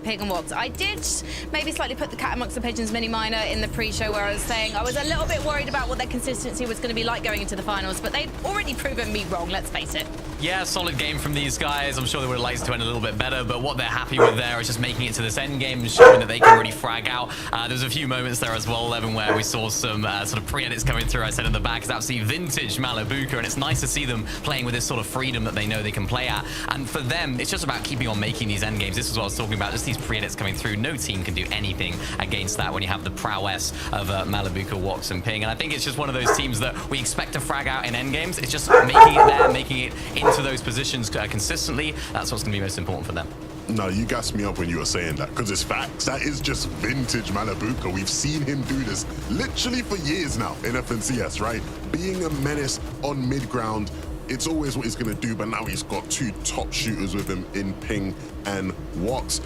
Pig and Wox. I did maybe slightly put the cat amongst the pigeons mini minor in the pre-show where I was saying I was a little bit worried about what their consistency was going to be like going into the finals, but they've already proven me wrong, let's face it. Yeah, solid game from these guys. I'm sure they would have liked to end a little bit better, but what they're happy with there is just making it to this end game and showing that they can really frag out. There's a few moments there as well, Levin, where we saw some sort of pre-edits coming through. I said in the back, it's absolutely vintage Malibuca, and it's nice to see them playing with this sort of freedom that they know they can play at. And for them, it's just about keeping on making these end games. This is what I was talking about, just these pre-edits coming through. No team can do anything against that when you have the prowess of Malibuca, Wox, and Ping. And I think it's just one of those teams that we expect to frag out in end games. It's just making it there, making it into those positions consistently. That's what's going to be most important for them. No, you gassed me up when you were saying that, because it's facts. That is just vintage Malibuca. We've seen him do this literally for years now in FNCS, right? Being a menace on mid-ground, it's always what he's going to do, but now he's got two top shooters with him in Ping and Wox.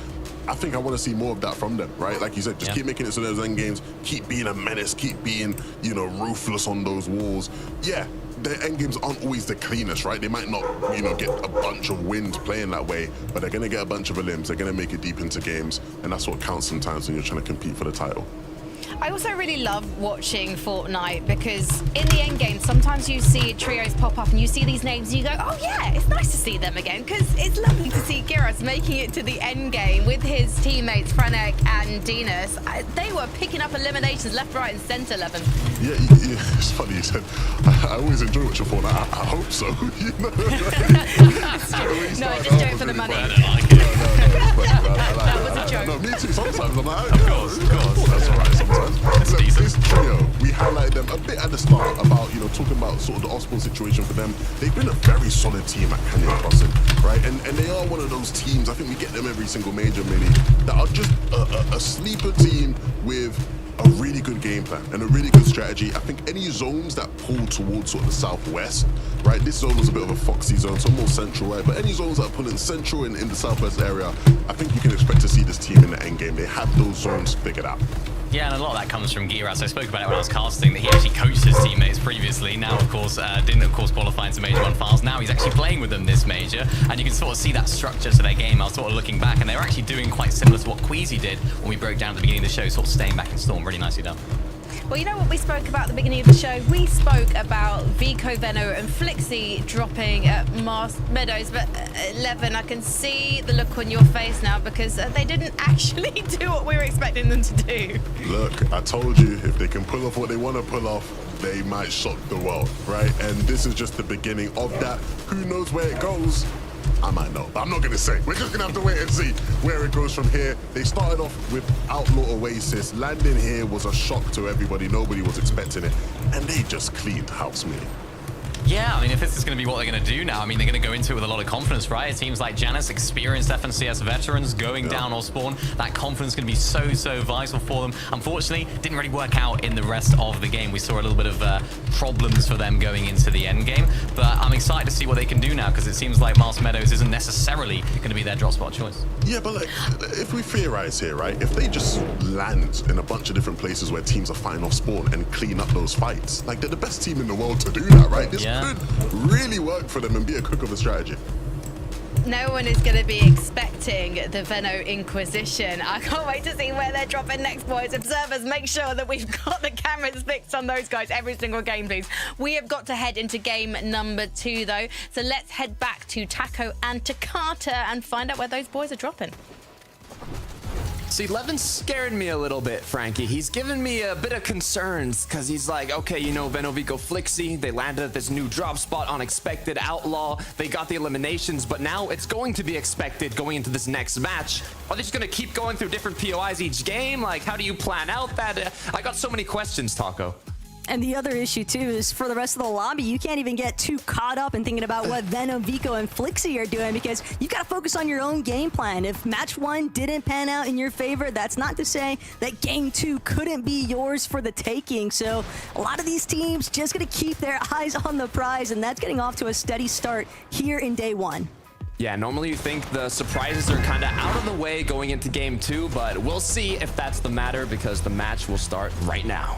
I think I want to see more of that from them, right? Like you said, just keep making it to those end games, keep being a menace, keep being, you know, ruthless on those walls. Yeah, their end games aren't always the cleanest, right? They might not, you know, get a bunch of wins playing that way, but they're going to get a bunch of elims. They're going to make it deep into games, and that's what counts sometimes when you're trying to compete for the title. I also really love watching Fortnite because in the end game, sometimes you see trios pop up and you see these names and you go, oh yeah, it's nice to see them again, because it's lovely to see Giras making it to the end game with his teammates Franek and Dinas. They were picking up eliminations left, right, and center, Levin. Yeah, it's funny you said. I always enjoy watching Fortnite. I hope so. You know? No, I just do it for the money. That was a joke. No, me too. Sometimes I'm like, Of course. That's all right. Sometimes. Look, decent. this trio, we highlighted them a bit at the start about, you know, talking about sort of the Osborne situation for them. They've been a very solid team at Canyon Crossing, right? And they are one of those teams. I think we get them every single major mini that are just a sleeper team with a really good game plan and a really good strategy. I think any zones that pull towards sort of the southwest, right? This zone was a bit of a foxy zone, so more central, right? But any zones that pull in central in the southwest area, I think you can expect to see this team in the end game. They have those zones figured out. Yeah, and a lot of that comes from Giras. I spoke about it when I was casting, that he actually coached his teammates previously. Now, of course, didn't, of course, qualify into Major 1 finals. Now he's actually playing with them this major, and you can sort of see that structure to their game. I was sort of looking back, and they were actually doing quite similar to what Queasy did when we broke down at the beginning of the show, sort of staying back in Storm. Really nicely done. Well, you know what we spoke about at the beginning of the show? We spoke about Vico, Veno, and Flixie dropping at Mars Meadows, but Levin, I can see the look on your face now because they didn't actually do what we were expecting them to do. Look, I told you, if they can pull off what they want to pull off, they might shock the world, right? And this is just the beginning of that. Who knows where it goes? I might know, but I'm not going to say. We're just going to have to wait and see where it goes from here. They started off with Outlaw Oasis. Landing here was a shock to everybody. Nobody was expecting it. And they just cleaned house, man. Yeah, I mean, if this is going to be what they're going to do now, I mean, they're going to go into it with a lot of confidence, right? It seems like Janus, experienced FNCS veterans, going down Osborne. That confidence is going to be so vital for them. Unfortunately, didn't really work out in the rest of the game. We saw a little bit of problems for them going into the end game, but I'm excited to see what they can do now because it seems like Mars Meadows isn't necessarily going to be their drop spot choice. Yeah, but like, if we theorize here, right? If they just land in a bunch of different places where teams are fighting off spawn and clean up those fights, like they're the best team in the world to do that, right? This could really work for them and be a cook of a strategy. No one is going to be expecting the Veno Inquisition. I can't wait to see where they're dropping next, boys. Observers, make sure that we've got the cameras fixed on those guys every single game, please. We have got to head into game number 2, though. So let's head back to Taco and Takata and find out where those boys are dropping. See, Levin's scaring me a little bit, Frankie. He's giving me a bit of concerns because he's like, okay, you know, Veno, Vico, Flixie, they landed at this new drop spot, Unexpected, Outlaw. They got the eliminations, but now it's going to be expected going into this next match. Are they just going to keep going through different POIs each game? Like, how do you plan out that? I got so many questions, Taco. And the other issue, too, is for the rest of the lobby, you can't even get too caught up in thinking about what Veno, Vico, and Flixie are doing because you got to focus on your own game plan. If match 1 didn't pan out in your favor, that's not to say that game 2 couldn't be yours for the taking. So a lot of these teams just going to keep their eyes on the prize, and that's getting off to a steady start here in day 1. Yeah, normally you think the surprises are kind of out of the way going into game 2, but we'll see if that's the matter because the match will start right now.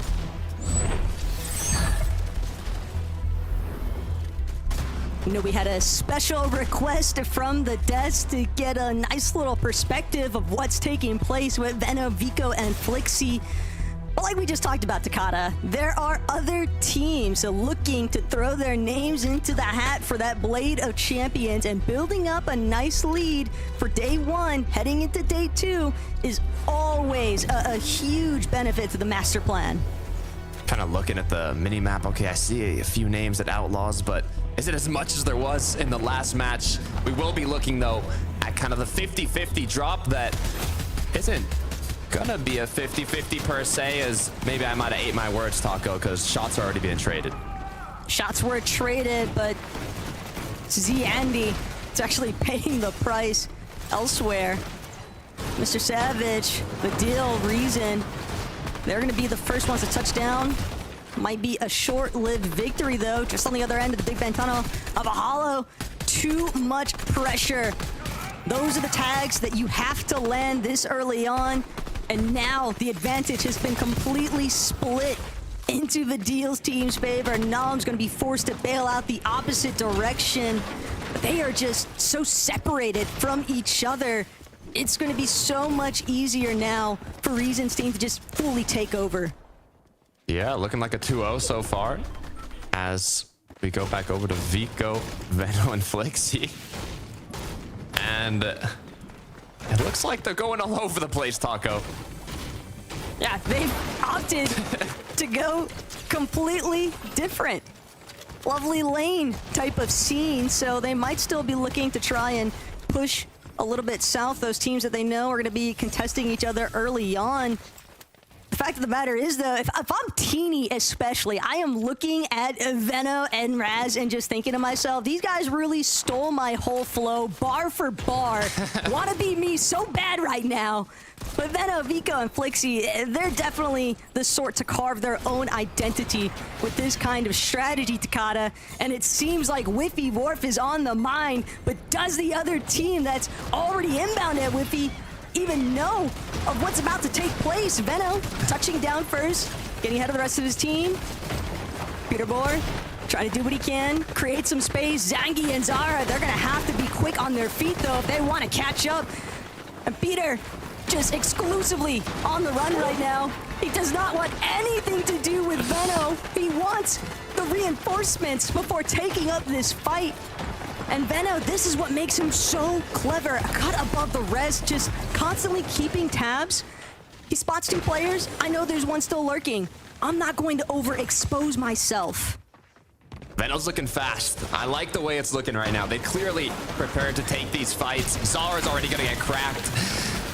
You know, we had a special request from the desk to get a nice little perspective of what's taking place with Veno, Vico, and Flixie. But like we just talked about, Takada, there are other teams looking to throw their names into the hat for that Blade of Champions, and building up a nice lead for day one, heading into day two, is always a huge benefit to the master plan. Kind of looking at the mini-map, okay, I see a few names at Outlaws, but is it as much as there was in the last match? We will be looking, though, at kind of the 50-50 drop that isn't gonna be a 50-50 per se, as maybe I might have ate my words, Taco, because shots are already being traded. Shots were traded, but Z-Andy is actually paying the price elsewhere. Mr. Savage, the deal, Reason, they're gonna be the first ones to touch down. Might be a short-lived victory, though, just on the other end of the Big Ben tunnel of a hollow. Too much pressure. Those are the tags that you have to land this early on. And now the advantage has been completely split into the Deals team's favor. Nam's going to be forced to bail out the opposite direction. But they are just so separated from each other. It's going to be so much easier now for Reason's team to just fully take over. Yeah, looking like a 2-0 so far, as we go back over to Vico, Veno, and Flixie. And it looks like they're going all over the place, Taco. Yeah, they've opted to go completely different. Lovely lane type of scene, so they might still be looking to try and push a little bit south. Those teams that they know are going to be contesting each other early on. The fact of the matter is, though, if I'm Teeny especially, I am looking at Veno and Raz and just thinking to myself, these guys really stole my whole flow, bar for bar. Want to be me so bad right now. But Veno, Vico, and Flixie, they're definitely the sort to carve their own identity with this kind of strategy, Takada. And it seems like Whiffy Wharf is on the mind, but does the other team that's already inbound at Whiffy even know of what's about to take place? Veno touching down first, getting ahead of the rest of his team. Peter Bohr trying to do what he can, create some space. Zangi and Zara, they're gonna have to be quick on their feet though if they want to catch up. And Peter just exclusively on the run right now. He does not want anything to do with Veno. He wants the reinforcements before taking up this fight. And Veno, this is what makes him so clever. A cut above the rest, just constantly keeping tabs. He spots two players. I know there's one still lurking. I'm not going to overexpose myself. Veno's looking fast. I like the way it's looking right now. They clearly prepared to take these fights. Zara's already gonna get cracked.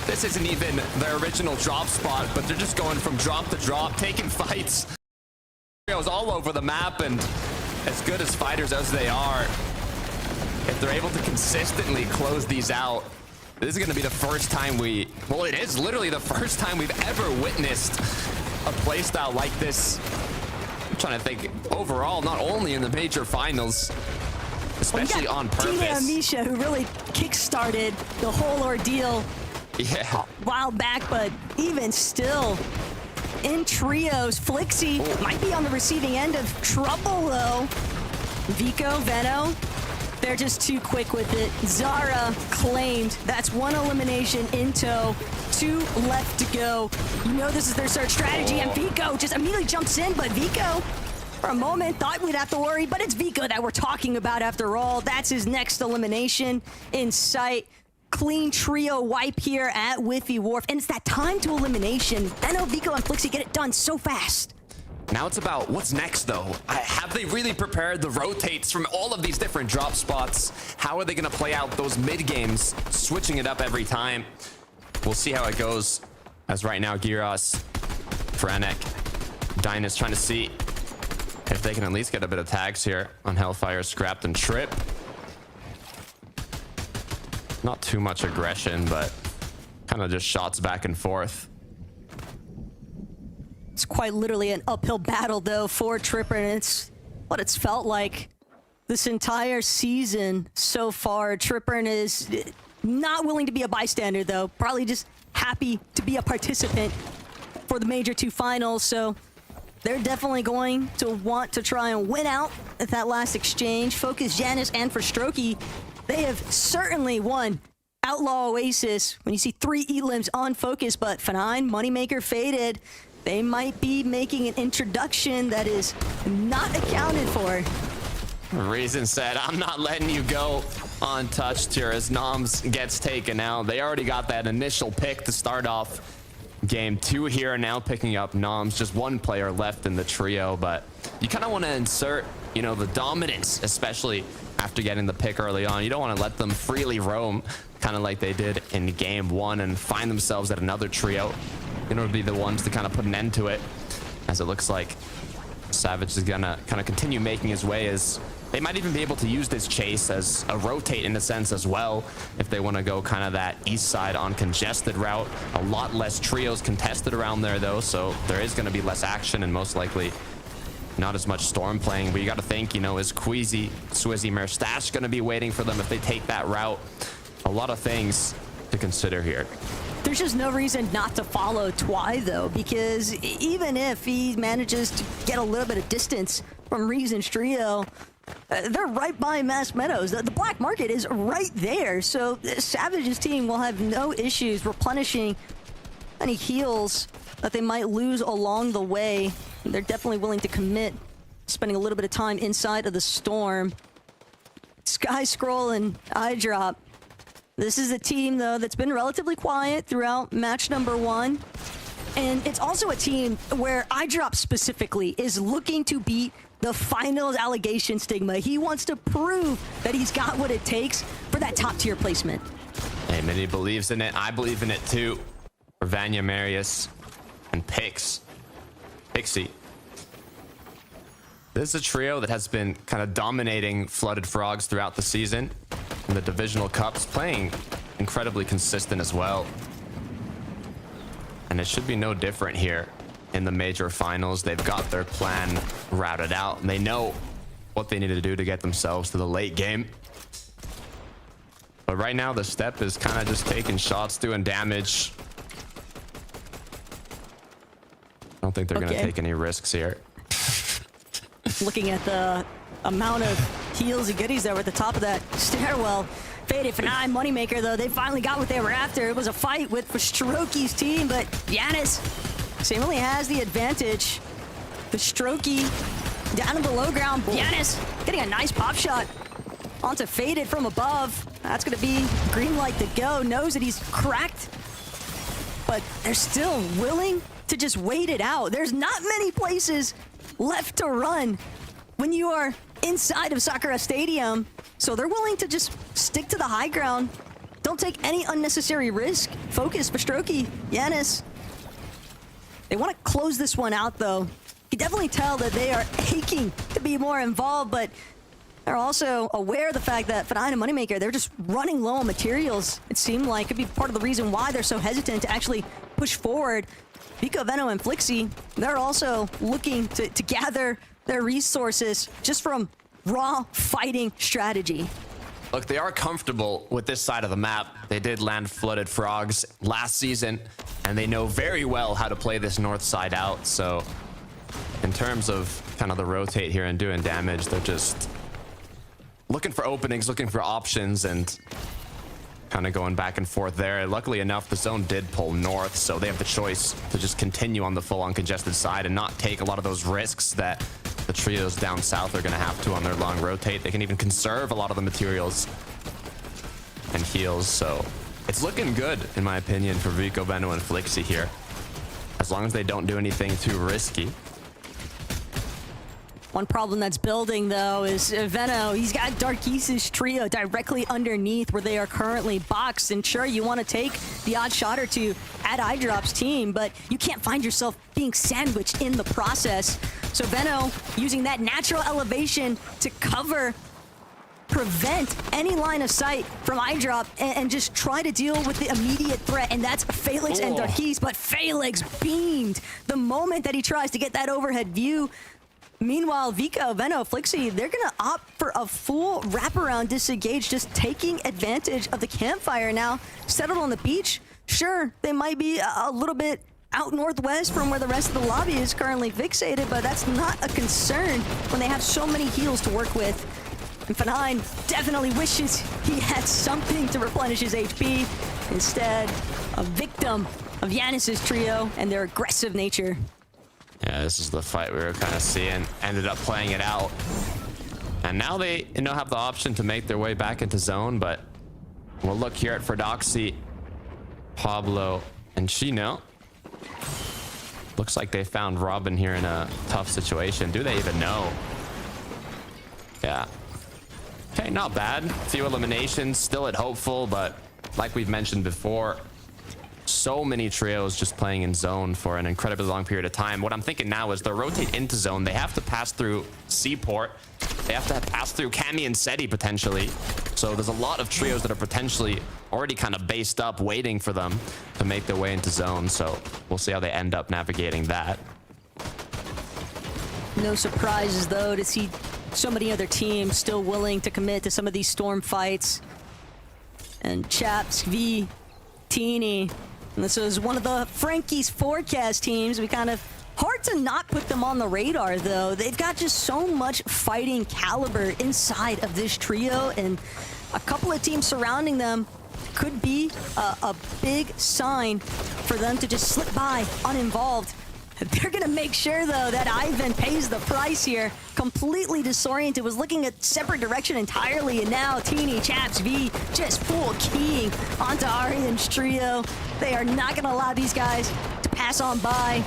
This isn't even their original drop spot, but they're just going from drop to drop, taking fights. It's all over the map, and as good as fighters as they are, if they're able to consistently close these out, this is going to be the first time well, it is literally the first time we've ever witnessed a playstyle like this. I'm trying to think overall, not only in the major finals, especially on purpose. Tina and Misha, who really kickstarted the whole ordeal a while back, but even still, in trios, Flixie might be on the receiving end of trouble, though. Vico, Veno, they're just too quick with it. Zara claimed. That's one elimination in tow. 2 left to go. You know this is their search strategy, and Vico just immediately jumps in, but Vico, for a moment, thought we'd have to worry, but it's Vico that we're talking about after all. That's his next elimination in sight. Clean trio wipe here at Whiffy Wharf, and it's that time to elimination. Veno, Vico, and Flixie get it done so fast. Now it's about what's next, though. Have they really prepared the rotates from all of these different drop spots? How are they going to play out those mid games, switching it up every time? We'll see how it goes. As right now, Giras, Franek, Dynas trying to see if they can at least get a bit of tags here on Hellfire, Scrapped, and Trip. Not too much aggression, but kind of just shots back and forth. It's quite literally an uphill battle, though, for Tripper, and it's what it's felt like this entire season so far. Tripper is not willing to be a bystander, though. Probably just happy to be a participant for the Major 2 finals. So they're definitely going to want to try and win out at that last exchange. Focus, Janus, and for Strokey, they have certainly won Outlaw Oasis when you see 3 elims on Focus, but F9, Moneymaker, Faded, they might be making an introduction that is not accounted for. Reason said, I'm not letting you go untouched here as Noms gets taken out. They already got that initial pick to start off game 2 here, now picking up Noms. Just 1 player left in the trio, but you kind of want to insert, you know, the dominance, especially after getting the pick early on. You don't want to let them freely roam, kind of like they did in game 1, and find themselves at another trio. You know, to be the ones to kind of put an end to it, as it looks like Savage is gonna kind of continue making his way. As they might even be able to use this chase as a rotate in a sense as well, if they want to go kind of that east side on congested route. A lot less trios contested around there though, so there is going to be less action and most likely not as much Storm playing. But you got to think, you know, is Queasy, Swizzy, Merstash going to be waiting for them if they take that route? A lot of things to consider here. There's just no reason not to follow Twy, though, because even if he manages to get a little bit of distance from Reason's trio, they're right by Mass Meadows. The black market is right there, so Savage's team will have no issues replenishing any heals that they might lose along the way. They're definitely willing to commit, spending a little bit of time inside of the Storm. Sky Scroll and Eyedrop. This is a team, though, that's been relatively quiet throughout match number 1. And it's also a team where Eyedrop specifically is looking to beat the finals allegation stigma. He wants to prove that he's got what it takes for that top-tier placement. Hey, Mini believes in it. I believe in it, too. For Vanya, Marius, and Pixie. This is a trio that has been kind of dominating Flooded Frogs throughout the season. In the divisional cups, playing incredibly consistent as well. And it should be no different here in the major finals. They've got their plan routed out, and they know what they need to do to get themselves to the late game. But right now, the step is kind of just taking shots, doing damage. I don't think they're going to take any risks here. Looking at the amount of heals and goodies that were at the top of that stairwell. Faded for 9, Moneymaker, though, they finally got what they were after. It was a fight with Strokey's team, but Janus seemingly has the advantage. The Strokey down in the low ground. Janus getting a nice pop shot onto Faded from above. That's going to be green light to go. Knows that he's cracked, but they're still willing to just wait it out. There's not many places left to run when you are inside of Sakura Stadium, so they're willing to just stick to the high ground. Don't take any unnecessary risk. Focus for Strokey, Janus. They want to close this one out, though. You can definitely tell that they are aching to be more involved, but they're also aware of the fact that F9 and Moneymaker, they're just running low on materials. It seemed like could be part of the reason why they're so hesitant to actually push forward. Vico, Veno, and Flixie, they're also looking to gather their resources just from raw fighting strategy. Look, they are comfortable with this side of the map. They did land Flooded Frogs last season, and they know very well how to play this north side out. So in terms of kind of the rotate here and doing damage, they're just looking for openings, looking for options, and kind of going back and forth there. Luckily enough, the zone did pull north, so they have the choice to just continue on the full uncongested side and not take a lot of those risks that the trios down south are going to have to on their long rotate. They can even conserve a lot of the materials and heals, so it's looking good, in my opinion, for Vico, Veno, and Flixie here. As long as they don't do anything too risky. One problem that's building, though, is Veno. He's got Darkise's trio directly underneath where they are currently boxed. And sure, you want to take the odd shot or two at Eyedrop's team, but you can't find yourself being sandwiched in the process. So Veno using that natural elevation to cover, prevent any line of sight from Eyedrop and just try to deal with the immediate threat, and that's Felix and Darkise. But Felix beamed the moment that he tries to get that overhead view. Meanwhile, Vico, Veno, Flixie, they're going to opt for a full wraparound disengage, just taking advantage of the campfire now. Settled on the beach, sure, they might be a little bit out northwest from where the rest of the lobby is currently fixated, but that's not a concern when they have so many heals to work with. And F9 definitely wishes he had something to replenish his HP. Instead, a victim of Yanis's trio and their aggressive nature. Yeah, this is the fight we were kind of seeing. Ended up playing it out. And now they, have the option to make their way back into zone, but we'll look here at Ferdoxy, Pablo, and Chino. Looks like they found Robin here in a tough situation. Do they even know? Yeah. Okay, not bad. Few eliminations, still at hopeful, but like we've mentioned before, so many trios just playing in zone for an incredibly long period of time. What I'm thinking now is they'll rotate into zone. They have to pass through Seaport. They have to pass through Cammy and Seti potentially. So there's a lot of trios that are potentially already kind of based up, waiting for them to make their way into zone. So we'll see how they end up navigating that. No surprises, though, to see so many other teams still willing to commit to some of these storm fights. And Chaps, V, Teeny. And this is one of the Frankie's forecast teams. We kind of hard to not put them on the radar, though. They've got just so much fighting caliber inside of this trio, and a couple of teams surrounding them could be a big sign for them to just slip by uninvolved. They're gonna make sure, though, that Ivan pays the price here. Completely disoriented, was looking at separate direction entirely, and now Teeny, Chaps, V just full keying onto Arian's trio. They are not gonna allow these guys to pass on by.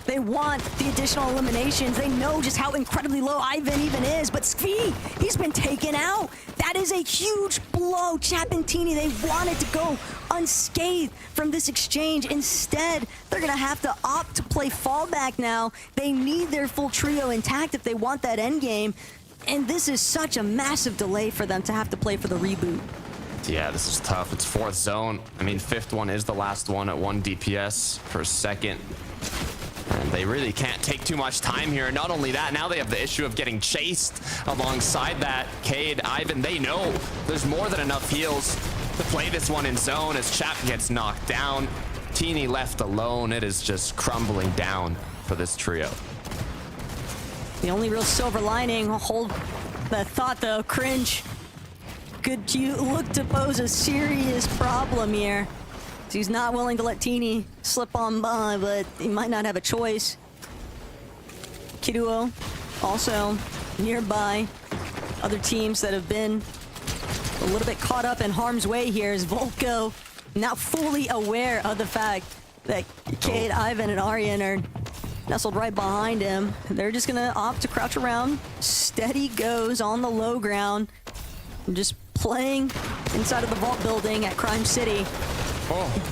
They want the additional eliminations. They know just how incredibly low Ivan even is, but Svi, he's been taken out. That is a huge blow. Chap and Teeny, they wanted to go unscathed from this exchange. Instead, they're gonna have to opt to play fallback now. They need their full trio intact if they want that end game. And this is such a massive delay for them to have to play for the reboot. Yeah, this is tough. It's fourth zone. I mean, fifth one is the last one at 1 DPS per second. And they really can't take too much time here. Not only that, now they have the issue of getting chased alongside that. Cade, Ivan, they know there's more than enough heals to play this one in zone as Chap gets knocked down. Teeny left alone. It is just crumbling down for this trio. The only real silver lining, hold that thought though, Cringe could you look to pose a serious problem here. He's not willing to let Teeny slip on by, but he might not have a choice. Kiduo also nearby. Other teams that have been a little bit caught up in harm's way here is Volko now fully aware of the fact that Cade, Ivan, and Arian are nestled right behind him. They're just gonna opt to crouch around. Steady goes on the low ground. Just playing inside of the vault building at Crime City.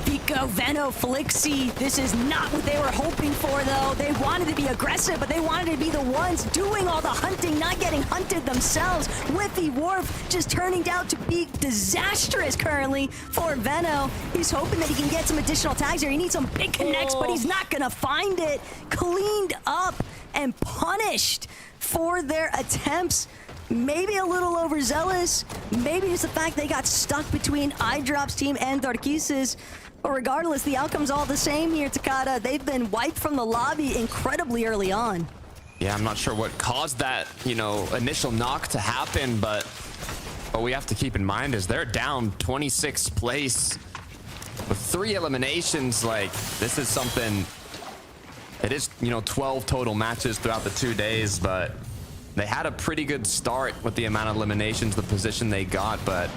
Vico, Veno, Flixie, this is not what they were hoping for, though. They wanted to be aggressive, but they wanted to be the ones doing all the hunting, not getting hunted themselves. Whiffy Wharf just turning out to be disastrous currently for Veno. He's hoping that he can get some additional tags here. He needs some big connects, but he's not gonna find it. Cleaned up and punished for their attempts. Maybe a little overzealous, maybe just the fact they got stuck between iDrop's team and Darkis's. But regardless, the outcome's all the same here, Takada. They've been wiped from the lobby incredibly early on. Yeah, I'm not sure what caused that, initial knock to happen, but what we have to keep in mind is they're down 26th place with 3 eliminations. Like, this is something, it is, 12 total matches throughout the 2 days, but they had a pretty good start with the amount of eliminations, the position they got, but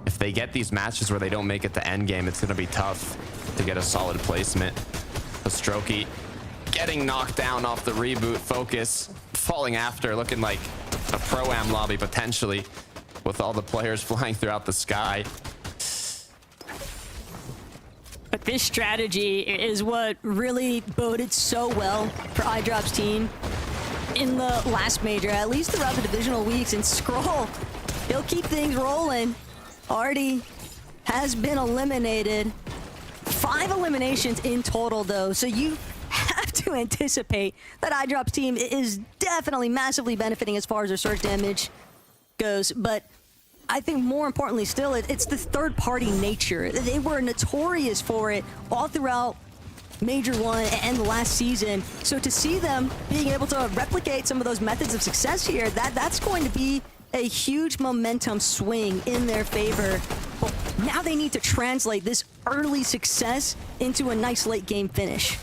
if they get these matches where they don't make it to endgame, it's going to be tough to get a solid placement. Pastrokey getting knocked down off the reboot. Focus falling after, looking like a Pro-Am lobby potentially with all the players flying throughout the sky. But this strategy is what really boded so well for iDrop's team in the last major, at least throughout the divisional weeks. And Scroll, he'll keep things rolling. Already has been eliminated. 5 eliminations in total, though, so you have to anticipate that iDrop's team is definitely massively benefiting as far as their surge damage goes. But I think more importantly still, it's the third-party nature. They were notorious for it all throughout Major 1 and the last season. So to see them being able to replicate some of those methods of success here, that's going to be a huge momentum swing in their favor. But now they need to translate this early success into a nice late game finish.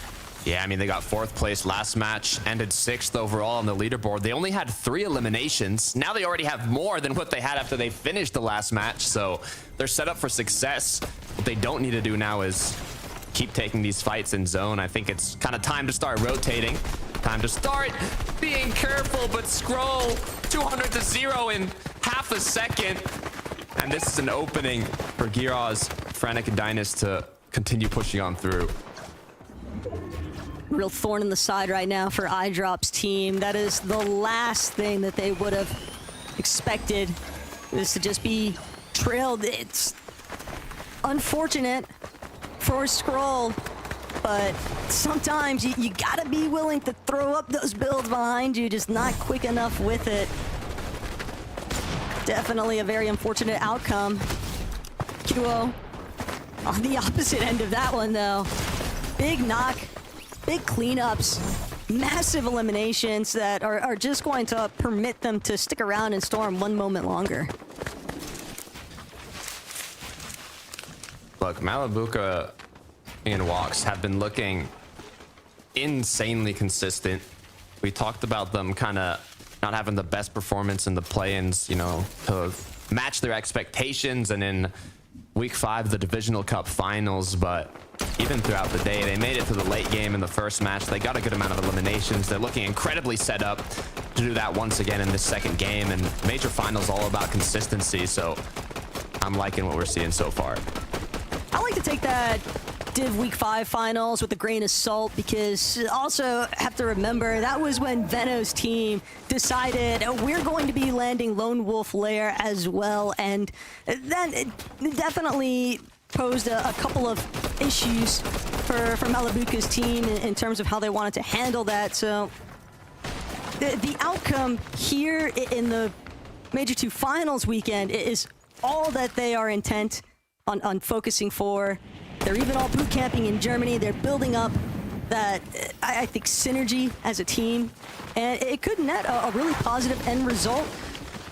Yeah, I mean, they got 4th place last match, ended 6th overall on the leaderboard. They only had 3 eliminations. Now they already have more than what they had after they finished the last match, so they're set up for success. What they don't need to do now is keep taking these fights in zone. I think it's kind of time to start rotating. Time to start being careful, but Scroll 200 to 0 in half a second. And this is an opening for Giraz, Frantic, and Dynus to continue pushing on through. Real thorn in the side right now for iDrop's team. That is the last thing that they would have expected, is to just be trailed. It's unfortunate for Scroll, but sometimes you gotta be willing to throw up those builds behind you, just not quick enough with it. Definitely a very unfortunate outcome. Kuo on the opposite end of that one, though. Big knock. Big cleanups, massive eliminations that are just going to permit them to stick around in Storm one moment longer. Look, Malabuka and Walks have been looking insanely consistent. We talked about them kind of not having the best performance in the play-ins, you know, to match their expectations, and in Week 5, the Divisional Cup Finals, but even throughout the day, they made it to the late game in the first match. They got a good amount of eliminations. They're looking incredibly set up to do that once again in this second game, and Major Finals all about consistency, so I'm liking what we're seeing so far. I like to take that Div Week 5 Finals with a grain of salt, because also have to remember that was when Veno's team decided we're going to be landing Lone Wolf Lair as well, and then it definitely posed a couple of issues for Malabuka's team in terms of how they wanted to handle that. So the outcome here in the Major 2 Finals weekend is all that they are intent on focusing for. They're even all boot camping in Germany. They're building up that, I think, synergy as a team, and it could net a really positive end result.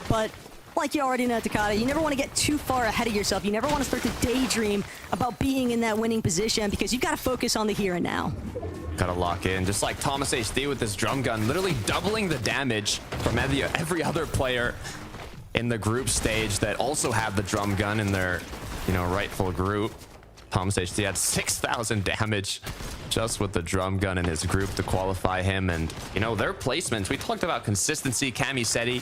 But like you already know, Takada, you never want to get too far ahead of yourself. You never want to start to daydream about being in that winning position, because you've got to focus on the here and now. Gotta lock in, just like Thomas HD with his drum gun, literally doubling the damage from every other player in the group stage that also have the drum gun in their, you know, rightful group. Thomas HD had 6,000 damage just with the drum gun in his group to qualify him. And, you know, their placements, we talked about consistency, Camiseti,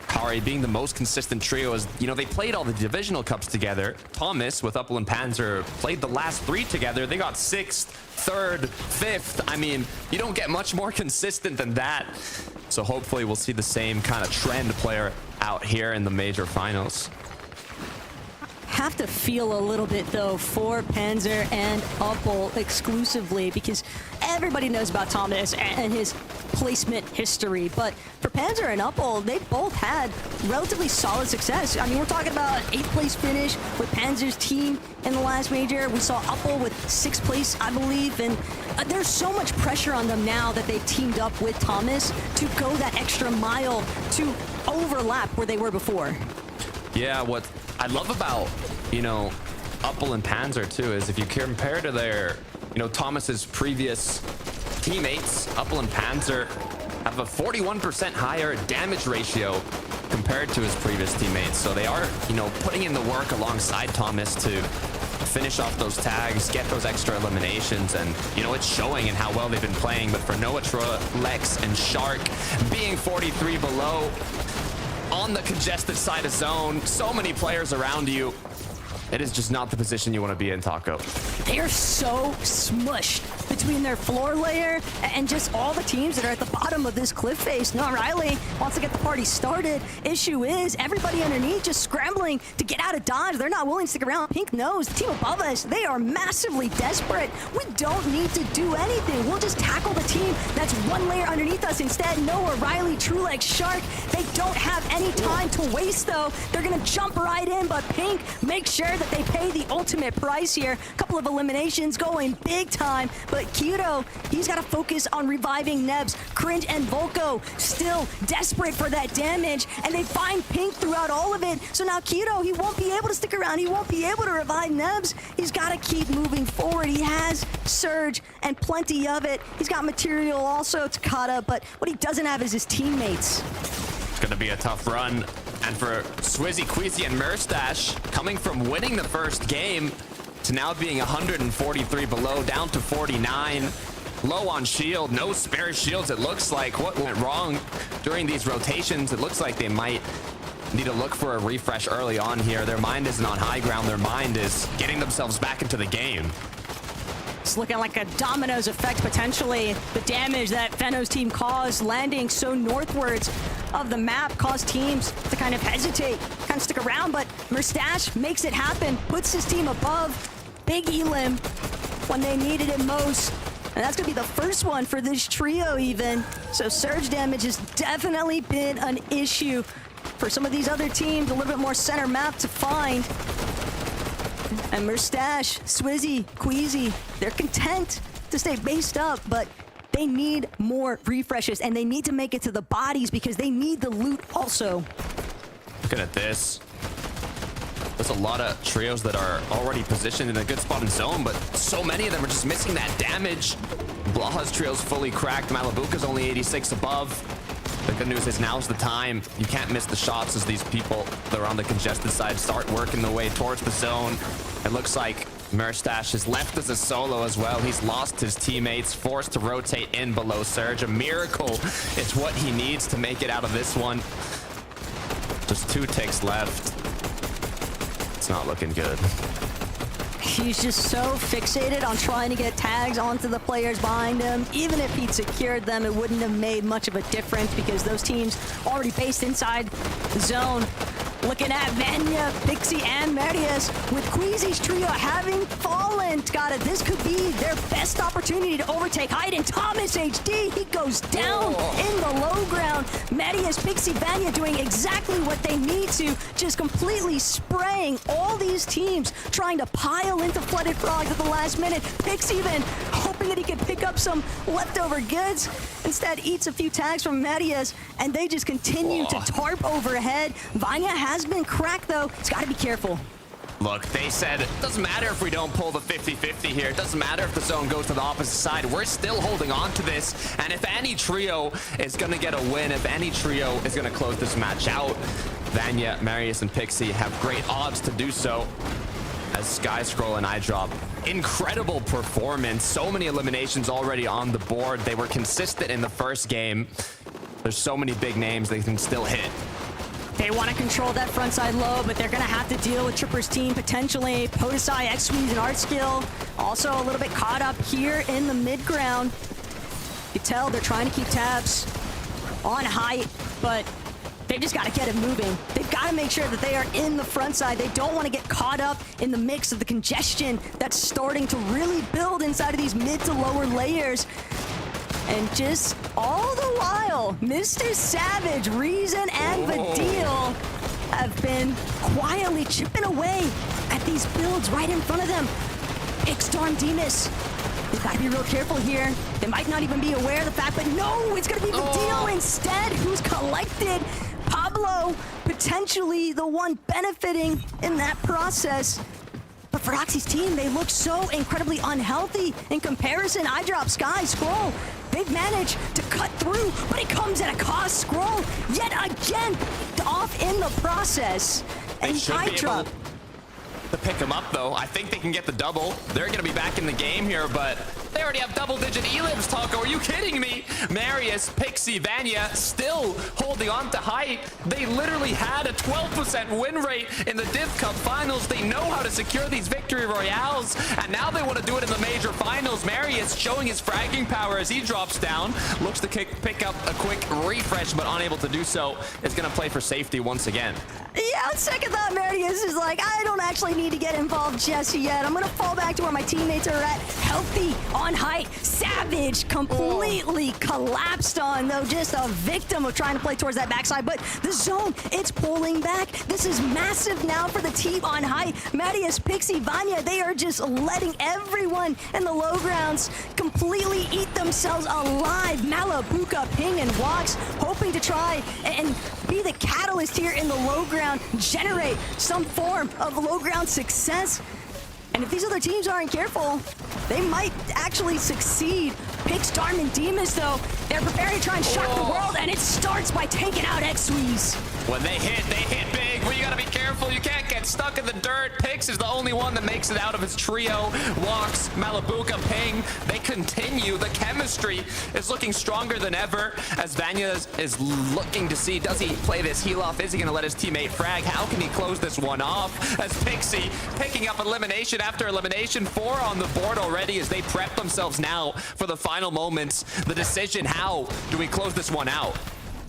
Kari being the most consistent trio. Is, you know, they played all the divisional cups together. Thomas with Upland Panzer played the last 3 together. They got 6th, 3rd, 5th. I mean, you don't get much more consistent than that. So hopefully we'll see the same kind of trend player out here in the Major Finals. Have to feel a little bit, though, for Panzer and Uppel exclusively, because everybody knows about Thomas and his placement history. But for Panzer and Uppel, they both had relatively solid success. I mean, we're talking about 8th place finish with Panzer's team in the last major. We saw Uppel with 6th place, I believe. And there's so much pressure on them now that they've teamed up with Thomas to go that extra mile to overlap where they were before. Yeah, what I love about, you know, Uppel and Panzer too is if you compare to their, you know, Thomas's previous teammates, Uppel and Panzer have a 41% higher damage ratio compared to his previous teammates. So they are, you know, putting in the work alongside Thomas to finish off those tags, get those extra eliminations, and, you know, it's showing in how well they've been playing. But for Noah, Lex, and Shark being 43 below, on the congested side of zone, so many players around you, it is just not the position you want to be in, Taco. They're so smushed between their floor layer and just all the teams that are at the bottom of this cliff face. No, Riley wants to get the party started. Issue is everybody underneath just scrambling to get out of dodge. They're not willing to stick around. Pink knows the team above us, they are massively desperate. We don't need to do anything. We'll just tackle the team that's one layer underneath us instead. Noah, Riley, Trueleg, Shark, they don't have any time to waste though. They're gonna jump right in, but Pink makes sure that they pay the ultimate price here. Couple of eliminations going big time, but Kyoto, he's gotta focus on reviving Nebs. Cringe and Volko still desperate for that damage, and they find Pink throughout all of it. So now Kyoto, he won't be able to stick around. He won't be able to revive Nebs. He's gotta keep moving forward. He has Surge and plenty of it. He's got material also to Kata, but what he doesn't have is his teammates. It's gonna be a tough run. And for Swizzy, Queasy, and Murstache, coming from winning the first game to now being 143 below, down to 49. Low on shield, no spare shields, it looks like. What went wrong during these rotations? It looks like they might need to look for a refresh early on here. Their mind isn't on high ground. Their mind is getting themselves back into the game. It's looking like a dominoes effect, potentially. The damage that Veno's team caused landing so northwards of the map caused teams to kind of hesitate, kind of stick around, but Murstache makes it happen, puts his team above Big Elim when they needed it most. And that's gonna be the first one for this trio even. So surge damage has definitely been an issue for some of these other teams, a little bit more center map to find. And Murstache, Swizzy, Queasy, they're content to stay based up, but they need more refreshes, and they need to make it to the bodies because they need the loot also. Looking at this, there's a lot of trios that are already positioned in a good spot in zone, but so many of them are just missing that damage. Blaha's trio's fully cracked. Malabuka's only 86 above. The good news is now's the time. You can't miss the shots as these people that are on the congested side start working their way towards the zone. It looks like Murstache is left as a solo as well. He's lost his teammates, forced to rotate in below Surge. A miracle is what he needs to make it out of this one. Just 2 ticks left. It's not looking good. He's just so fixated on trying to get tags onto the players behind him. Even if he'd secured them, it wouldn't have made much of a difference because those teams already based inside the zone. Looking at Vanya, Pixie, and Marius with Queasy's trio having fallen. Got this could be their best opportunity to overtake Hyden. Thomas HD, he goes down in the low ground. Marius, Pixie, Vanya doing exactly what they need to, just completely spraying all these teams, trying to pile into Flooded Frogs at the last minute. Pixie then hoping that he could pick up some leftover goods. Instead, eats a few tags from Marius, and they just continue to tarp overhead. Vanya has been cracked, though. It's got to be careful. Look, they said it doesn't matter if we don't pull the 50-50 here. It doesn't matter if the zone goes to the opposite side. We're still holding on to this. And if any trio is going to get a win, if any trio is going to close this match out, Vanya, Marius, and Pixie have great odds to do so. As Sky Scroll and iDrop, incredible performance. So many eliminations already on the board. They were consistent in the first game. There's so many big names they can still hit. They want to control that front side low, but they're going to have to deal with Tripper's team potentially. Potasai, X-Squeeze, and Artskill also a little bit caught up here in the mid ground. You can tell they're trying to keep tabs on height, but they've just got to get it moving. They've got to make sure that they are in the front side. They don't want to get caught up in the mix of the congestion that's starting to really build inside of these mid to lower layers. And just all the while, Mr. Savage, Reason, and Vadil have been quietly chipping away at these builds right in front of them. Pixstorm, Demus, they've got to be real careful here. They might not even be aware of the fact, but no, it's going to be Vadil instead, who's collected. Pablo, potentially the one benefiting in that process. But for Oxy's team, they look so incredibly unhealthy in comparison. iDrop, Sky, Scroll, they've managed to cut through, but it comes at a cost. Scroll, yet again, off in the process. And iDrop to pick him up, though. I think they can get the double. They're going to be back in the game here, but they already have double-digit elims, Taco. Are you kidding me? Marius, Pixie, Vanya still holding on to height. They literally had a 12% win rate in the Div Cup finals. They know how to secure these victory royales, and now they want to do it in the major finals. finals. Marius showing his fragging power as he drops down. Looks to pick up a quick refresh, but unable to do so. Is going to play for safety once again. Yeah, on second thought, Marius is like, I don't actually need to get involved just yet. I'm going to fall back to where my teammates are at. Healthy, on height, Savage completely collapsed on, though, just a victim of trying to play towards that backside. But the zone, it's pulling back. This is massive now for the team on height. Marius, Pixie, Vanya, they are just letting everyone in the low grounds completely eat themselves alive. Malabuka, Ping, and Wox hoping to try and be the catalyst here in the low ground, generate some form of low ground success. And if these other teams aren't careful, they might actually succeed. Pix, Darman, Demas, though, they're preparing to try and shock the world, and it starts by taking out X-Weez. When they hit big. Well, you gotta be careful. You can't get stuck in the dirt. Pix is the only one that makes it out of his trio. Wox, Malabuka, Ping, they continue. The chemistry is looking stronger than ever as Vanya is looking to see, does he play this heal off? Is he gonna let his teammate frag? How can he close this one off? As Pixie picking up elimination after elimination, 4 on the board already as they prep themselves now for the final moments. The decision, how do we close this one out?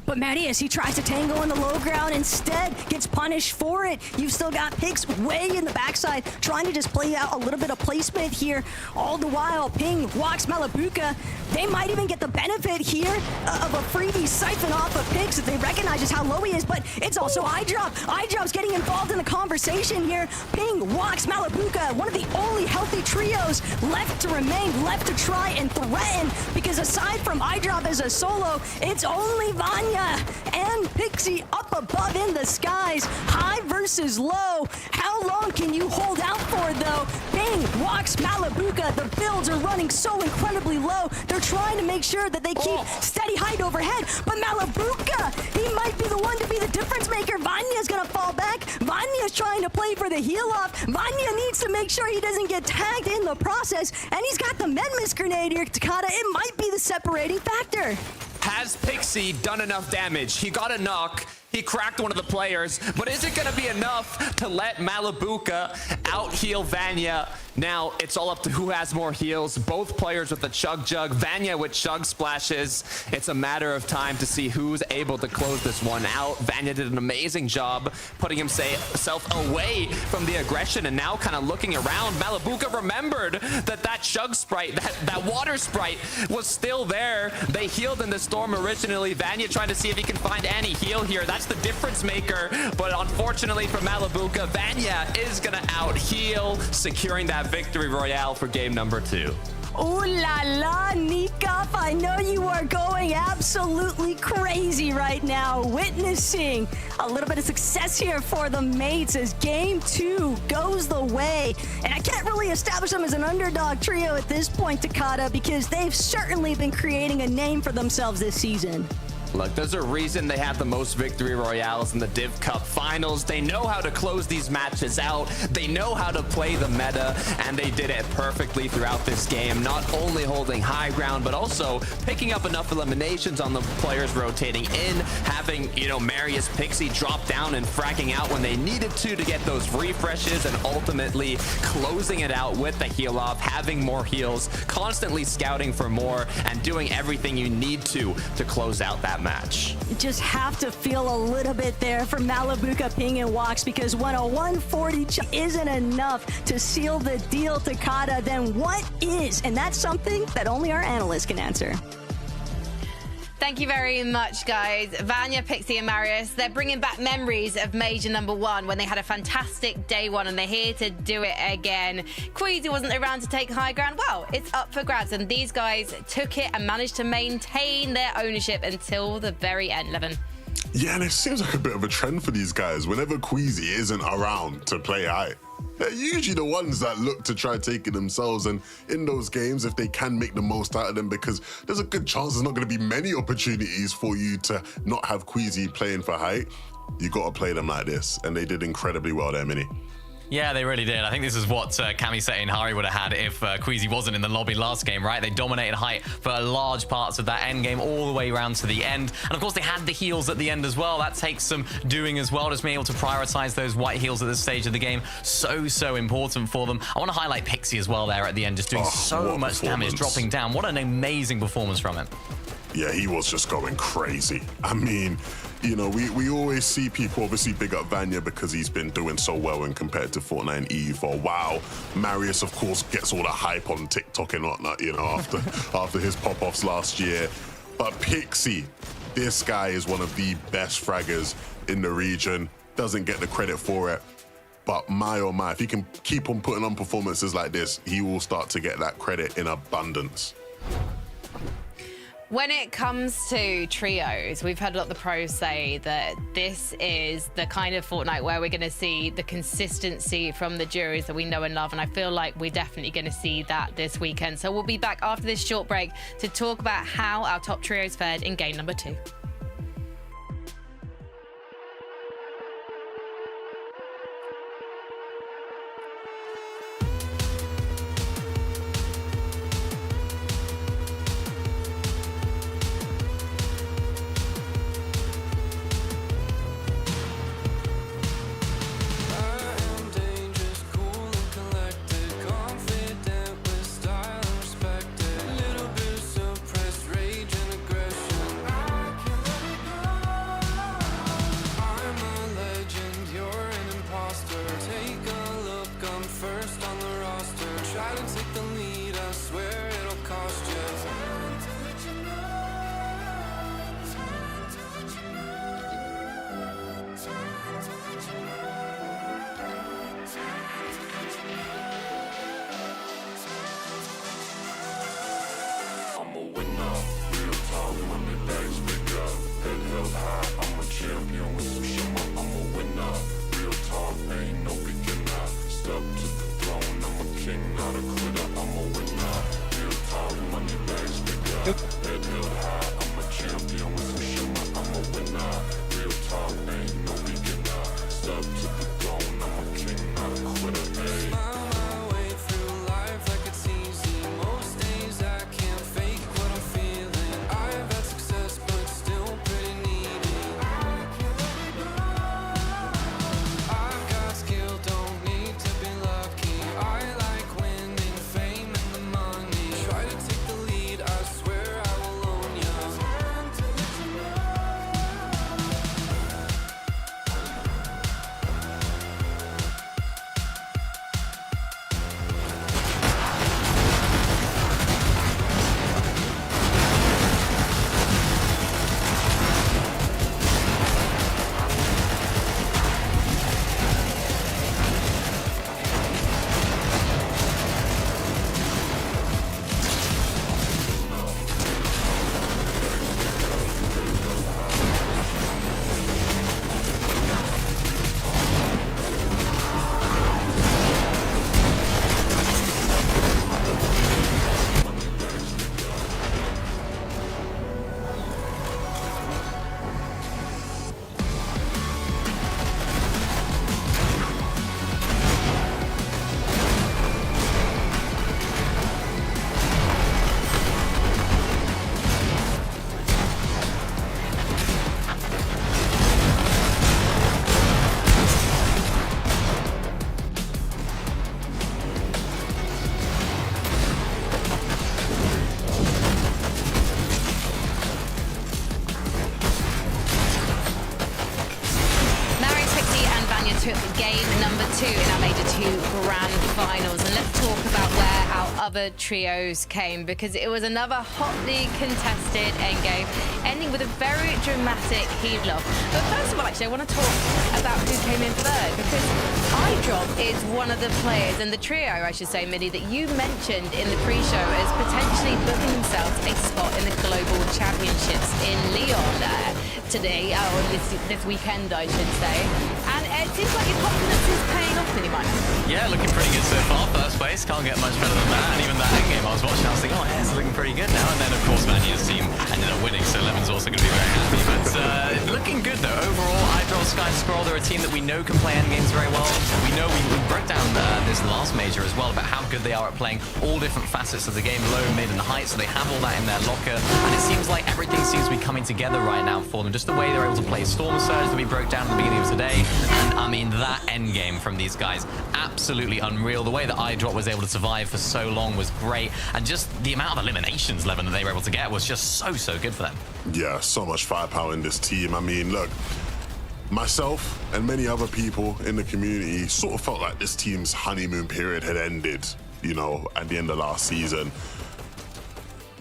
But Marius, he tries to tango in the low ground, instead gets punished for it. You've still got Pix way in the backside, trying to just play out a little bit of placement here. All the while, Ping, Wox, Malabuka, they might even get the benefit here of a freebie siphon off of Pix if they recognize just how low he is, but it's also iDrop. iDrop's getting involved in the conversation here. Ping, Wox, Malabuka, one of the only healthy trios left to remain, left to try and threaten, because aside from iDrop as a solo, it's only Vanya and Pixie up above in the skies. High versus low. How long can you hold out for, though? Ping, Wox, Malabuka, the builds are running so incredibly low. They're trying to make sure that they keep steady height overhead. But Malabuka, he might be the one to be the difference maker. Vanya's gonna fall back. Vanya's trying to play for the heal off. Vanya needs to make sure he doesn't get tagged in the process. And he's got the Menmis grenade here, Takada. It might be the separating factor. Has Pixie done enough damage? He got a knock. He cracked one of the players, but is it going to be enough to let Malabuka out-heal Vanya? Now, it's all up to who has more heals. Both players with the Chug Jug, Vanya with Chug Splashes. It's a matter of time to see who's able to close this one out. Vanya did an amazing job putting himself away from the aggression and now kind of looking around. Malabuka remembered that Chug Sprite, that water sprite was still there. They healed in the storm originally. Vanya trying to see if he can find any heal here. That's the difference maker, but unfortunately for Malabuka, Vanya is gonna out-heal, securing that victory royale for game number 2. Ooh la la, Nikaf, I know you are going absolutely crazy right now, witnessing a little bit of success here for the mates as game 2 goes the way. And I can't really establish them as an underdog trio at this point, Takada, because they've certainly been creating a name for themselves this season. Look, there's a reason they have the most victory royales in the Div Cup finals. They know how to close these matches out. They know how to play the meta, and they did it perfectly throughout this game. Not only holding high ground, but also picking up enough eliminations on the players rotating in, having, Marius, Pixie drop down and fragging out when they needed to get those refreshes, and ultimately closing it out with the heal off, having more heals, constantly scouting for more, and doing everything you need to close out that match. You just have to feel a little bit there for Malabuka, Ping, and Wox, because when a 140 isn't enough to seal the deal, Takada, then what is? And that's something that only our analysts can answer. Thank you very much, guys. Vanya, Pixie, and Marius, they're bringing back memories of Major number 1 when they had a fantastic day 1, and they're here to do it again. Queasy wasn't around to take high ground. Well, it's up for grabs, and these guys took it and managed to maintain their ownership until the very end, Levin. Yeah, and it seems like a bit of a trend for these guys. Whenever Queasy isn't around to play high, they're usually the ones that look to try taking themselves, and in those games, if they can make the most out of them, because there's a good chance there's not going to be many opportunities for you to not have Queasy playing for height, you got to play them like this, and they did incredibly well there, Mini. Yeah, they really did. I think this is what Camisette and Hari would have had if Queasy wasn't in the lobby last game, right? They dominated height for large parts of that end game all the way around to the end. And of course, they had the heals at the end as well. That takes some doing as well, just being able to prioritize those white heals at this stage of the game. So important for them. I want to highlight Pixie as well there at the end, just doing so much damage, dropping down. What an amazing performance from him. Yeah, he was just going crazy. I mean, you know, we always see people obviously big up Vanya because he's been doing so well when compared to Fortnite and EU for a while. Marius, of course, gets all the hype on TikTok and whatnot, you know, after his pop-offs last year. But Pixie, this guy is one of the best fraggers in the region. Doesn't get the credit for it. But my oh my, if he can keep on putting on performances like this, he will start to get that credit in abundance. When it comes to trios, we've heard a lot of the pros say that this is the kind of Fortnite where we're going to see the consistency from the duos that we know and love, and I feel like we're definitely going to see that this weekend. So we'll be back after this short break to talk about how our top trios fared in game number 2. Game number 2 in our Major 2 Grand Finals. And let's talk about where our other trios came, because it was another hotly contested endgame, ending with a very dramatic heat-off. But first of all, actually, I want to talk about who came in third, because iDrop is one of the players, and the trio, I should say, Midi, that you mentioned in the pre-show as potentially booking themselves a spot in the Global Championships in Lyon today, or this weekend, I should say. And it seems like your confidence is paying off, Miniminer. Yeah, looking pretty good so far. First place, can't get much better than that. And even that end game I was watching, I was thinking, oh, yeah, it's looking pretty good now. And then, of course, Vanya's team ended up winning, so Levin's also going to be very happy. But looking good, though. Overall, iDrop's Sky and Scroll, they're a team that we know can play endgames very well. We know we broke down this last major as well about how good they are at playing all different facets of the game, low, mid, and high, so they have all that in their locker. And it seems like everything seems to be coming together right now for them. Just the way they're able to play Storm Surge that we broke down at the beginning of today. And I mean, that endgame from these guys, absolutely unreal. The way that iDrop was able to survive for so long was great. And just the amount of eliminations, Levin, that they were able to get was just so good for them. Yeah, so much firepower in this team. I mean, look, myself and many other people in the community sort of felt like this team's honeymoon period had ended, you know, at the end of last season.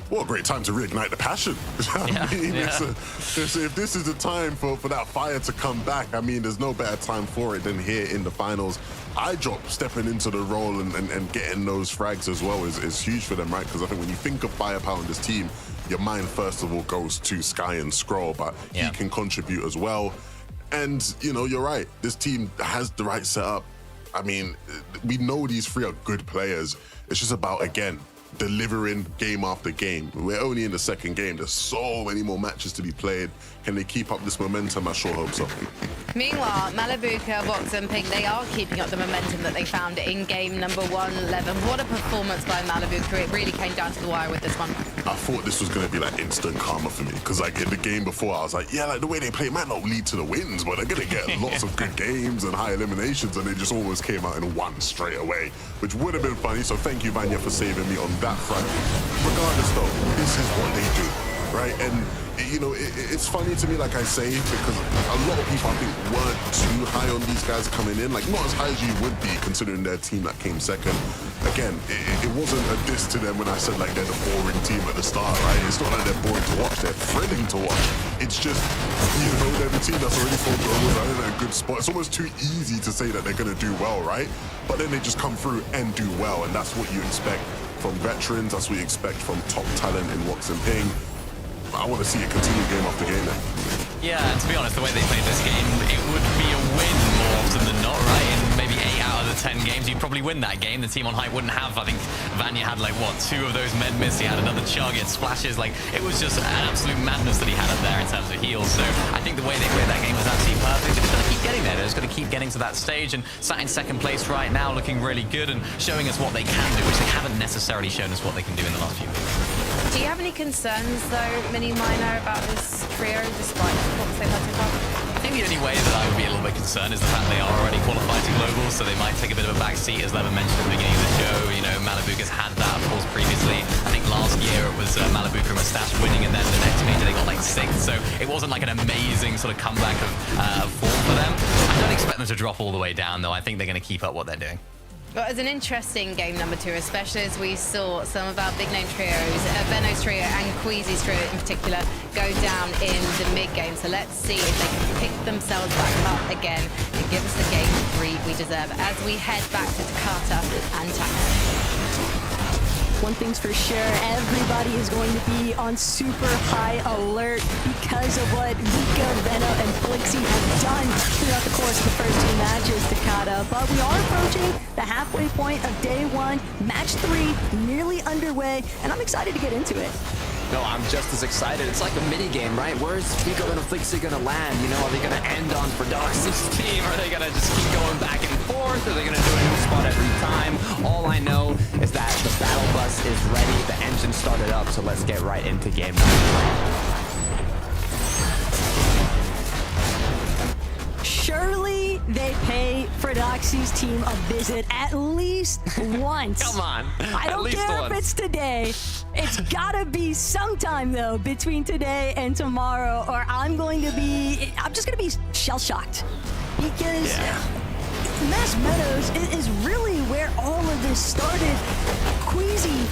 What a great time to reignite the passion. I mean, if this is the time for that fire to come back, I mean, there's no better time for it than here in the finals. iDrop stepping into the role and getting those frags as well is huge for them, right? Because I think when you think of firepower in this team, your mind first of all goes to Sky and Scroll, but he can contribute as well. And, you know, you're right. This team has the right setup. I mean, we know these three are good players. It's just about, again, delivering game after game. We're only in the second game. There's so many more matches to be played. Can they keep up this momentum? I sure hope so. Meanwhile, Malibuca, Vox, and Pink, they are keeping up the momentum that they found in game number 111. What a performance by Malibuca. It really came down to the wire with this one. I thought this was going to be like instant karma for me, because like in the game before, I was like, yeah, like the way they play might not lead to the wins, but they're going to get lots of good games and high eliminations, and they just always came out and won straight away, which would have been funny. So thank you, Vanya, for saving me on that front. Regardless, though, this is what they do, right? And you know, it's funny to me, like I say, because a lot of people, I think, weren't too high on these guys coming in. Like, not as high as you would be, considering their team that came second. Again, it wasn't a diss to them when I said, like, they're the boring team at the start, right? It's not like they're boring to watch. They're thrilling to watch. It's just, you know, they're the team that's already fought in a good spot. It's almost too easy to say that they're going to do well, right? But then they just come through and do well, and that's what you expect from veterans. That's what you expect from top talent in Vox and Ping. I want to see it continue game after game now. Yeah, to be honest, the way they played this game, it would be a win more often than not, right? In maybe 8 out of the 10 games, you'd probably win that game. The team on Hype wouldn't have, I think Vanya had like, what, 2 of those med miss. He had another chug, it splashes. Like, it was just an absolute madness that he had up there in terms of heals. So I think the way they played that game was absolutely perfect. They're just going to keep getting there. They're just going to keep getting to that stage, and sat in second place right now, looking really good and showing us what they can do, which they haven't necessarily shown us what they can do in the last few weeks. Do you have any concerns, though, Mini Minor, about this trio, despite what they've had so far? I think the only way that I would be a little bit concerned is the fact they are already qualified to globals, so they might take a bit of a back seat, as Levin mentioned at the beginning of the show. You know, Malibuca's had that, of course, previously. I think last year it was Malibuca and Mustache winning, and then the next major they got like 6th, so it wasn't like an amazing sort of comeback of form for them. I don't expect them to drop all the way down, though. I think they're going to keep up what they're doing. Well, it was an interesting game number 2, especially as we saw some of our big name trios, Veno's trio and Queasy's trio in particular, go down in the mid game. So let's see if they can pick themselves back up again and give us the game 3 we deserve as we head back to Takata and Tax. One thing's for sure, everybody is going to be on super high alert because of what Vika, Veno, and Flixie have done throughout the course of the first 2 matches, Takata. But we are approaching the halfway point of day 1, match 3, nearly underway, and I'm excited to get into it. No, I'm just as excited. It's like a mini game, right? Where's Vico and Flixie gonna land? You know, are they gonna end on Frodoxy's team? Are they gonna just keep going back and forth? Are they gonna do a new spot every time? All I know is that the battle bus is ready, the engine started up, so let's get right into game number 3. Surely they pay Frodoxy's team a visit at least once. Come on. I don't care if it's today. It's gotta be sometime though between today and tomorrow, or I'm just gonna be shell-shocked. Because Mass Meadows is really where all of this started. Queasy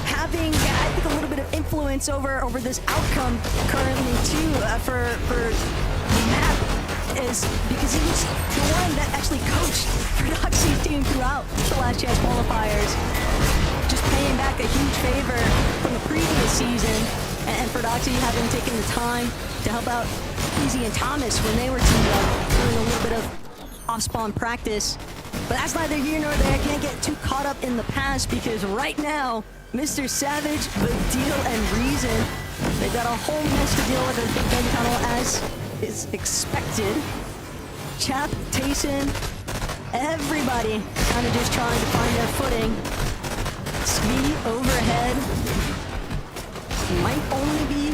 having, I think, a little bit of influence over this outcome currently too for the map, is because he was the one that actually coached Frodoxy's team throughout the Last Chance qualifiers, just paying back a huge favor from the previous season, and Frodoxy having taken the time to help out Queasy and Thomas when they were teamed up, doing a little bit of off-spawn practice. But that's neither here nor there. I can't get too caught up in the past because right now, Mr. Savage, Badil, and Reason, they've got a whole mess to deal with at Big Ben Tunnel as is expected. Chap, Tayson, everybody kind of just trying to find their footing. Svi overhead. Might only be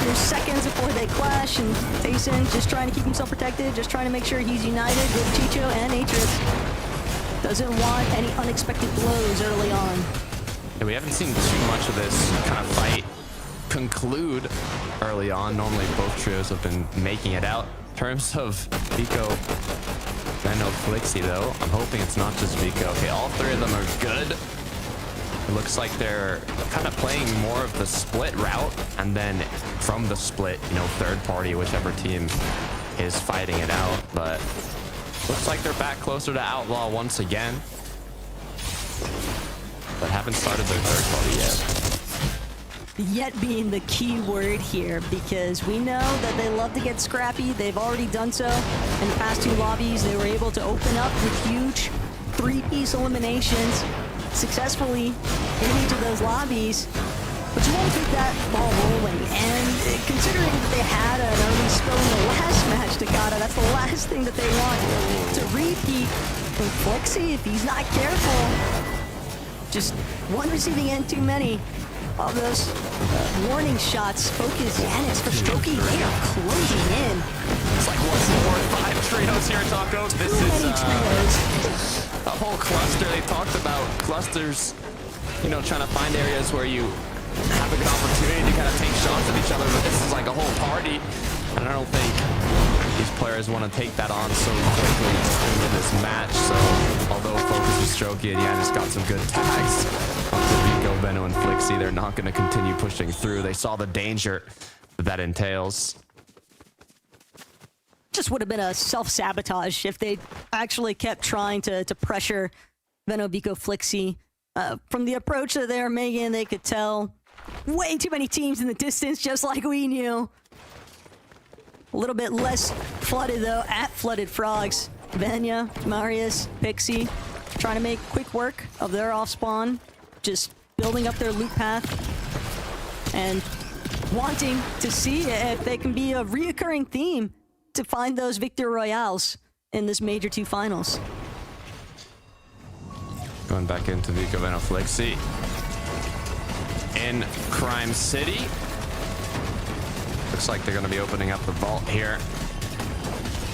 there's seconds before they clash, and Tayson just trying to keep himself protected, just trying to make sure he's united with Chicho and Atris. Doesn't want any unexpected blows early on. Yeah, we haven't seen too much of this kind of fight conclude early on. Normally both trios have been making it out. In terms of Vico, Veno, Flixie though, I'm hoping it's not just Vico. Okay, all three of them are good. It looks like they're kind of playing more of the split route, and then from the split, you know, third party, whichever team is fighting it out. But looks like they're back closer to Outlaw once again, but haven't started their third party yet. Yet being the key word here, because we know that they love to get scrappy. They've already done so in the past two lobbies. They were able to open up with huge three-piece eliminations successfully in each of those lobbies. But you want to keep that ball rolling, and considering that they had an early spill in the last match, Takada, that's the last thing that they want to repeat. And Flixie, if he's not careful, just one receiving end too many of those warning shots. Focus Yanis for Strokey. They are closing in. It's like 1, 4, 5 trios here, Taco. This Too is many trios. a whole cluster. They talked about clusters, you know, trying to find areas where you have a good opportunity to kind of take shots at each other, but this is like a whole party, and I don't think these players want to take that on so quickly into this match. So although Focus is Strokey and Yanis got some good tags onto Vico, Veno, and Flixie, they're not going to continue pushing through. They saw the danger that entails. Just would have been a self-sabotage if they actually kept trying to pressure Veno, Vico, Flixie. From the approach that they're making, they could tell way too many teams in the distance, just like we knew. A little bit less flooded, though, at Flooded Frogs. Venya, Marius, Pixie, trying to make quick work of their off-spawn, just building up their loop path, and wanting to see if they can be a reoccurring theme to find those Victor Royales in this Major 2 finals. Going back into Vico, Veno, Flixie in Crime City. Looks like they're going to be opening up the vault here.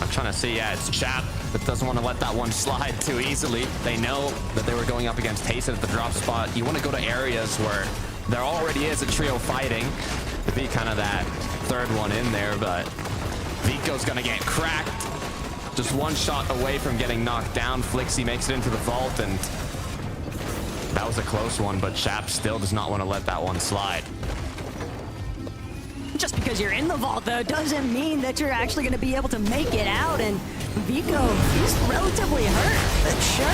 I'm trying to see, yeah, it's Chap that doesn't want to let that one slide too easily. They know that they were going up against Tayson at the drop spot. You want to go to areas where there already is a trio fighting to be kind of that third one in there, but Vico's going to get cracked. Just one shot away from getting knocked down. Flixie makes it into the vault, and that was a close one, but Chap still does not want to let that one slide. Just because you're in the vault, though, doesn't mean that you're actually going to be able to make it out. And Vico, he's relatively hurt. But sure,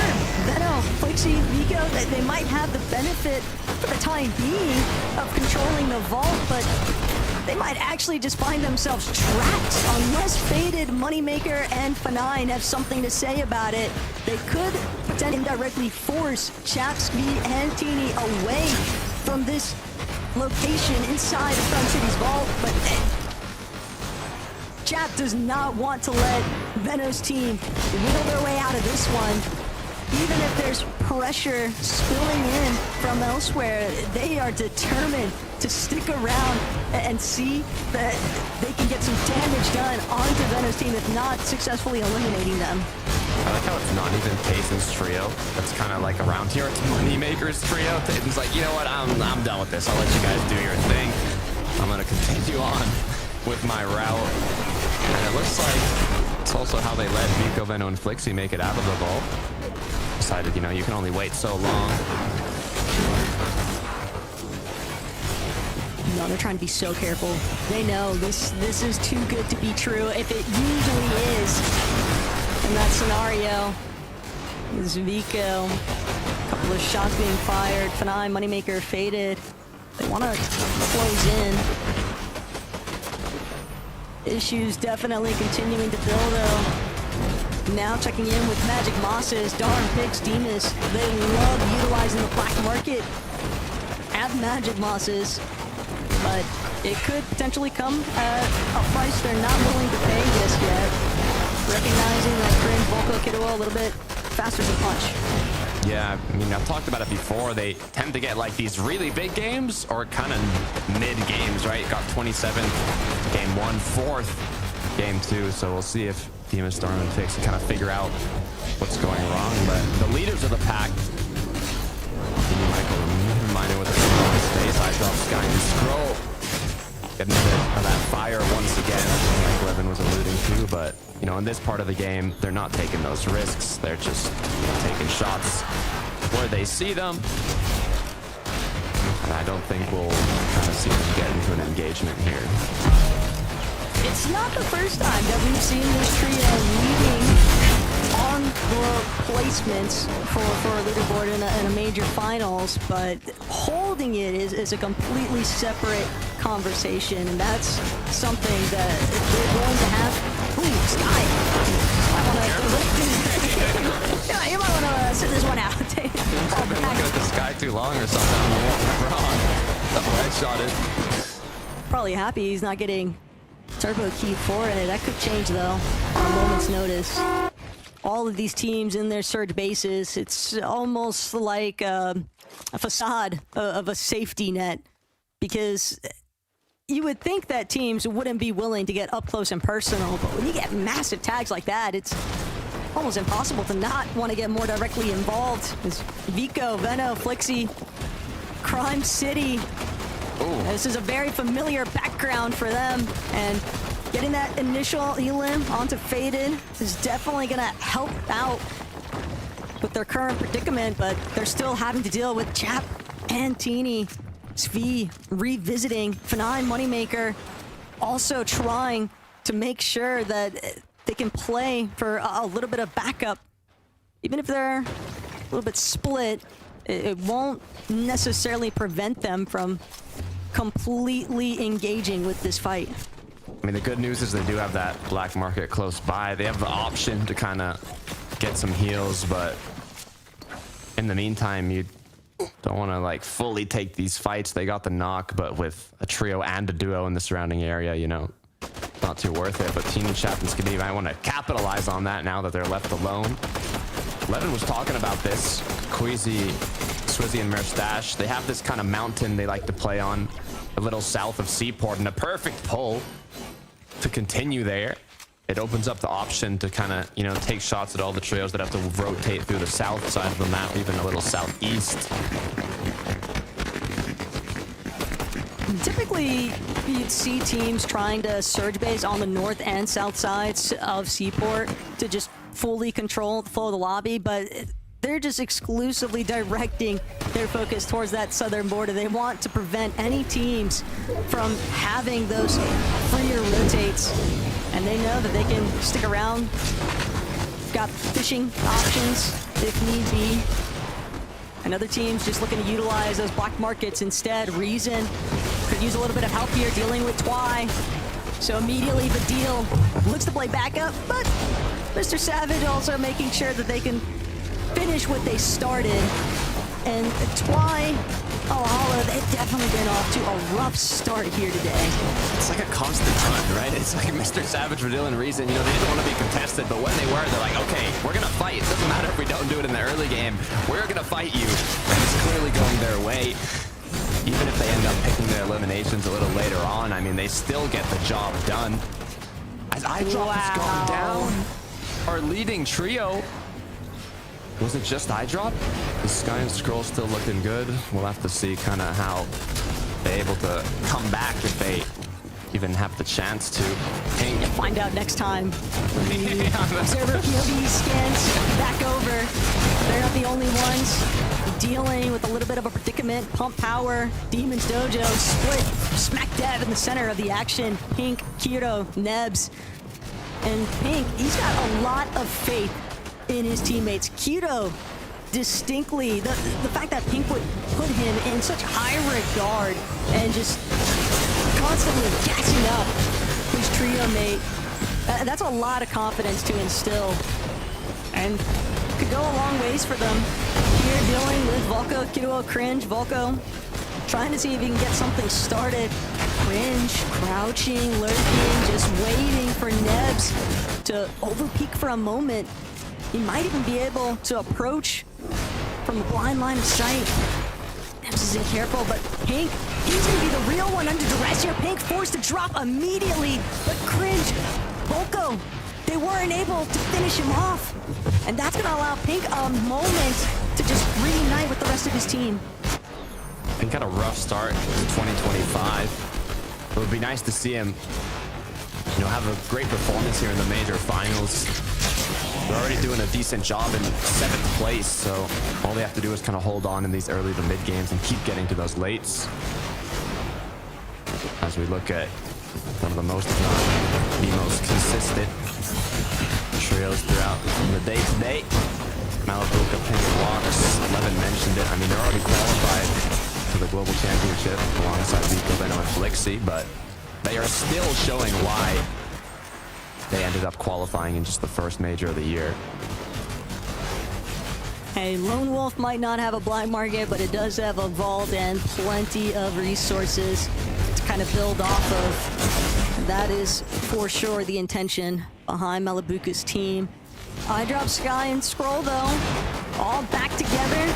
Veno, Flixie, Vico, they might have the benefit for the time being of controlling the vault, but they might actually just find themselves trapped unless Faded, Moneymaker, and F9 have something to say about it. They could potentially indirectly force Chapsky and Teeny away from this location inside of Front City's vault, but Chap does not want to let Veno's team wheel their way out of this one. Even if there's pressure spilling in from elsewhere, they are determined to stick around and see that they can get some damage done onto Veno's team, if not successfully eliminating them. I like how it's not even Tayson's trio. That's kind of like around here. It's Moneymaker's trio. Tayson's like, you know what? I'm done with this. I'll let you guys do your thing. I'm going to continue on with my route. And it looks like it's also how they let Vico, Veno, and Flixie make it out of the vault. Decided, you know, you can only wait so long. No, they're trying to be so careful. They know this is too good to be true, if it usually is. In that scenario, is Vico. A couple of shots being fired. F9, Moneymaker, Faded. They want to close in. Issues definitely continuing to build, though. Now checking in with Magic Mosses, Darn Pigs, Demas. They love utilizing the black market at Magic Mosses, but it could potentially come at a price they're not willing to pay just yet. recognizing that Cringe, Volko, Kiddo a little bit faster to punch. Yeah, I mean, I've talked about it before. They tend to get like these really big games or kind of mid games, right? Got 27 game 1, 4th game 2. So we'll see if Demon Storm and Fix can kind of figure out what's going wrong. But the leaders of the pack, Michael reminded with the space, I drop Sky and Scroll. Getting a bit of that fire once again, like Levin was alluding to, but you know, in this part of the game, they're not taking those risks. They're just taking shots where they see them. And I don't think we'll kind of see them get into an engagement here. It's not the first time that we've seen this trio leading on the placements for a leaderboard in a major finals, but holding it is a completely separate conversation, and that's something that they're going to have. Ooh, Sky! Yeah, you might want to sit this one out. I've been looking at the Sky too long or something. I'm wrong. Double headshotted. Probably happy he's not getting turbo keyed for it. That could change though on a moment's notice. All of these teams in their surge bases, it's almost like a facade of a safety net, because you would think that teams wouldn't be willing to get up close and personal, but when you get massive tags like that, it's almost impossible to not want to get more directly involved. It's Vico, Veno, Flixie, Crime City. Ooh. This is a very familiar background for them, and getting that initial elim onto Faded is definitely going to help out with their current predicament, but they're still having to deal with Chap and Teeny. Svi revisiting Fnatic Moneymaker, also trying to make sure that they can play for a little bit of backup. Even if they're a little bit split, it won't necessarily prevent them from completely engaging with this fight. I mean, the good news is they do have that black market close by. They have the option to kind of get some heals, but in the meantime, you don't want to like fully take these fights. They got the knock, but with a trio and a duo in the surrounding area, you know, not too worth it. But Teeny, Chap, and Skibidi might want to capitalize on that now that they're left alone. Levin was talking about this. Queasy, Swizzy, and Merstash, they have this kind of mountain they like to play on a little south of Seaport, and a perfect pull to continue there. It opens up the option to kind of, you know, take shots at all the trios that have to rotate through the south side of the map, even a little southeast. Typically, you'd see teams trying to surge base on the north and south sides of Seaport to just fully control the flow of the lobby, but they're just exclusively directing their focus towards that southern border. They want to prevent any teams from having those freer rotates, and they know that they can stick around. Got fishing options if need be. And other teams just looking to utilize those black markets instead. Reason could use a little bit of help here dealing with Twy. So immediately Badil looks to play backup, but Mr. Savage also making sure that they can finish what they started. And Twy, Hollow, they've definitely been off to a rough start here today. It's like a constant hunt, right? It's like Mr. Savage, Badil, and Reason, you know, they didn't want to be contested, but when they were, they're like, okay, we're going to fight. It doesn't matter if we don't do it in the early game. We're going to fight you. And it's clearly going their way. Even if they end up picking their eliminations a little later on, I mean, they still get the job done. As iDrop has gone down, our leading trio. Was it just iDrop? The Sky and Scroll still looking good. We'll have to see kind of how they're able to come back if they even have the chance to. Ping. Find out next time. Observer POV scans back over. They're not the only ones dealing with a little bit of a predicament. Pump power, Demon's Dojo, split, smack dab in the center of the action. Pink, Kiro, Nebs. And Pink, he's got a lot of faith in his teammates. Kiro, distinctly, the fact that Pink would put him in such high regard and just constantly gassing up his trio mate, that's a lot of confidence to instill, and could go a long ways for them here dealing with Volko, Kiddo, Cringe. Volko trying to see if he can get something started. Cringe, crouching, lurking, just waiting for Nebs to overpeak for a moment. He might even be able to approach from a blind line of sight. Nebs isn't careful, but Pink, he's gonna be the real one under duress here. Pink forced to drop immediately, but Cringe, Volko, they weren't able to finish him off. And that's gonna allow Pink a moment to just reunite with the rest of his team. Pink had a rough start to 2025. It would be nice to see him, have a great performance here in the major finals. They're already doing a decent job in 7th place, so all they have to do is kind of hold on in these early to mid games and keep getting to those lates. As we look at one of the most, if not the most consistent trios throughout the day today. Malabuka, Pink, Lox, Levin mentioned it. I mean, they're already qualified for the Global Championship alongside Vico, Veno, and Flixi, but they are still showing why they ended up qualifying in just the first major of the year. Hey, Lone Wolf might not have a black market, but it does have a vault and plenty of resources to kind of build off of. That is for sure the intention behind Malabuka's team. I drop Sky and Scroll though, all back together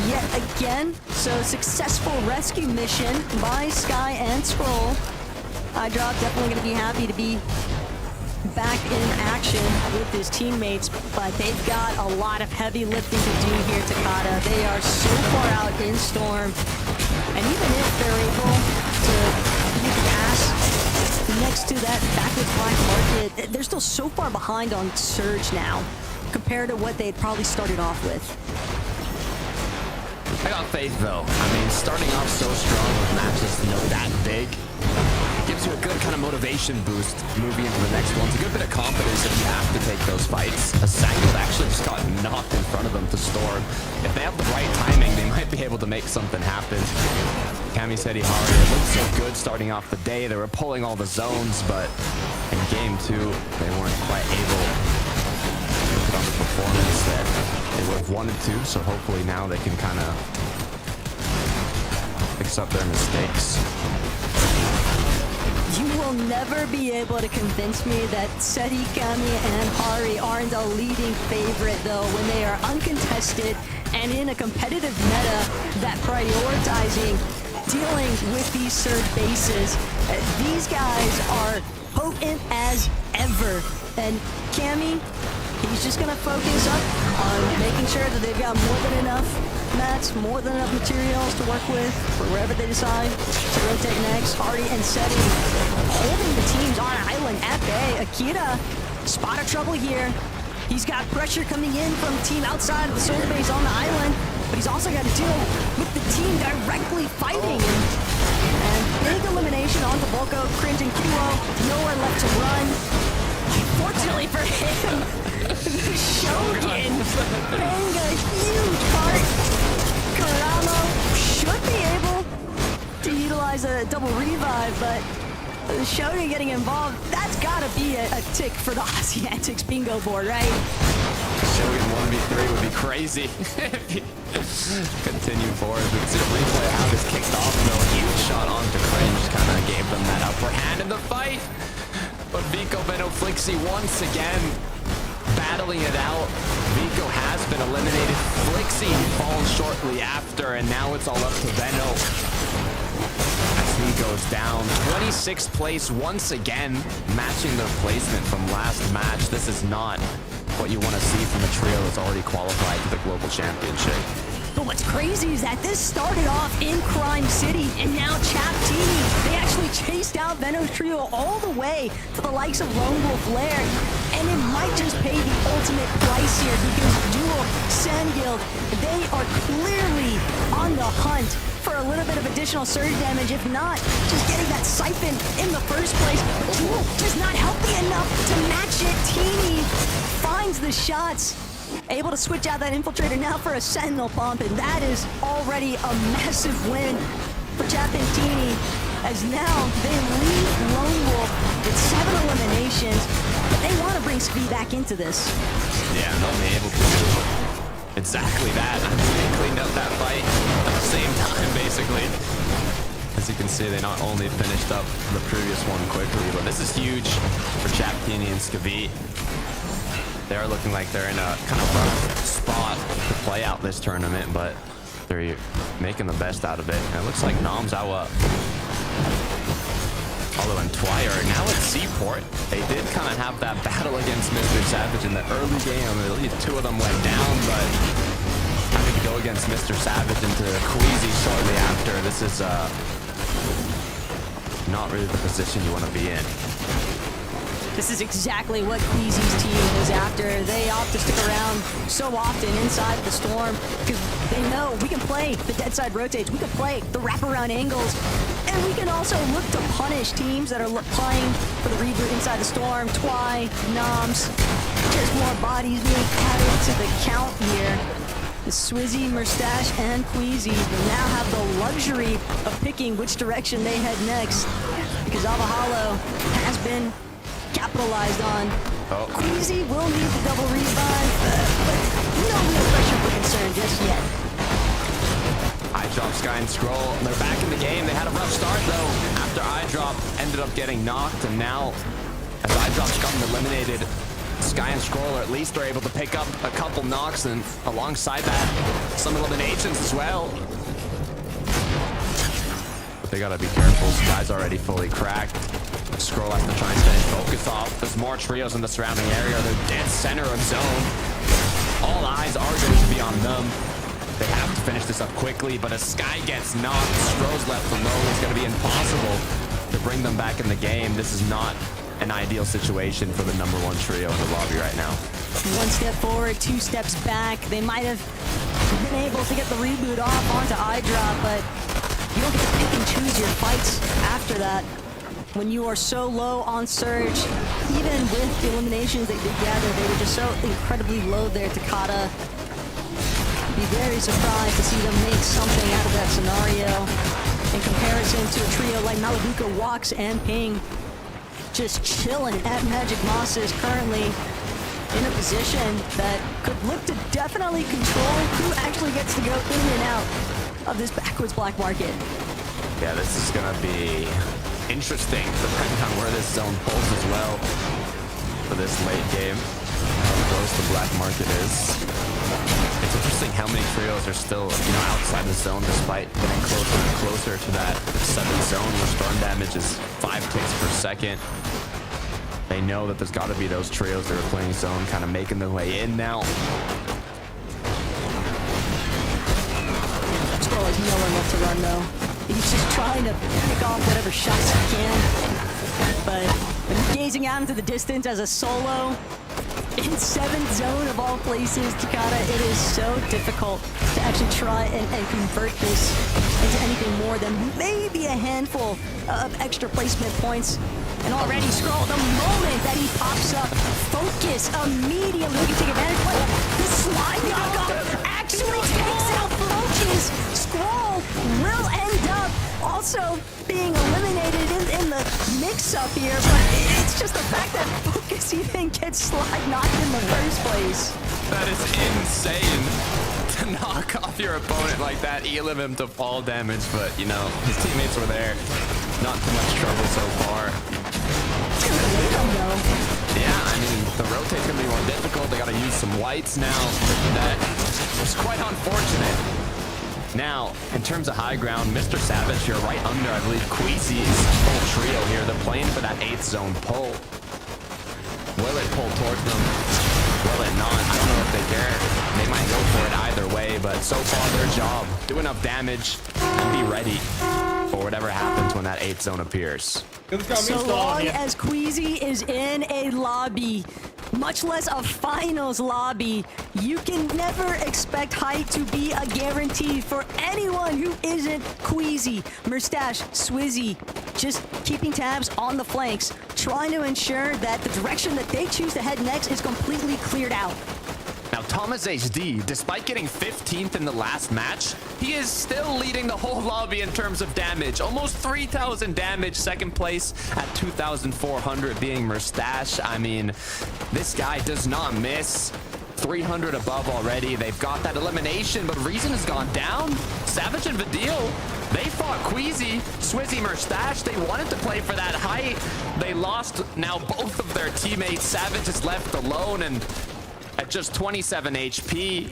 yet again. So successful rescue mission by Sky and Scroll. I drop definitely gonna be happy to be back in action with his teammates, but they've got a lot of heavy lifting to do here, Takada. They are so far out in Storm, and even if they're able to pass next to that backward black market, they're still so far behind on Surge now compared to what they'd probably started off with. I got faith though. I mean, starting off so strong with matches that big gives you a good kind of motivation boost moving into the next one. It's a good bit of confidence if you have to take those fights. A Sangold actually just got knocked in front of them to Storm. If they have the right timing, they might be able to make something happen. Kami said it looked so good starting off the day. They were pulling all the zones, but in game 2, they weren't quite able to put on the performance that they would have wanted to. So hopefully now they can kind of fix up their mistakes. You will never be able to convince me that Seti, Kami, and Hari aren't a leading favorite, though, when they are uncontested and in a competitive meta that prioritizing dealing with these surge bases. These guys are potent as ever. And Kami, he's just going to focus up on making sure that they've got more than enough mats, more than enough materials to work with for wherever they decide to rotate next. Hardy and Seti holding the teams on island at bay. Akira, spot of trouble here. He's got pressure coming in from the team outside of the surge base on the island, but he's also got to deal with the team directly fighting. And big elimination onto Volko, Cringe, and Kilo. Nowhere left to run. Fortunately for him, the Shogun paying a huge part. Karamo should be able to utilize a double revive, but the Shogun getting involved, that's gotta be a tick for the Aussie Antics bingo board, right? Shogun 1v3 would be crazy. Continue forward. We can see the replay how this kicked off though. A huge shot onto Cringe kind of gave them that upper hand in the fight. But Vico, Veno, Flixi once again battling it out. Vico has been eliminated. Flixi falls shortly after, and now it's all up to Veno as he goes down. 26th place once again, matching their placement from last match. This is not what you want to see from a trio that's already qualified to the Global Championship. But what's crazy is that this started off in Crime City, and now Chaptini, they actually chased out Veno's trio all the way to the likes of Lone Wolf Lair, and it might just pay the ultimate price here because Duel, Sandguild, they are clearly on the hunt for a little bit of additional surge damage, if not just getting that siphon in the first place. But Duel just not healthy enough to match it. Teeny finds the shots. Able to switch out that infiltrator now for a sentinel pump, and that is already a massive win for Chapentini, as now they leave Lone Wolf with 7 eliminations, but they want to bring speed back into this. Yeah, they'll be able to. It exactly that. I mean, they cleaned up that fight at the same time, basically. As you can see, they not only finished up the previous one quickly, but this is huge for Chaptini and Skavit. They're looking like they're in a kind of rough spot to play out this tournament, but they're making the best out of it. And it looks like Nom's out. Although in Twire, now at Seaport, they did kind of have that battle against Mr. Savage in the early game. I mean, two of them went down, but having to go against Mr. Savage into Queasy shortly after, this is not really the position you want to be in. This is exactly what Queasy's team is after. They opt to stick around so often inside the Storm because they know we can play the dead side rotates, we can play the wraparound angles, and we can also look to punish teams that are playing for the reboot inside the Storm. Twy, Noms, just more bodies being added to the count here. The Swizzy, Merstash, and Queasy will now have the luxury of picking which direction they head next because Avahalo has been capitalized on. Queasy will need the double revive, but no real pressure for concern just yet. iDrop, Sky, and Scroll, they're back in the game. They had a rough start, though, after iDrop ended up getting knocked, and now, as iDrop's gotten eliminated, Sky and Scroll, or at least, are able to pick up a couple knocks, and alongside that, some eliminations as well. But they gotta be careful. Sky's already fully cracked. Scroll has to try and finish focus off. There's more trios in the surrounding area. They're dead center of zone. All eyes are going to be on them. They have to finish this up quickly, but as Sky gets knocked, Scroll's left alone. It's going to be impossible to bring them back in the game. This is not an ideal situation for the #1 trio in the lobby right now. One step forward, two steps back. They might have been able to get the reboot off onto iDrop, but you don't get to pick and choose your fights after that. When you are so low on Surge, even with the eliminations that they gathered, they were just so incredibly low there. Takata, be very surprised to see them make something out of that scenario. In comparison to a trio like Malabuka, Walks, and Ping, just chilling at Magic Mosses, currently in a position that could look to definitely control who actually gets to go in and out of this backwards black market. Yeah, this is gonna be interesting depending on where this zone pulls as well for this late game. How close the black market is. It's interesting how many trios are still, outside the zone despite getting closer and closer to that 7th zone where storm damage is 5 ticks per second. They know that there's got to be those trios that are playing zone kind of making their way in now. Scroll has nowhere left to run though. He's just trying to pick off whatever shots he can. But gazing out into the distance as a solo in 7th zone of all places, Takata, it is so difficult to actually try and convert this into anything more than maybe a handful of extra placement points. And already Scroll, the moment that he pops up, focus immediately. We can take advantage. But the slide knockoff actually takes out Focus. Scroll will end up also being eliminated in the mix-up here, but it's just the fact that Focus even gets slide knocked in the first place. That is insane to knock off your opponent like that, elim him to fall damage, but his teammates were there. Not too much trouble so far. Yeah, I mean, the rotate's gonna be more difficult. They gotta use some whites now. That was quite unfortunate. Now, in terms of high ground, Mr. Savage here right under, I believe, Queasy's whole trio here. They're playing for that 8th zone pull. Will it pull towards them? Will it not? I don't know if they care. They might go for it either way, but so far their job, do enough damage and be ready for whatever happens when that 8th zone appears. So long as Queasy is in a lobby, much less a finals lobby, you can never expect height to be a guarantee for anyone who isn't Queasy. Merstash, Swizzy, just keeping tabs on the flanks, trying to ensure that the direction that they choose to head next is completely cleared out. Now, Thomas HD, despite getting 15th in the last match, he is still leading the whole lobby in terms of damage. Almost 3,000 damage, 2nd place at 2,400 being Merstash. I mean, this guy does not miss. 300 above already. They've got that elimination, but Reason has gone down. Savage and Vidil, they fought Queasy, Swizzy, Mustache. They wanted to play for that height. They lost now both of their teammates. Savage is left alone, and at just 27 HP,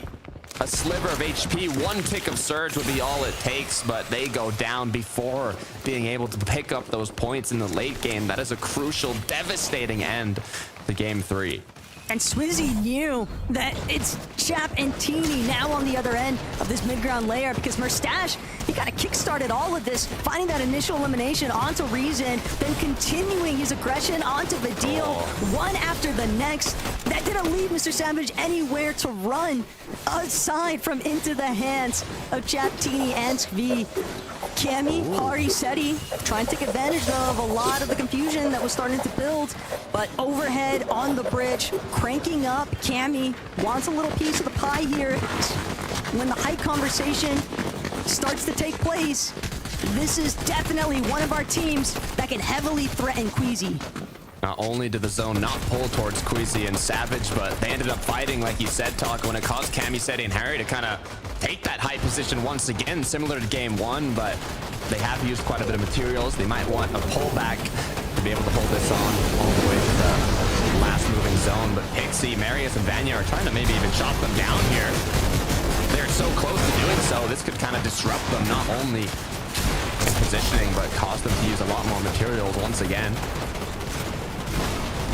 a sliver of HP, one tick of surge would be all it takes, but they go down before being able to pick up those points in the late game. That is a crucial, devastating end to game 3. And Swizzy knew that it's Chap and Teeny now on the other end of this mid-ground layer, because Mustache, he kind of kick-started all of this, finding that initial elimination onto Reason, then continuing his aggression onto Vidil, one after the next. That didn't leave Mr. Savage anywhere to run aside from into the hands of Chap, Teeny, and Svi. Cammy, Hari, Seti trying to take advantage though of a lot of the confusion that was starting to build, but overhead on the bridge, cranking up. Cammy wants a little piece of the pie here. When the height conversation starts to take place, this is definitely one of our teams that can heavily threaten Queasy. Not only did the zone not pull towards Queasy and Savage, but they ended up fighting, like you said, Talk, when it caused Cammy, Seti, and Harry to kind of take that high position once again, similar to game 1, but they have used quite a bit of materials. They might want a pullback to be able to hold this on all the way to the last moving zone, but Pixie, Marius, and Vanya are trying to maybe even chop them down here. They're so close to doing so, this could kind of disrupt them, not only in positioning, but cause them to use a lot more materials once again.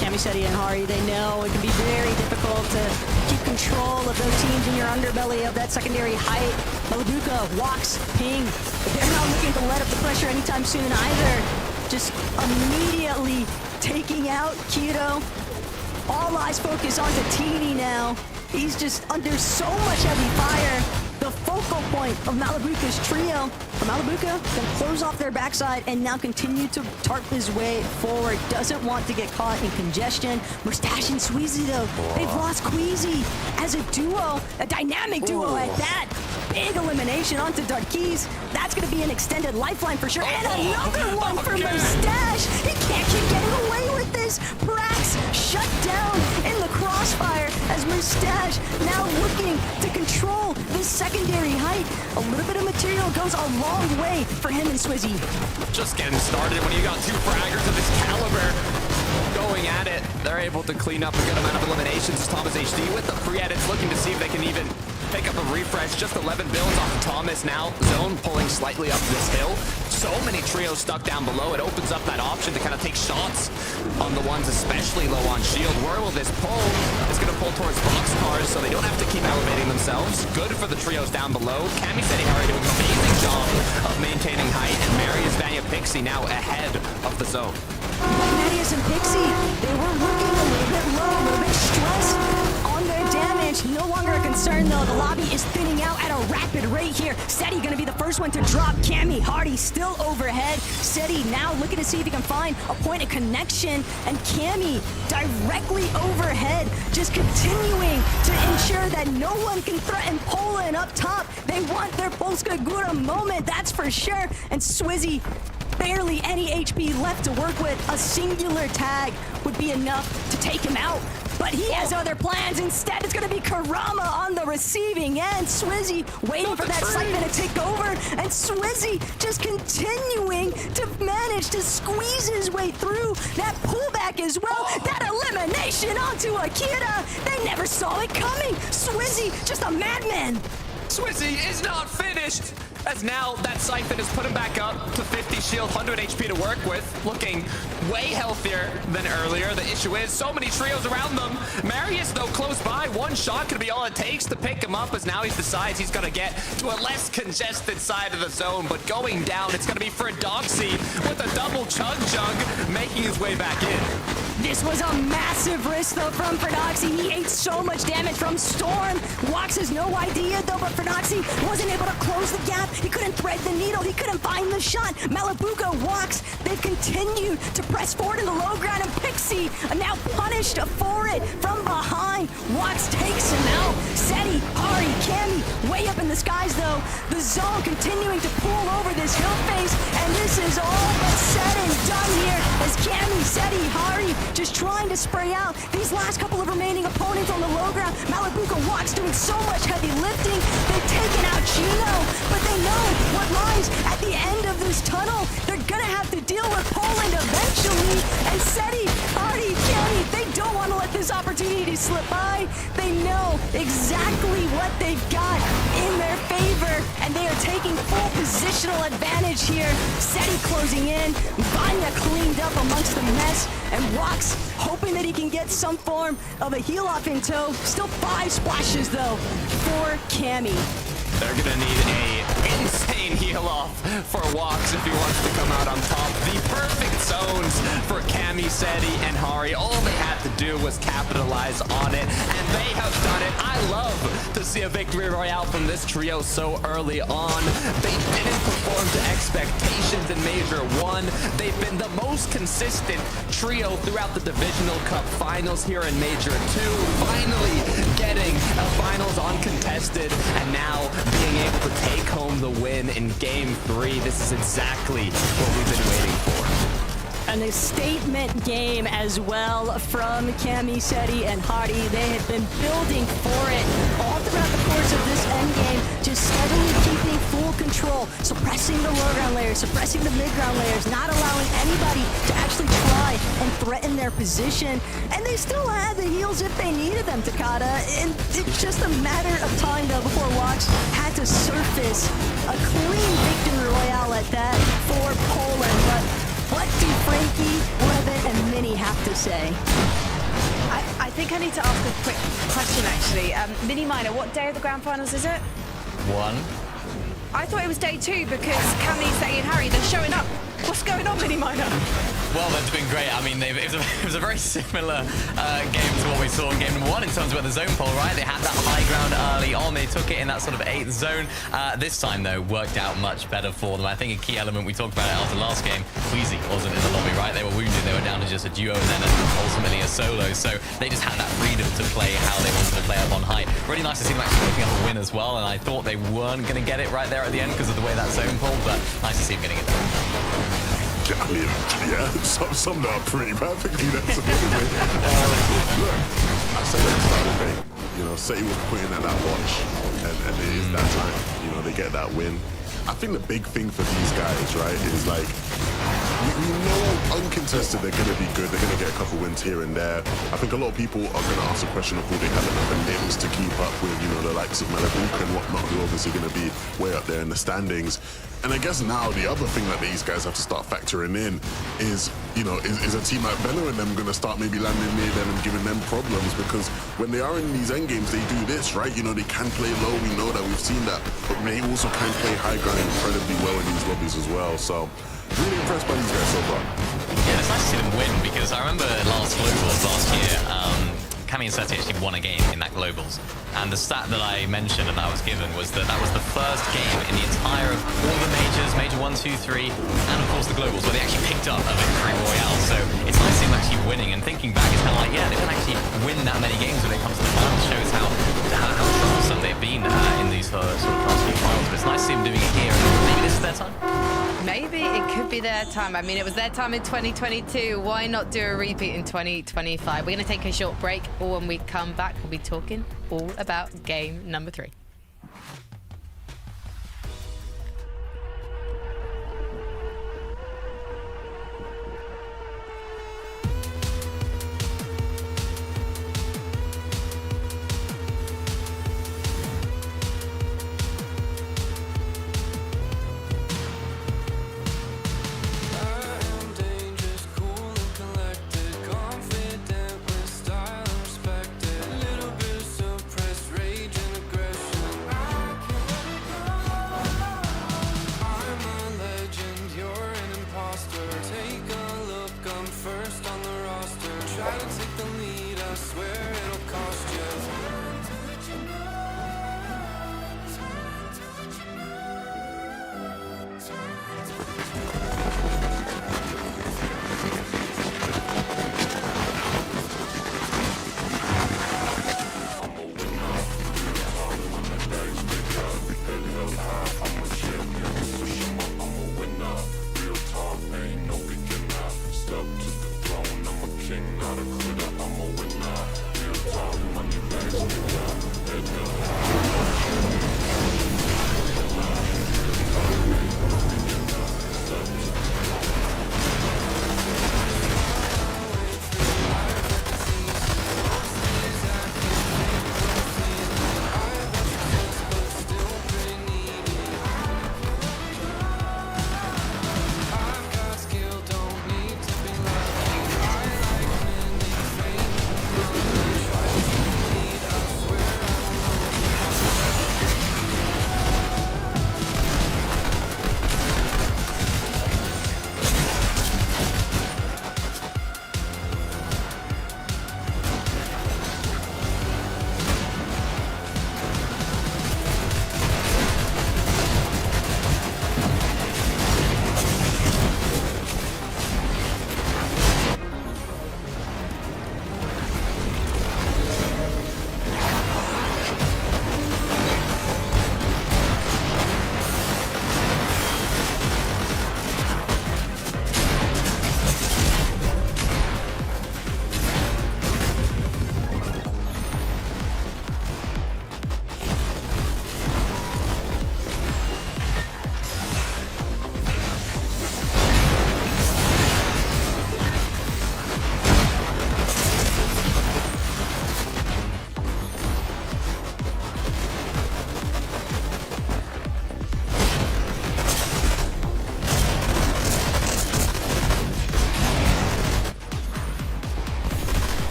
Cammy, Seti, and Hari, they know it can be very difficult to keep control of those teams in your underbelly of that secondary height. Malabuka, Walks, Ping, they're not looking to let up the pressure anytime soon either. Just immediately taking out Keto. All eyes focus onto Teeny now. He's just under so much heavy fire. The focal point of Malabuka's trio. Malabuka can close off their backside and now continue to tarp his way forward. Doesn't want to get caught in congestion. Mustache and Sweezy though, they've lost Queasy as a duo, a dynamic duo at that. Big elimination onto Darkies. That's gonna be an extended lifeline for sure. And another one for Mustache. He can't keep getting away with this. Prax shut down in the crossfire as Mustache now looking to control this secondary height. A little bit of material goes a long way for him and Swizzy. Just getting started when you got 2 fraggers of this caliber going at it. They're able to clean up a good amount of eliminations as Thomas HD with the pre-edits, looking to see if they can even pick up a refresh. Just 11 builds off of Thomas now. Zone pulling slightly up this hill. So many trios stuck down below. It opens up that option to kind of take shots on the ones especially low on shield. Where will this pull? It's going to pull towards boxcars, so they don't have to keep elevating themselves. Good for the trios down below. Cammy, Seti, Harry doing an amazing job of maintaining height, and Marius, Vanya, Pixie now ahead of the zone. Marius and Pixie, they were looking a little bit low, a little bit stressed on their damage. No longer a concern though. The lobby is thinning out at a rapid rate here. Seti gonna be the first one to drop. Cammy, Hardy still overhead. Seti now looking to see if he can find a point of connection. And Cammy directly overhead, just continuing to ensure that no one can threaten Poland up top. They want their Polska Gura moment, that's for sure. And Swizzy, barely any HP left to work with. A singular tag would be enough to take him out. But he has other plans. Instead, it's going to be Karama on the receiving end. Swizzy waiting for that Siphon to take over. And Swizzy just continuing to manage to squeeze his way through that pullback as well. That elimination onto Akira. They never saw it coming. Swizzy, just a madman. Swizzy is not finished, as now that Siphon has put him back up to 50 shield, 100 HP to work with, looking way healthier than earlier. The issue is so many trios around them. Marius, though, close by. One shot could be all it takes to pick him up, as now he decides he's going to get to a less congested side of the zone. But going down, it's going to be for Doxy with a double chug jug, making his way back in. This was a massive risk, though, from Fernoxy. He ate so much damage from Storm. Wax has no idea, though, but Fernoxy wasn't able to close the gap. He couldn't thread the needle. He couldn't find the shot. Malabuka, Wax, they've continued to press forward in the low ground, and Pixie are now punished for it from behind. Wax takes him out. Seti, Hari, Cammy, way up in the skies, though. The zone continuing to pull over this hill face, and this is all but said and done here as as Cammy, Seti, Hari just trying to spray out these last couple of remaining opponents on the low ground. Malabuka Watts doing so much heavy lifting. They've taken out Chino, but they know what lies at the end of this tunnel. They're gonna have to deal with Poland eventually. And Seti, Hari, Cammy, they don't want to let this opportunity slip by. They know exactly what they've got in their favor, and they are taking full positional advantage here. Seti closing in, Vanya cleaned up amongst the mess, and Rox hoping that he can get some form of a heal off in tow. Still 5 splashes though for Cammy. They're gonna need a insane heal off for Wox if he wants to come out on top. The perfect zones for Cammy, Seti, and Hari. All they had to do was capitalize on it, and they have done it. I love to see a victory royale from this trio so early on. They didn't perform to expectations in Major 1. They've been the most consistent trio throughout the Divisional Cup finals here in Major 2. Finally getting a finals uncontested, and now being able to take home the win in Game 3. This is exactly what we've been waiting for. And a statement game as well from Cammy, Seti, and Hari. They had been building for it all throughout the course of this endgame, just steadily keeping full control, suppressing the low ground layers, suppressing the mid ground layers, not allowing anybody to actually try and threaten their position. And they still had the heals if they needed them, Takada. And it was just a matter of time though before Wox had to surface a clean victory royale at that for Poland. But what do Frankie, Levin, and Mini have to say? I think I need to ask a quick question, actually. Mini Minor, what day of the Grand Finals is it? 1. I thought it was day 2 because Cammy, Seti, and Hari, they're showing up. What's going on, Mini Minor? Well, that's been great. I mean, it was a very similar game to what we saw in game number 1 in terms of where the zone pull, right? They had that high ground early on. They took it in that sort of 8th zone. This time, though, worked out much better for them. I think a key element, we talked about it after the last game, Queasy wasn't in the lobby, right? They were wounded. They were down to just a duo and then ultimately a solo. So they just had that freedom to play how they wanted to play up on high. Really nice to see them actually picking up a win as well. And I thought they weren't going to get it right there at the end because of the way that zone pulled, but nice to see them getting it done. I mean, yeah, summed up pretty perfectly. That's amazing. Look, I said at the start of the day, you know, Seti was putting at that watch, and it is that time. You know, they get that win. I think the big thing for these guys, right, is like, we know uncontested they're going to be good. They're going to get a couple wins here and there. I think a lot of people are going to ask the question of who they have enough names to keep up with, you know, the likes of Malabuka and whatnot, who are obviously going to be way up there in the standings. And I guess now the other thing that these guys have to start factoring in is, you know, is a team like Veno and them going to start maybe landing near them and giving them problems? Because when they are in these end games, they do this, right? You know, they can play low. We know that. We've seen that. But they also can play high ground incredibly well in these lobbies as well. So really impressed by these guys so far. Yeah, it's nice to see them win because I remember last Globals last year, Cammy and Seti actually won a game in that Globals. And the stat that I mentioned and I was given was that that was the first game in the entire of all the majors, Major 1, 2, 3, and of course the Globals, where they actually picked up a victory royale. So it's nice to see them actually winning, and thinking back, it's kind of like, yeah, they don't actually win that many games when it comes to the finals. Shows how troublesome they've been in these sort of past few finals. But it's nice to see them doing it here, and maybe this is their time. Maybe it could be their time. I mean, it was their time in 2022. Why not do a repeat in 2025? We're going to take a short break, but when we come back, we'll be talking all about game number 3. Stop.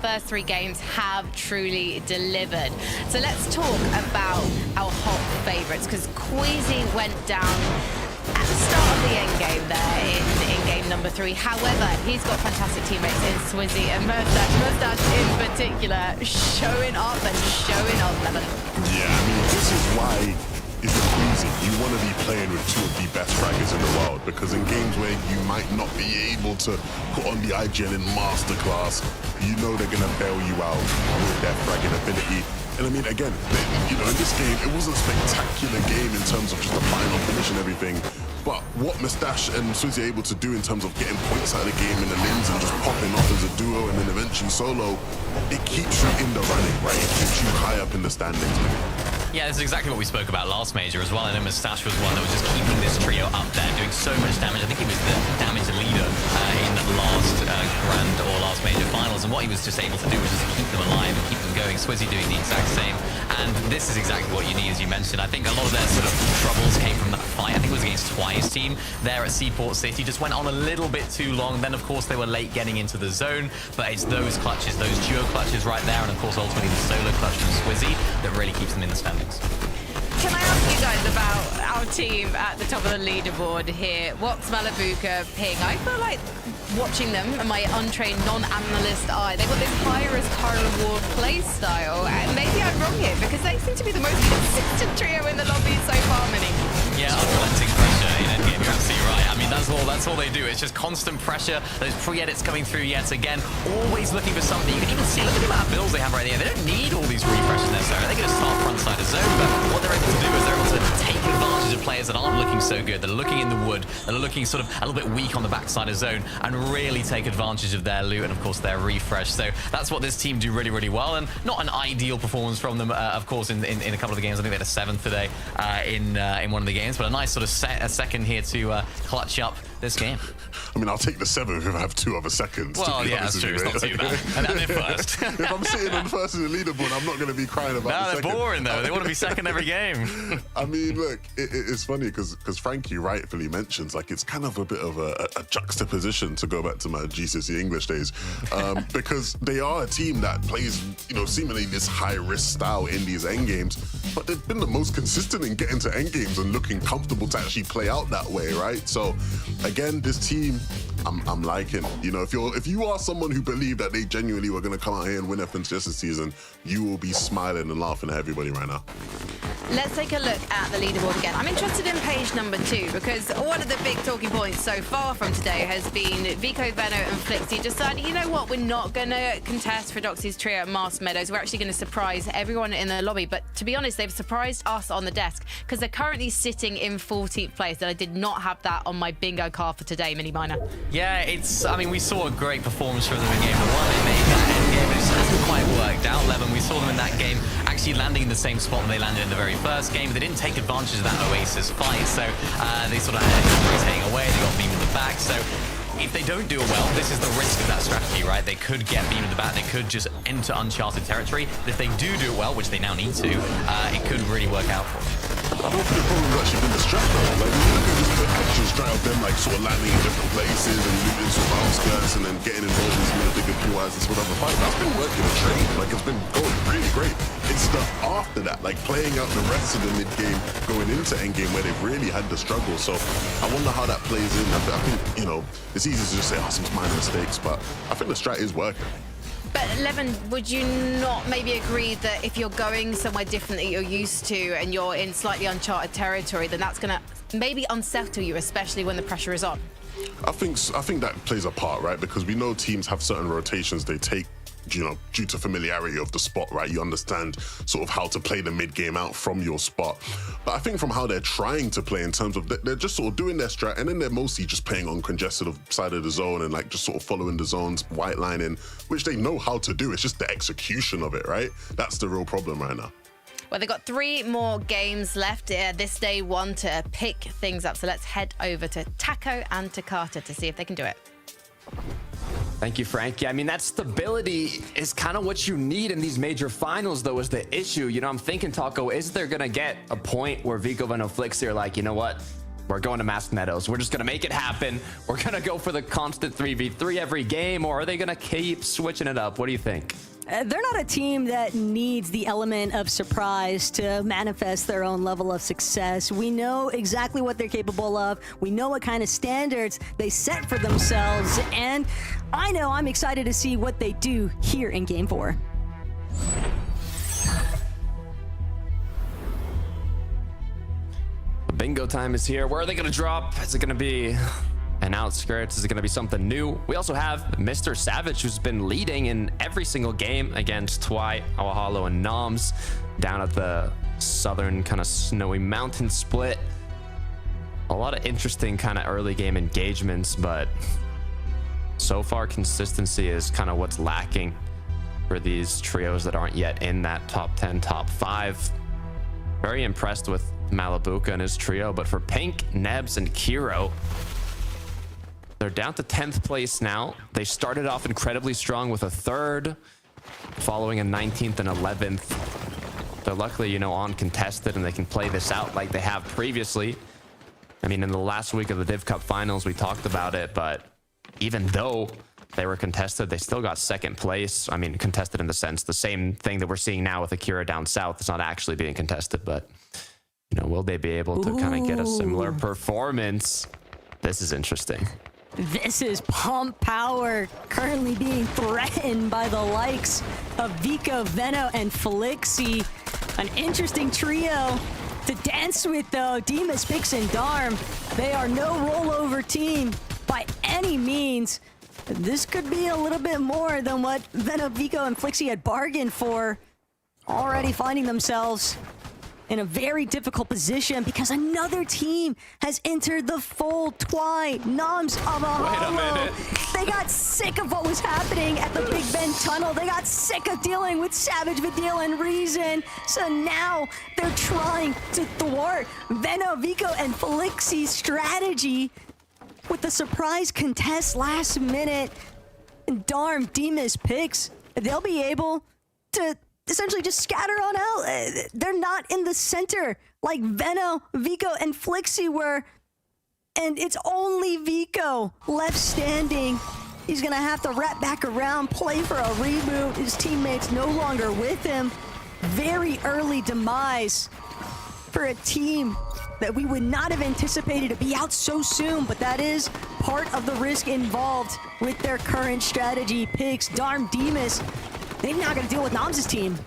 first 3 games have truly delivered. So let's talk about our hot favourites, because Queasy went down at the start of the end game there in game number 3. However, he's got fantastic teammates in Swizzy and Mustache. Mustache in particular showing up and showing off, Levin. Yeah, I mean, this is why it's Queasy. You want to be playing with 2 of the best fraggers in the world, because in games where you might not be able to put on the IGL in Masterclass, you know they're going to bail you out with their fragging ability. And I mean, again, you know, in this game, it was a spectacular game in terms of just the final finish and everything. But what Mustache and Swizzy are able to do in terms of getting points out of the game in the lanes and just popping off as a duo and then eventually solo, it keeps you in the running, right? It keeps you high up in the standings, man. Yeah, this is exactly what we spoke about last major as well. I know Mustache was one that was just keeping this trio up there, doing so much damage. I think he was the damage leader in the last grand or last major finals, and what he was just able to do was just keep them alive and keep them going. Swizzy doing the exact same, and this is exactly what you need, as you mentioned. I think a lot of their sort of troubles came from that fight. I think it was against Twice team there at Seaport City. Just went on a little bit too long. Then, of course, they were late getting into the zone, but it's those clutches, those duo clutches right there, and of course, ultimately the solo clutch from Swizzy that really keeps them in the standings. Can I ask you guys about our team at the top of the leaderboard here? Wox, Malabuka, Ping. I feel like watching them and my untrained non-analyst eye, they've got this high-risk, high-reward play style. And maybe I'm wrong here, because they seem to be the most consistent trio in the lobby so far, Mini. Yeah, unrelenting pressure in endgame, you're absolutely right. I mean, that's all they do. It's just constant pressure. Those pre-edits coming through yet again, always looking for something. You can even see, look at the amount of builds they have right there. They don't need all these refreshes necessarily. They're going to start front side of zone, but what they're able to do is they're able to take advantage of players that aren't looking so good, that are looking in the wood, that are looking sort of a little bit weak on the backside of zone, and really take advantage of their loot and, of course, their refresh. So that's what this team do really, really well, and not an ideal performance from them, of course, in a couple of the games. I think they had a 7th today in one of the games, but a nice sort of second here to clutch up this game. I mean, I'll take the 7th if I have 2 other seconds. Well, yeah, that's true. It's not too bad. And then they're first. If I'm sitting on first in the leaderboard, I'm not going to be crying about the No, second. they're boring, though. They want to be second every game. I mean, look, it's funny because Frankie rightfully mentions, like, it's kind of a bit of a juxtaposition, to go back to my GCSE English days, because they are a team that plays, you know, seemingly this high-risk style in these endgames, but they've been the most consistent in getting to endgames and looking comfortable to actually play out that way, right? So, again, this team, I'm liking. You know, if you are someone who believed that they genuinely were going to come out here and win FNCS this season, you will be smiling and laughing at everybody right now. Let's take a look at the leaderboard again. I'm interested in page number 2, because one of the big talking points so far from today has been Vico, Veno, and Flixie deciding, you know what, we're not going to contest Frodoxy's trio at Mast Meadows. We're actually going to surprise everyone in the lobby. But to be honest, they've surprised us on the desk, because they're currently sitting in 14th place, and I did not have that on my bingo card for today, Mini Miner. Yeah, I mean, we saw a great performance from them in game 1. They made that end game, but it just hasn't quite worked out. Levin, we saw them in that game actually landing in the same spot that they landed in the very first game. They didn't take advantage of that Oasis fight, so they sort of had injuries heading away. They got beamed in the back, so if they don't do it well, this is the risk of that strategy, right? They could get beamed in the back. They could just enter uncharted territory. But if they do it well, which they now need to, it could really work out for them. I don't think the problem has actually been the strat though. Like, when you look at just the actual strat of them, like, sort of landing in different places and looting sort of outskirts and then getting involved in some of the bigger PYs and sort of other fights, that's been working a train. Like, it's been going really great. It's the after that, like playing out the rest of the mid game, going into end game where they've really had the struggle. So I wonder how that plays in. I think, you know, it's easy to just say, oh, some minor mistakes, but I think the strat is working. But Levin, would you not maybe agree that if you're going somewhere different that you're used to and you're in slightly uncharted territory, then that's going to maybe unsettle you, especially when the pressure is on? I think that plays a part, right? Because we know teams have certain rotations they take, you know, due to familiarity of the spot, right? You understand sort of how to play the mid game out from your spot. But I think from how they're trying to play in terms of they're just sort of doing their strat, and then they're mostly just playing on congested side of the zone and like just sort of following the zones, white lining, which they know how to do. It's just the execution of it, right? That's the real problem right now. Well, they've got 3 more games left this day 1 to pick things up. So let's head over to Taco and Takata to see if they can do it. Thank you, Frankie. I mean, that stability is kind of what you need in these major finals, though, is the issue. You know, I'm thinking, Taco, is there going to get a point where Vico, Veno, Flixie are like, you know what? We're going to Masked Meadows. We're just going to make it happen. We're going to go for the constant 3v3 every game, or are they going to keep switching it up? What do you think? They're not a team that needs the element of surprise to manifest their own level of success. We know exactly what they're capable of. We know what kind of standards they set for themselves. And I know I'm excited to see what they do here in Game 4. The bingo time is here. Where are they going to drop? Is it going to be an outskirts? Is it going to be something new? We also have Mr. Savage, who's been leading in every single game against Twy, Awahalo, and Noms down at the southern kind of snowy mountain split. A lot of interesting kind of early game engagements, but so far consistency is kind of what's lacking for these trios that aren't yet in that top 10, top 5. Very impressed with Malabuka and his trio, but for Pink, Nebs, and Kiro, they're down to 10th place now. They started off incredibly strong with a 3rd, following a 19th and 11th. They're luckily, uncontested, and they can play this out like they have previously. I mean, in the last week of the Div Cup Finals, we talked about it, but even though they were contested, they still got 2nd place. I mean, contested in the sense, the same thing that we're seeing now with Akira down south. It's not actually being contested, but, will they be able to kind of get a similar performance? This is interesting. This is Pump Power currently being threatened by the likes of Vico, Veno, and Felixi. An interesting trio to dance with, though. Demas, Pix, and Darm. They are no rollover team by any means. This could be a little bit more than what Veno, Vico, and Felixi had bargained for. Already finding themselves in a very difficult position because another team has entered the fold. Twy, Noms, Awahalo. Wait a minute. They got sick of what was happening at the Big Ben Tunnel. They got sick of dealing with Savage, Vidil, and Reason. So now they're trying to thwart Veno, Vico, and Felixi's strategy with the surprise contest last minute. And Darm, Demas, Pix, they'll be able to essentially just scatter on out. They're not in the center like Veno, Vico, and Felixi were. And it's only Vico left standing. He's gonna have to wrap back around, play for a reboot. His teammates no longer with him. Very early demise for a team that we would not have anticipated to be out so soon, but that is part of the risk involved with their current strategy. Pix, Darm, Demas, they're not going to deal with Noms' team.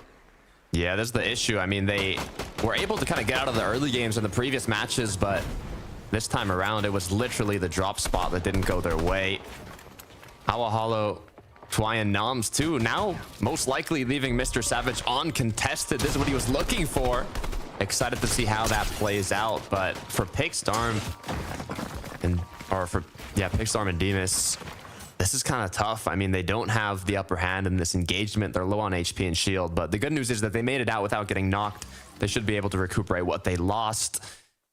Yeah, that's the issue. I mean, they were able to kind of get out of the early games in the previous matches, but this time around, it was literally the drop spot that didn't go their way. Awahalo, Twy, and Noms too. Now, most likely leaving Mr. Savage uncontested. This is what he was looking for. Excited to see how that plays out, but for Pix, Darm, Pix, Darm, and Demas, this is kind of tough. I mean, they don't have the upper hand in this engagement. They're low on HP and shield, but the good news is that they made it out without getting knocked. They should be able to recuperate what they lost,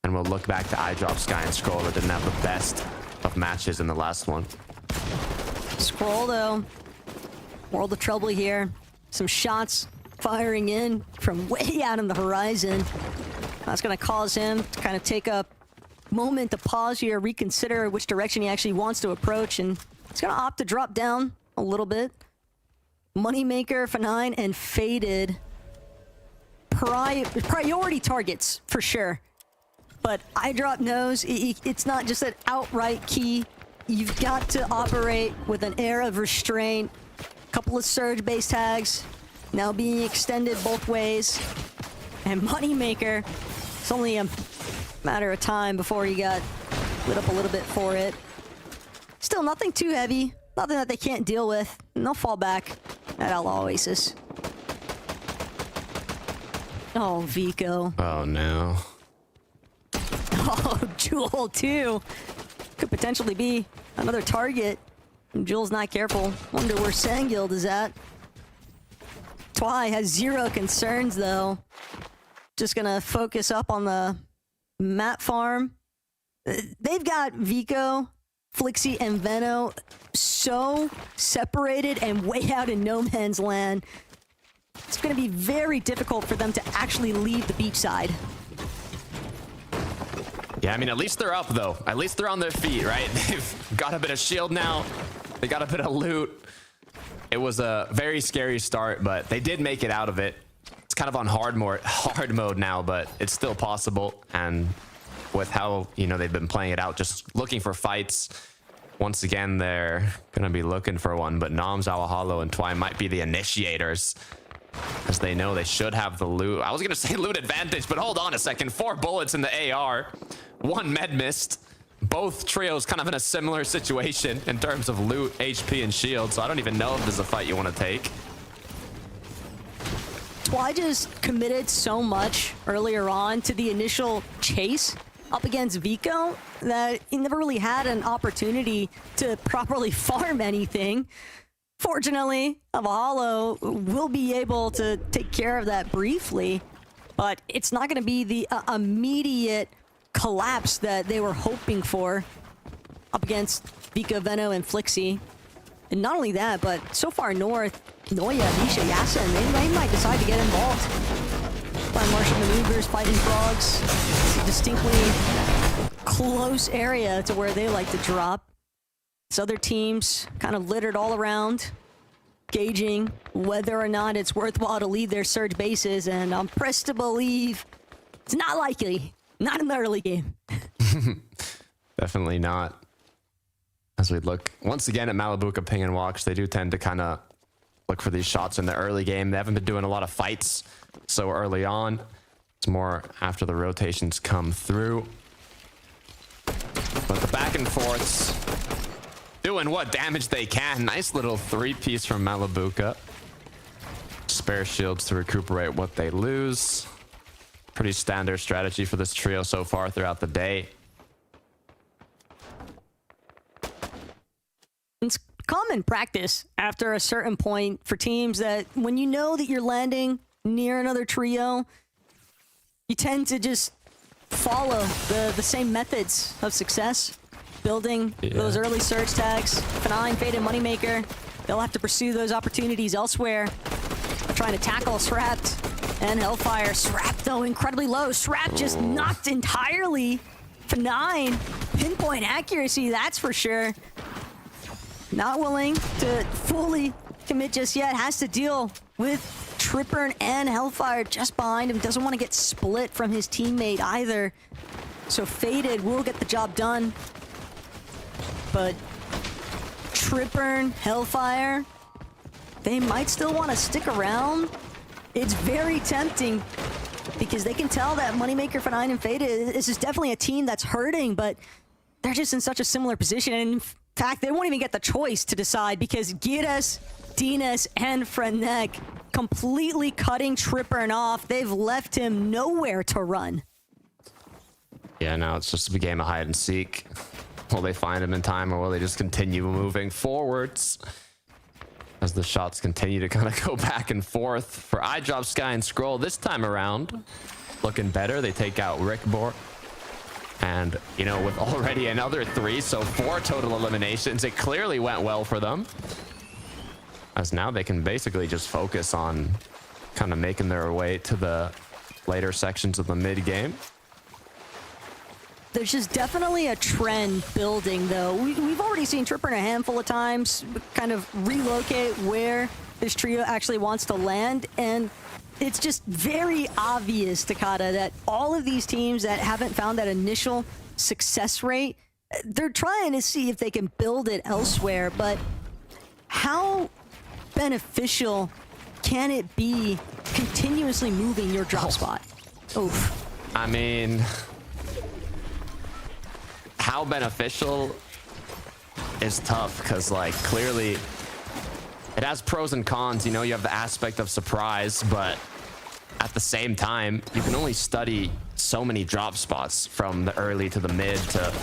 and we'll look back to iDrop, Sky, and Scroll that didn't have the best of matches in the last one. Scroll, though, world of trouble here. Some shots firing in from way out on the horizon. That's going to cause him to kind of take a moment to pause here, reconsider which direction he actually wants to approach, and he's going to opt to drop down a little bit. Moneymaker, F9, and Faded. Priority targets, for sure. But iDrop knows it's not just an outright key. You've got to operate with an air of restraint. Couple of surge base tags now being extended both ways. And Moneymaker, it's only a matter of time before he got lit up a little bit for it. Still nothing too heavy, nothing that they can't deal with. And they'll fall back at Outlaw Oasis. Oh, Vico. Oh, no. Oh, Jewel, too. Could potentially be another target. And Jewel's not careful. Wonder where Sangild is at. Twy has zero concerns, though. Just gonna focus up on the map farm. They've got Vico, Felixi, and Veno so separated and way out in no man's land. It's gonna be very difficult for them to actually leave the beach side. Yeah, I mean, at least they're up, though. At least they're on their feet, right? They've got a bit of shield now. They got a bit of loot. It was a very scary start, but they did make it out of it. It's kind of on hard mode now, but it's still possible. And with how, you know, they've been playing it out, just looking for fights. Once again, they're going to be looking for one, but Noms, Awahalo, and Twine might be the initiators, as they know they should have the loot. I was going to say loot advantage, but hold on a second. 4 bullets in the AR, 1 med mist. Both trios kind of in a similar situation in terms of loot, HP, and shield, so I don't even know if this is a fight you want to take. Twy just committed so much earlier on to the initial chase up against Vico that he never really had an opportunity to properly farm anything. Fortunately, Awahalo will be able to take care of that briefly, but it's not going to be the immediate collapse that they were hoping for up against Vico, Veno, and Flixie. And not only that, but so far north, Noya, Misha, Yasin, they might decide to get involved. By martial maneuvers, fighting frogs. It's a distinctly close area to where they like to drop. These other teams kind of littered all around, gauging whether or not it's worthwhile to leave their surge bases, and I'm pressed to believe it's not likely. Not in the early game. Definitely not. As we look once again at Malibuca Ping and Walks, they do tend to kind of look for these shots in the early game. They haven't been doing a lot of fights so early on. It's more after the rotations come through. But the back and forths doing what damage they can. Nice little 3-piece from Malibuca. Spare shields to recuperate what they lose. Pretty standard strategy for this trio so far throughout the day. It's common practice after a certain point for teams that when you know that you're landing near another trio, you tend to just follow the same methods of success. Building those early surge tags. F9, Fade, and Moneymaker. They'll have to pursue those opportunities elsewhere. Trying to tackle Srapt and Hellfire. Srapt, though, incredibly low. Srapt just knocked entirely. F9, pinpoint accuracy, that's for sure. Not willing to fully commit just yet. Has to deal with Tripper and Hellfire just behind him. Doesn't want to get split from his teammate either. So Faded will get the job done. But Tripper, Hellfire, they might still want to stick around. It's very tempting because they can tell that Moneymaker, F9, and Faded, this is definitely a team that's hurting, but they're just in such a similar position. And in fact, they won't even get the choice to decide because Giras, Dinas, and Frenek completely cutting Tripper off. They've left him nowhere to run. Yeah, now it's just a game of hide and seek. Will they find him in time, or will they just continue moving forwards as the shots continue to kind of go back and forth? For iDrop, Sky, and Scroll this time around, looking better. They take out Rickbor. And, you know, with already another 3, so 4 total eliminations, it clearly went well for them. As now they can basically just focus on kind of making their way to the later sections of the mid game. There's just definitely a trend building, though. We've already seen Tripper a handful of times kind of relocate where this trio actually wants to land, and it's just very obvious, Takada, that all of these teams that haven't found that initial success rate, they're trying to see if they can build it elsewhere, but how beneficial can it be continuously moving your drop spot? Oof. I mean, how beneficial is tough, because like clearly it has pros and cons. You know, you have the aspect of surprise, but at the same time, you can only study so many drop spots from the early to the mid to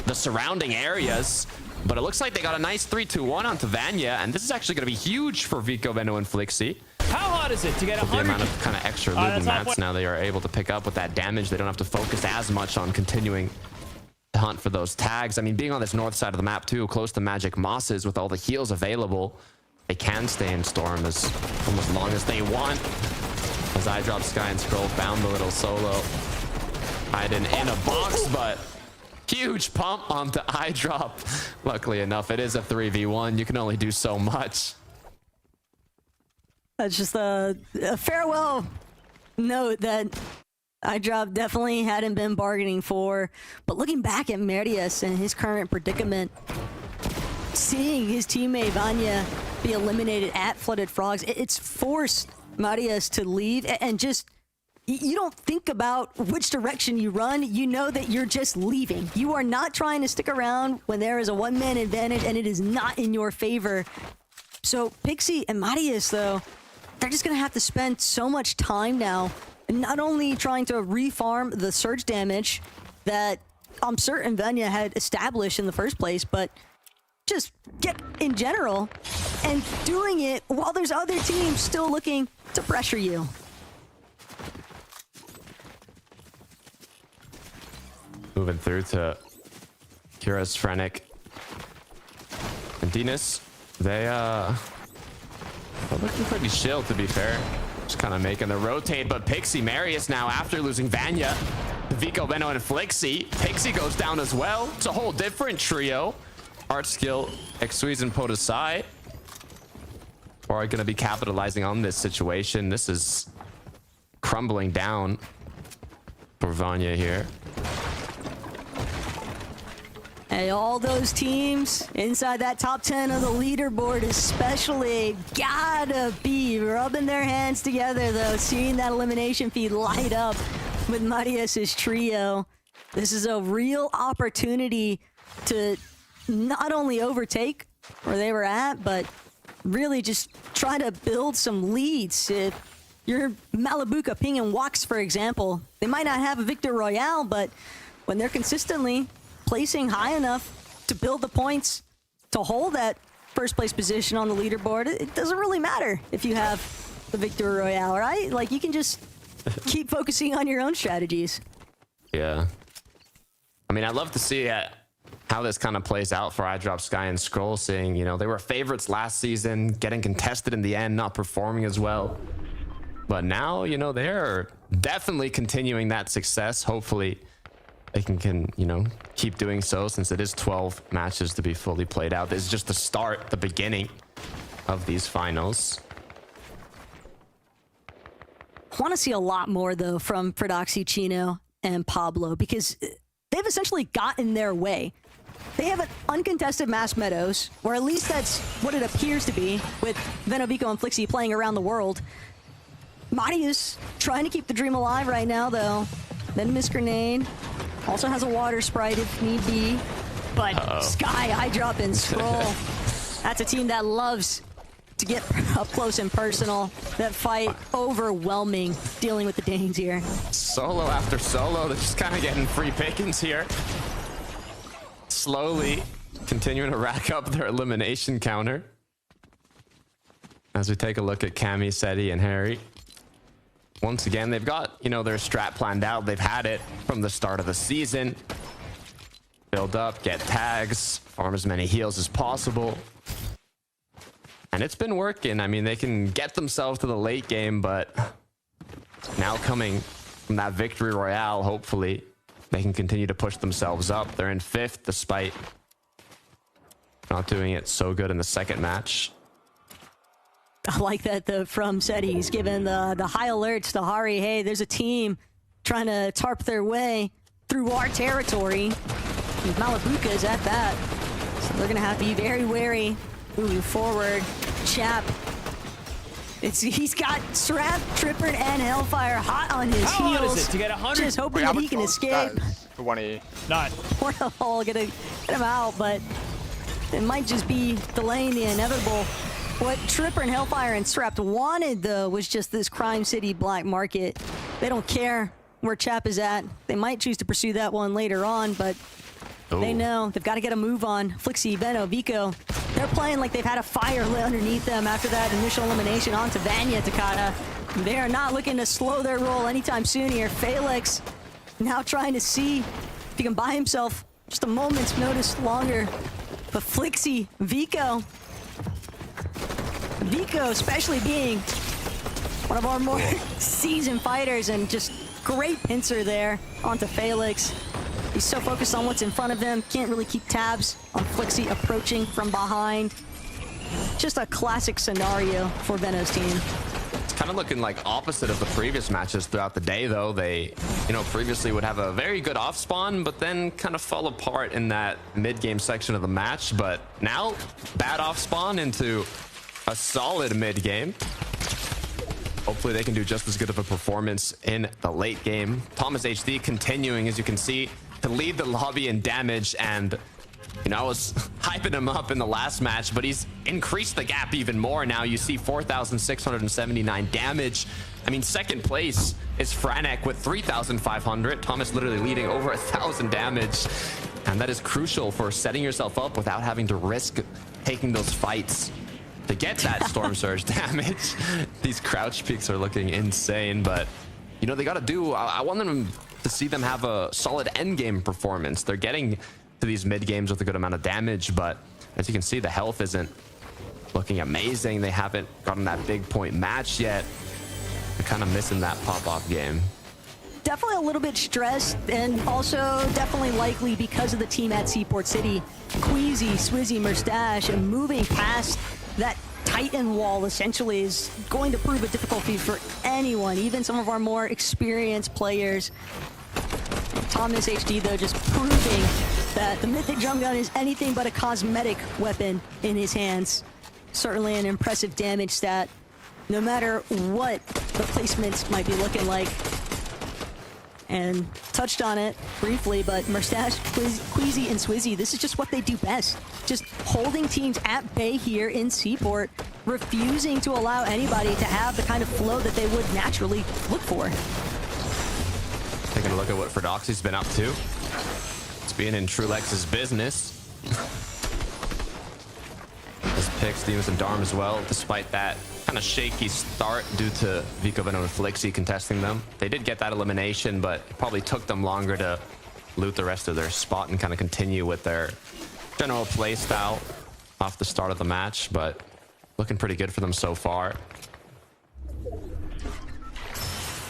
the surrounding areas. But it looks like they got a nice 3-2-1 onto Vanya, and this is actually going to be huge for Vico, Veno, and Flixie. How hard is it to get 100? The amount of kind of extra loot and mats now they are able to pick up with that damage. They don't have to focus as much on continuing to hunt for those tags. I mean, being on this north side of the map too, close to Magic Mosses with all the heals available, they can stay in Storm as long as they want. As iDrop, Sky, and Scroll found the little solo. hiding in a box, but huge pump onto iDrop. Luckily enough, it is a 3v1. You can only do so much. That's just a farewell note that iDrop definitely hadn't been bargaining for. But looking back at Marius and his current predicament, seeing his teammate Vanya be eliminated at Flooded Frogs, it's forced Marius to leave and just, you don't think about which direction you run. You know that you're just leaving. You are not trying to stick around when there is a one-man advantage and it is not in your favor. So Pixie and Marius, though, they're just going to have to spend so much time now, not only trying to refarm the surge damage that I'm certain Vanya had established in the first place, but just get in general and doing it while there's other teams still looking to pressure you. Moving through to Kira's Frenic and Dinas. They're looking pretty chill, to be fair. Just kind of making the rotate, but Pixie, Marius now, after losing Vanya, Vico, Veno, and Flixie. Pixie goes down as well. It's a whole different trio. Art Skill, Exuiz, and Podesai are going to be capitalizing on this situation. This is crumbling down for Vanya here. Hey, all those teams inside that top 10 of the leaderboard especially gotta be rubbing their hands together, though, seeing that elimination feed light up with Marius's trio. This is a real opportunity to not only overtake where they were at, but really just try to build some leads. If you're Malabuka, Ping, and Wax, for example, they might not have a Victor Royale, but when they're consistently placing high enough to build the points to hold that first place position on the leaderboard, it doesn't really matter if you have the Victor Royale, right? Like, you can just keep focusing on your own strategies. Yeah. I mean, I'd love to see how this kind of plays out for iDrop, Sky, and Scroll, seeing, you know, they were favorites last season, getting contested in the end, not performing as well. But now, you know, they're definitely continuing that success. Hopefully they can, you know, keep doing so, since it is 12 matches to be fully played out. This is just the start, the beginning of these finals. I want to see a lot more, though, from Prodoxy, Chino, and Pablo, because they've essentially gotten their way. They have an uncontested Mass Meadows, or at least that's what it appears to be, with Venovico and Flixie playing around the world. Marius trying to keep the dream alive right now, though. Then Miss Grenade also has a water sprite if need be. But Sky, iDrop, and Scroll, that's a team that loves to get up close and personal. That fight, overwhelming, dealing with the Danes here. Solo after solo, they're just kind of getting free pickings here. Slowly continuing to rack up their elimination counter. As we take a look at Cammy, Seti, and Harry. Once again, they've got, you know, their strat planned out. They've had it from the start of the season. Build up, get tags, farm as many heals as possible. And it's been working. I mean, they can get themselves to the late game, but now coming from that victory royale, hopefully they can continue to push themselves up. They're in 5th despite not doing it so good in the second match. I like that from Seti. He's given the high alerts to Hari. Hey, there's a team trying to tarp their way through our territory. And Malabuka is at that. So they're going to have to be very wary moving forward. Chap. He's got Srap, Tripper, and Hellfire hot on his How heels. hard is it to get 100? Just hoping that he can escape. For 1E. None. Portal gonna get him out, but it might just be delaying the inevitable. What Tripper and Hellfire and Srapt wanted, though, was just this Crime City black market. They don't care where Chap is at. They might choose to pursue that one later on, but they know they've got to get a move on. Flixie, Veno, Vico, they're playing like they've had a fire lit underneath them after that initial elimination onto Vanya Takata. They are not looking to slow their roll anytime soon here. Felix now trying to see if he can buy himself just a moment's notice longer. But Flixie, Vico especially being one of our more seasoned fighters and just Great pincer there onto Felix. He's so focused on what's in front of him, can't really keep tabs on Flixie approaching from behind. Just a classic scenario for Veno's team. It's kind of looking like opposite of the previous matches throughout the day, though. They, previously would have a very good off spawn, but then kind of fall apart in that mid-game section of the match. But now, bad off spawn into a solid mid-game. Hopefully they can do just as good of a performance in the late game. Thomas HD continuing, as you can see, to lead the lobby in damage. And I was hyping him up in the last match, but he's increased the gap even more. Now you see 4,679 damage. I mean, second place is Franek with 3,500. Thomas literally leading over 1,000 damage. And that is crucial for setting yourself up without having to risk taking those fights to get that Storm Surge damage. These crouch peaks are looking insane, but they got to do, I want them to see them have a solid end game performance. They're getting to these mid games with a good amount of damage, but as you can see, the health isn't looking amazing. They haven't gotten that big point match yet. They're kind of missing that pop-off game. Definitely a little bit stressed, and also definitely likely because of the team at Seaport City. Queasy, Swizzy, Merstash, and moving past that Titan wall essentially is going to prove a difficulty for anyone, even some of our more experienced players. Thomas HD, though, just proving that the Mythic Drum Gun is anything but a cosmetic weapon in his hands. Certainly an impressive damage stat, no matter what the placements might be looking like. And touched on it briefly, but Merstash, Queasy, and Swizzy, this is just what they do best. Just holding teams at bay here in Seaport, refusing to allow anybody to have the kind of flow that they would naturally look for. Taking a look at what Ferdoxy's been up to. It's being in Trulex's business. This picks Demus and Darm as well, despite that kind of shaky start due to Vico, Veno, and Flixie contesting them. They did get that elimination, but it probably took them longer to loot the rest of their spot and kind of continue with their general play style off the start of the match, but looking pretty good for them so far.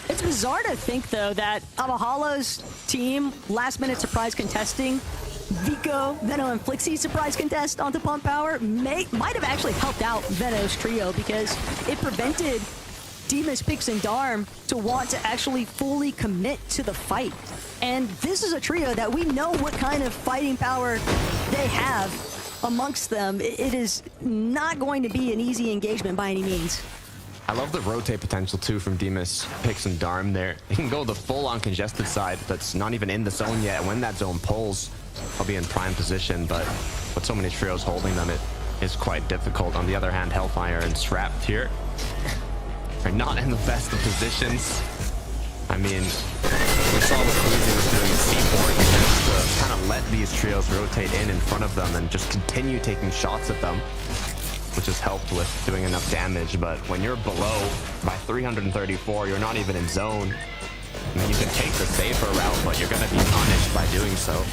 It's bizarre to think, though, that Avahalo's team, last-minute surprise contesting, Vico, Veno, and Flixie surprise contest onto Pump Power might have actually helped out Veno's trio, because it prevented Demus, Pix, and Darm to want to actually fully commit to the fight. And this is a trio that we know what kind of fighting power they have amongst them. It is not going to be an easy engagement by any means. I love the rotate potential too from Demus, Pix, and Darm there. He can go the full-on congested side that's not even in the zone yet. When that zone pulls, I'll be in prime position, but with so many trios holding them, it is quite difficult. On the other hand, Hellfire and Srapt here are not in the best of positions. I mean, we saw what Queasy was doing at Seaport, just to kind of let these trios rotate in front of them and just continue taking shots at them, which has helped with doing enough damage. But when you're below by 334, you're not even in zone. I mean, you can take the safer route, but you're going to be punished by doing so.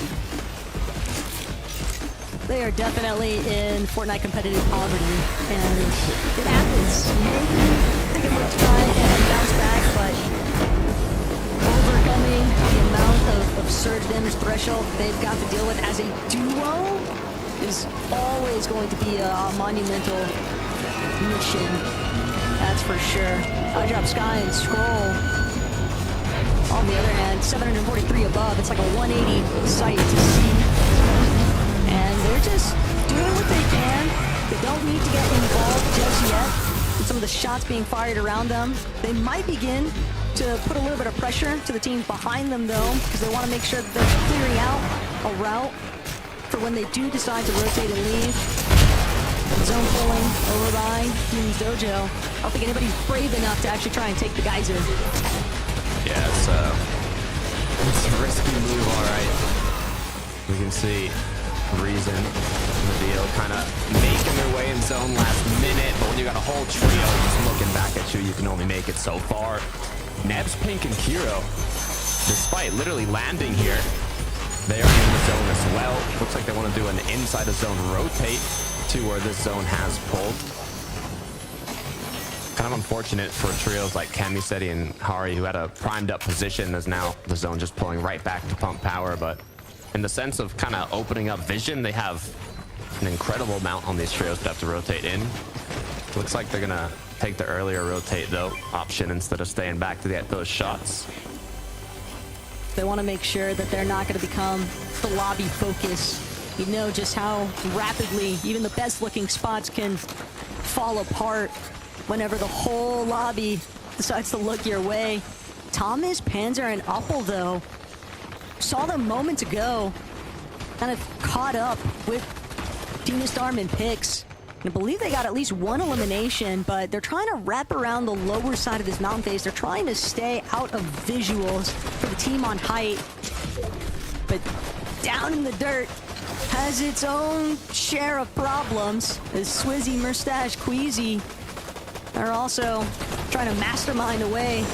They are definitely in Fortnite competitive poverty, and it happens. Maybe they can look to try and bounce back, but overcoming the amount of surge damage threshold they've got to deal with as a duo is always going to be a monumental mission. That's for sure. I drop Sky and Scroll. On the other hand, 743 above. It's like a 180 sight to see. And they're just doing what they can. They don't need to get involved just yet with some of the shots being fired around them. They might begin to put a little bit of pressure to the teams behind them, though, because they want to make sure that they're clearing out a route for when they do decide to rotate and leave. Zone pulling over by Demon's Dojo. I don't think anybody's brave enough to actually try and take the Geyser. Yeah, it's a risky move, all right. We can see Reason, Reveal kind of making their way in zone last minute, but when you got a whole trio just looking back at you, you can only make it so far. Nebs, Pink, and Kiro, despite literally landing here, they are in the zone as well. Looks like they want to do an inside the zone rotate to where this zone has pulled. Kind of unfortunate for trios like Camiseti and Hari, who had a primed up position, as now the zone just pulling right back to pump power. But in the sense of kind of opening up vision, they have an incredible amount on these trios to have to rotate in. Looks like they're gonna take the earlier rotate though option instead of staying back to get those shots. They want to make sure that they're not going to become the lobby focus. You know just how rapidly even the best looking spots can fall apart whenever the whole lobby decides to look your way. Thomas, Panzer, and Uppel, though, saw them moments ago, kind of caught up with Dynastarm and Pix. And I believe they got at least one elimination, but they're trying to wrap around the lower side of this mountain face. They're trying to stay out of visuals for the team on height. But down in the dirt has its own share of problems, as Swizzy, Murstache, Queasy are also trying to mastermind a way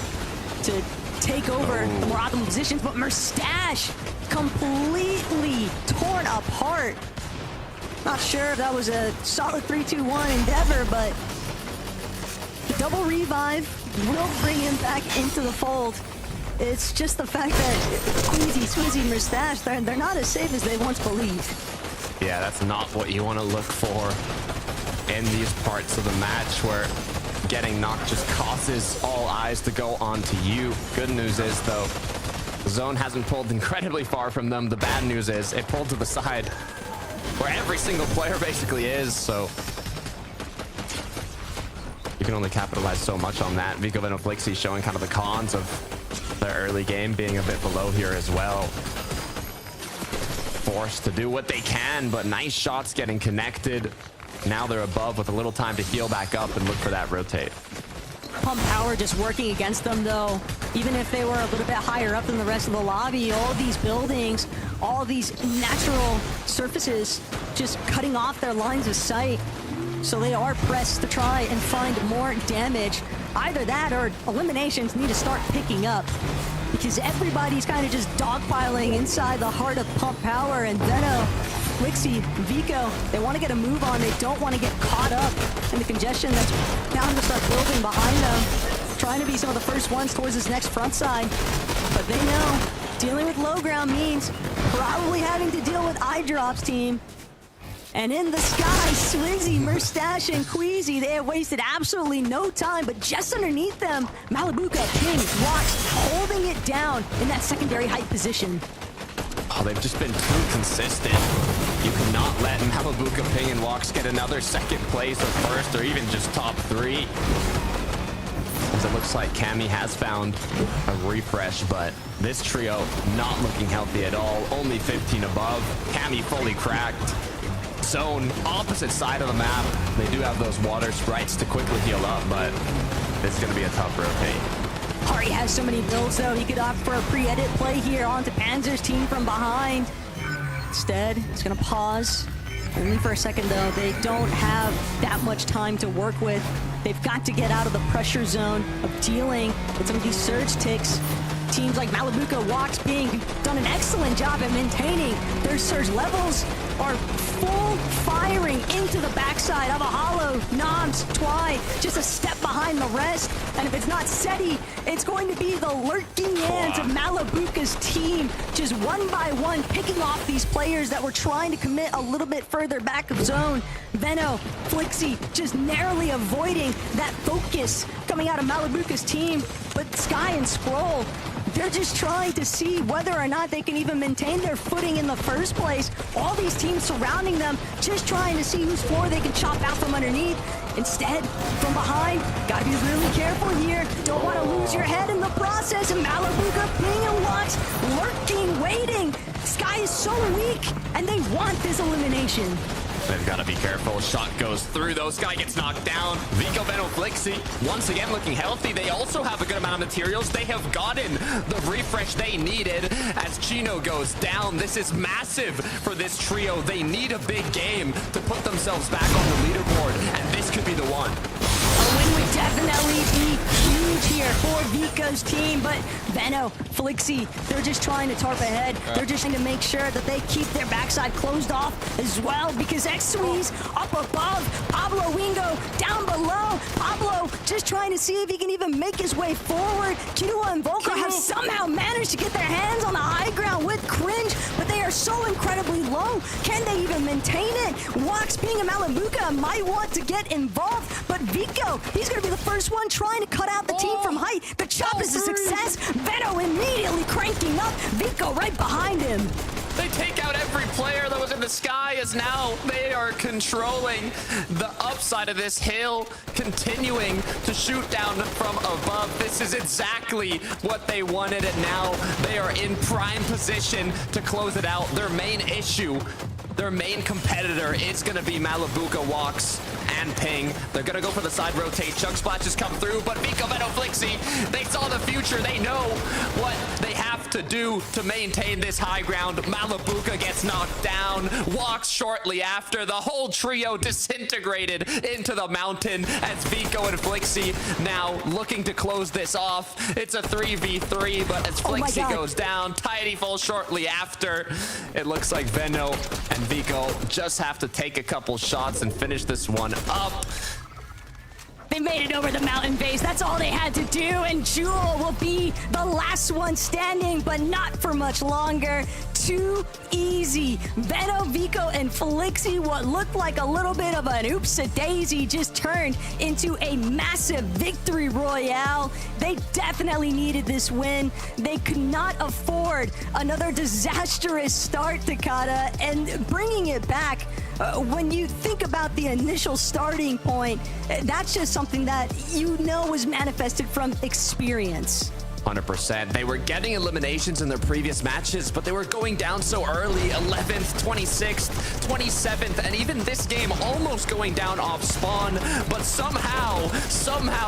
to take over the more optimal positions, but Murstache completely torn apart. Not sure if that was a solid 3-2-1 endeavor, but the double revive will bring him back into the fold. It's just the fact that Queasy, Swizzy, Murstache, they're not as safe as they once believed. Yeah, that's not what you want to look for in these parts of the match, where getting knocked just causes all eyes to go onto you. Good news is, though, the zone hasn't pulled incredibly far from them. The bad news is it pulled to the side where every single player basically is, so you can only capitalize so much on that. Vico Veno Flixi showing kind of the cons of their early game being a bit below here as well. Forced to do what they can, but nice shots getting connected. Now they're above with a little time to heal back up and look for that rotate. Pump power just working against them, though. Even if they were a little bit higher up than the rest of the lobby, all these buildings, all these natural surfaces just cutting off their lines of sight. So they are pressed to try and find more damage. Either that or eliminations need to start picking up, because everybody's kind of just dogpiling inside the heart of Pump Power. And Veno, Flixi, Vico, they want to get a move on. They don't want to get caught up in the congestion that's bound to start building behind them, trying to be some of the first ones towards this next front side. But they know dealing with low ground means probably having to deal with eye drops, team. And in the sky, Swizzy, Murstache, and Queasy, they have wasted absolutely no time, but just underneath them, Malibuca, King, Watch, holding it down in that secondary height position. Oh, they've just been too consistent. You cannot let Malibuca, Ping, and Walks get another second place or first or even just top 3. As it looks like Cami has found a refresh, but this trio not looking healthy at all. Only 15 above. Cami fully cracked. Zone, opposite side of the map. They do have those water sprites to quickly heal up, but this is going to be a tough rotate. Hari has so many builds, though. He could opt for a pre-edit play here onto Panzer's team from behind. Instead, he's going to pause. Only for a second, though. They don't have that much time to work with. They've got to get out of the pressure zone of dealing with some of these surge ticks. Teams like Malibuca, Walks, Ping, who've done an excellent job at maintaining their surge levels, are full firing into the backside of a Hollow, Noms, Twy, just a step behind the rest. And if it's not Seti, it's going to be the lurking hands of Malibuca's team, just one by one picking off these players that were trying to commit a little bit further back of zone. Veno, Flixi, just narrowly avoiding that focus coming out of Malibuca's team. But Sky and Scroll, they're just trying to see whether or not they can even maintain their footing in the first place. All these teams surrounding them, just trying to see whose floor they can chop out from underneath. Instead, from behind, gotta be really careful here. Don't want to lose your head in the process. And Malibuca, Ping, and Watch lurking, waiting. Sky is so weak, and they want this elimination. They've got to be careful. Shot goes through, though. Sky gets knocked down. Vico Veno Flixi, once again looking healthy. They also have a good amount of materials. They have gotten the refresh they needed as Chino goes down. This is massive for this trio. They need a big game to put themselves back on the leaderboard, and this could be the one. A win would definitely be huge here for Vico's team, but Veno, Flixi, they're just trying to tarp ahead. They're just trying to make sure that they keep their backside closed off as well, because X-Sweeze up above, Pablo Wingo down below. Pablo just trying to see if he can even make his way forward. Killua and Volko have somehow managed to get their hands on the high ground with Cringe, but they are so incredibly low. Can they even maintain it? Wax, being a Malabuka, might want to get involved, but Vico, he's going to be the first one trying to cut out the team from height. The chop is a success. Veno immediately cranking up. Vico right behind him. They take out every player that was in the sky, as now they are controlling the upside of this hill, continuing to shoot down from above. This is exactly what they wanted, and now they are in prime position to close it out. Their main issue, their main competitor is going to be Malabuka, Walks, and Ping. They're going to go for the side rotate. Chug splashes come through, but Vico, Veno, Flixie, they saw the future. They know what they have to do to maintain this high ground. Malabuka gets knocked down. Walks shortly after. The whole trio disintegrated into the mountain as Vico and Flixie now looking to close this off. It's a 3v3, but as Flixie goes down, Tidy falls shortly after. It looks like Veno and Vico just have to take a couple shots and finish this one up. They made it over the mountain base. That's all they had to do. And Jewel will be the last one standing, but not for much longer. Too easy. Veno, Vico, and Flixie, what looked like a little bit of an oops-a-daisy, just turned into a massive victory royale. They definitely needed this win. They could not afford another disastrous start, Takada, and bringing it back. When you think about the initial starting point, that's just something that you know was manifested from experience. 100%. They were getting eliminations in their previous matches, but they were going down so early. 11th, 26th, 27th, and even this game almost going down off spawn. But somehow,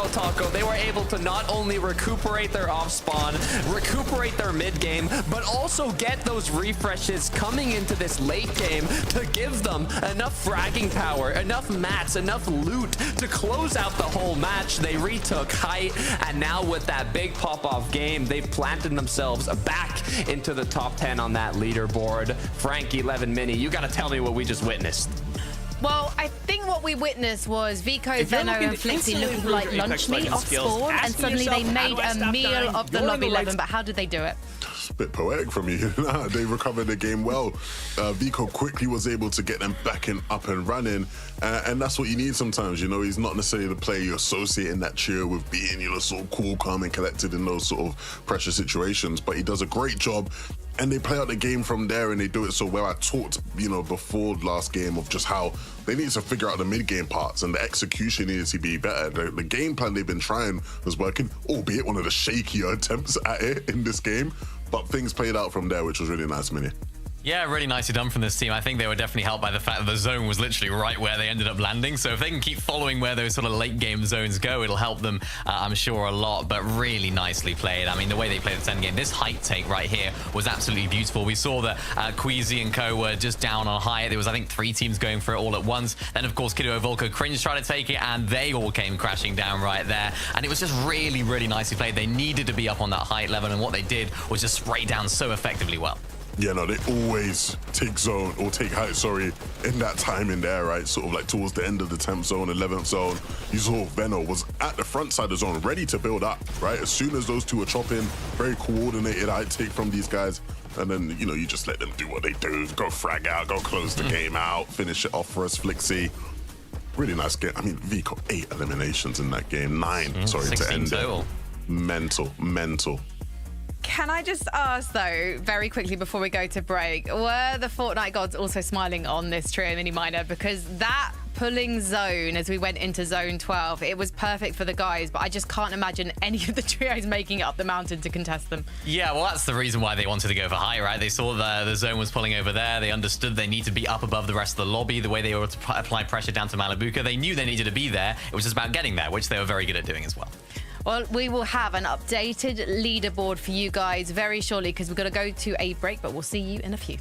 Taco, they were able to not only recuperate their off spawn, recuperate their mid game, but also get those refreshes coming into this late game to give them enough fragging power, enough mats, enough loot to close out the whole match. They retook height, and now with that big pop-off game, they've planted themselves back into the top 10 on that leaderboard. Frankie, 11 Mini, you gotta tell me what we just witnessed. Well, I think what we witnessed was Vico, Veno, and Flixie looking like lunch meat off spawn, and suddenly they made a meal of the Lobby 11. But how did they do it? It's a bit poetic from you. They recovered the game well. Vico quickly was able to get them back and up and running, and that's what you need sometimes. You know, he's not necessarily the player you associate in that trio with being, you know, sort of cool, calm, and collected in those sort of pressure situations. But he does a great job. And they play out the game from there, and they do it so well. I talked, you know, before last game of just how they need to figure out the mid-game parts, and the execution needed to be better. The game plan they've been trying was working, albeit one of the shakier attempts at it in this game. But things played out from there, which was really nice, Mini. Yeah, really nicely done from this team. I think they were definitely helped by the fact that the zone was literally right where they ended up landing. So if they can keep following where those sort of late game zones go, it'll help them, I'm sure, a lot. But really nicely played. I mean, the way they played the 10 game, this height take right here was absolutely beautiful. We saw that Queasy and Co were just down on height. There was, I think, 3 teams going for it all at once. Then, of course, Kiddo, Volko, Cringe tried to take it, and they all came crashing down right there. And it was just really, really nicely played. They needed to be up on that height level, and what they did was just spray down so effectively well. Yeah, no, they always take zone, or take height, sorry, in that time in there, right? Sort of like towards the end of the 10th zone, 11th zone. You saw Veno was at the front side of the zone, ready to build up, right? As soon as those two are chopping, very coordinated height take from these guys. And then, you know, you just let them do what they do. Go frag out, go close the game out, finish it off for us, Flixie. Really nice game. I mean, Vico, 8 eliminations in that game. 9, sorry, to end it. Mental. Can I just ask, though, very quickly before we go to break, were the Fortnite gods also smiling on this trio mini miner? Because that pulling zone as we went into zone 12, it was perfect for the guys, but I just can't imagine any of the trios making it up the mountain to contest them. Yeah, well, that's the reason why they wanted to go for high, right? They saw the zone was pulling over there. They understood they need to be up above the rest of the lobby. The way they were to apply pressure down to Malabuka, they knew they needed to be there. It was just about getting there, which they were very good at doing as well. Well, we will have an updated leaderboard for you guys very shortly because we've got to go to a break, but we'll see you in a few.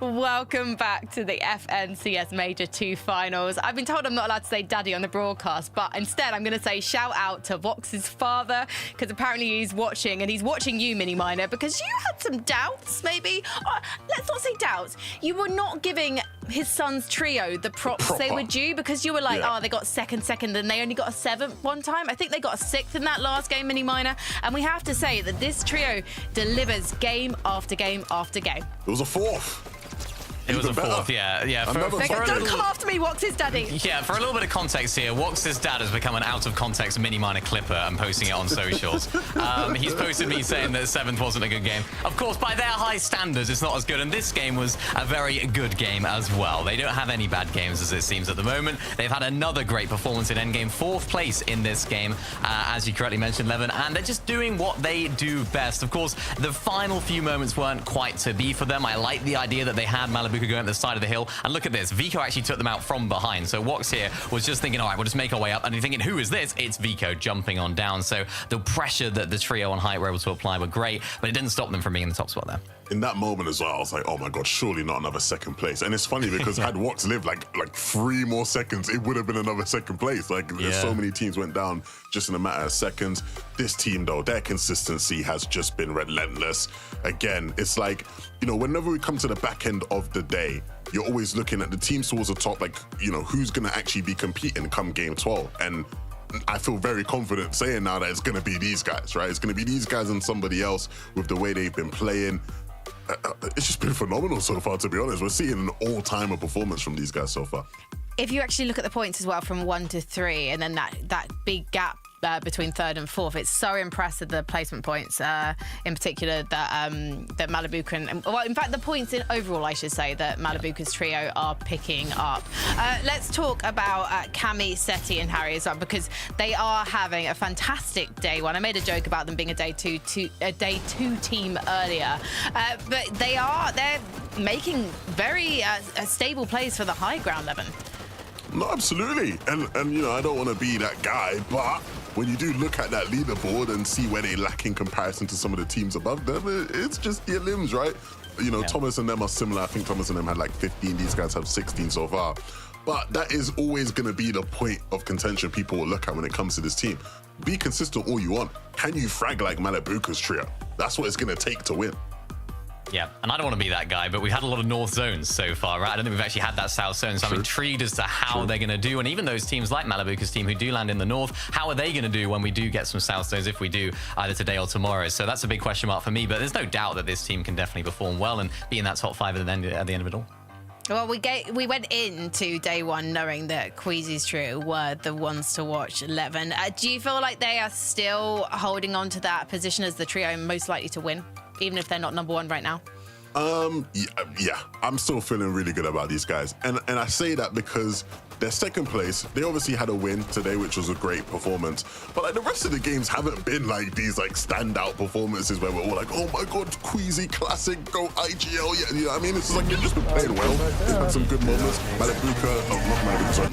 Welcome back to the FNCS Major 2 finals. I've been told I'm not allowed to say daddy on the broadcast, but instead I'm going to say shout out to Vox's father, because apparently he's watching, and he's watching you, Mini Miner, because you had some doubts, maybe. Let's not say doubts. You were not giving his son's trio the props they were due, because you were like, oh, they got second, and they only got a 7th one time. I think they got a 6th in that last game, Mini Miner. And we have to say that this trio delivers game after game after game. It was a 4th. It was a 4th, yeah. Don't come after me, Wox's daddy. Yeah, for a little bit of context here, Wox's dad has become an out-of-context Mini Miner clipper and posting it on socials. He's posted me saying that 7th wasn't a good game. Of course, by their high standards, it's not as good, and this game was a very good game as well. They don't have any bad games, as it seems at the moment. They've had another great performance in endgame, 4th place in this game, as you correctly mentioned, Levin, and they're just doing what they do best. Of course, the final few moments weren't quite to be for them. I like the idea that they had Malibuca going up the side of the hill, and look at this, Vico actually took them out from behind. So Wox here was just thinking, all right, we'll just make our way up, and you're thinking, who is this? It's Vico jumping on down. So the pressure that the trio on height were able to apply were great, but it didn't stop them from being in the top spot there. In that moment as well, I was like, oh my god, surely not another 2nd place. And it's funny because had Wox lived like 3 more seconds, it would have been another 2nd place. Like there's so many teams went down just in a matter of seconds. This team though, their consistency has just been relentless. Again, it's like, you know, whenever we come to the back end of the day, you're always looking at the teams towards the top, like, you know, who's gonna actually be competing come game 12. And I feel very confident saying now that it's gonna be these guys, right? It's gonna be these guys and somebody else with the way they've been playing. It's just been phenomenal so far, to be honest. We're seeing an all-timer performance from these guys so far. If you actually look at the points as well from 1 to 3, and then that big gap between 3rd and 4th, it's so impressive, the placement points in particular that Malibuca and, well, in fact, the points in overall, I should say, that Malibuca's trio are picking up. Let's talk about Cammy, Seti, and Harry as well, because they are having a fantastic day 1. I made a joke about them being a day two team earlier, but they're making very stable plays for the high ground, Levin. No, absolutely. And you know, I don't want to be that guy, but when you do look at that leaderboard and see where they lack in comparison to some of the teams above them, it's just their limbs, right? You know, Thomas and them are similar. I think Thomas and them had like 15. These guys have 16 so far. But that is always going to be the point of contention people will look at when it comes to this team. Be consistent all you want. Can you frag like Malibuca's trio? That's what it's going to take to win. Yeah, and I don't want to be that guy, but we've had a lot of north zones so far, right? I don't think we've actually had that south zone, so I'm intrigued as to how they're going to do. And even those teams like Malibuca's team who do land in the north, how are they going to do when we do get some south zones, if we do, either today or tomorrow? So that's a big question mark for me, but there's no doubt that this team can definitely perform well and be in that top 5 at the end of it all. Well, we went into day 1 knowing that Queasy's trio were the ones to watch, Levin. Do you feel like they are still holding on to that position as the trio most likely to win, even if they're not number 1 right now? Yeah, I'm still feeling really good about these guys. And I say that because they're 2nd place. They obviously had a win today, which was a great performance. But like the rest of the games haven't been like these like standout performances where we're all like, oh my god, Queasy classic, go IGL. Yeah, you know what I mean? It's just like they've just been playing well. They've had some good moments.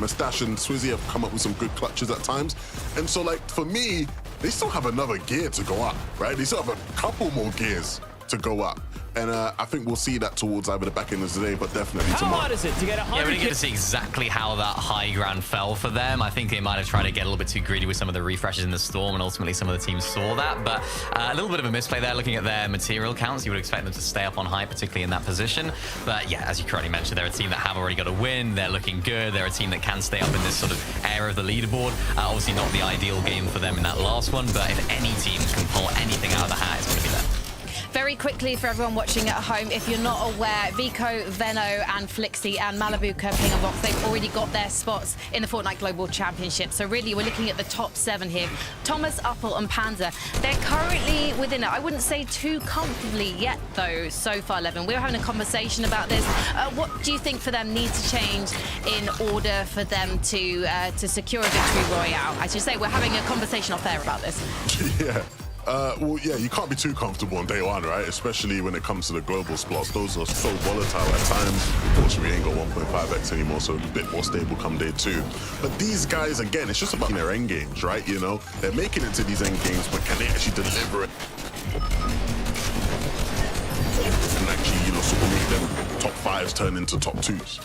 Mustache and Swizzy have come up with some good clutches at times. And so like for me, they still have another gear to go up, right? They still have a couple more gears to go up. And I think we'll see that towards either the back end of the day, but definitely tomorrow. How hard is it to get 100? Yeah, we didn't get to see exactly how that high ground fell for them. I think they might have tried to get a little bit too greedy with some of the refreshes in the storm, and ultimately some of the teams saw that. But a little bit of a misplay there. Looking at their material counts, you would expect them to stay up on high, particularly in that position. But yeah, as you correctly mentioned, they're a team that have already got a win. They're looking good. They're a team that can stay up in this sort of area of the leaderboard. Obviously not the ideal game for them in that last one, but if any team can pull anything out of the hat, it's going to be them. Very quickly for everyone watching at home, if you're not aware, Vico, Veno, and Flixi and Malibuca, Ping and Vox, they've already got their spots in the Fortnite Global Championship. So really, we're looking at the top 7 here. Thomas, Uppel, and Panzer, they're currently within it. I wouldn't say too comfortably yet, though, so far, Levin. We were having a conversation about this. What do you think for them needs to change in order for them to secure a victory royale? I should say, we're having a conversation off air about this. Yeah. Well, yeah, you can't be too comfortable on day 1, right? Especially when it comes to the global spots. Those are so volatile at times. Unfortunately, we ain't got 1.5x anymore, so a bit more stable come day 2. But these guys, again, it's just about their end games, right? You know, they're making it to these end games, but can they actually deliver it? And actually, you know, sort of make them top 5s turn into top 2s.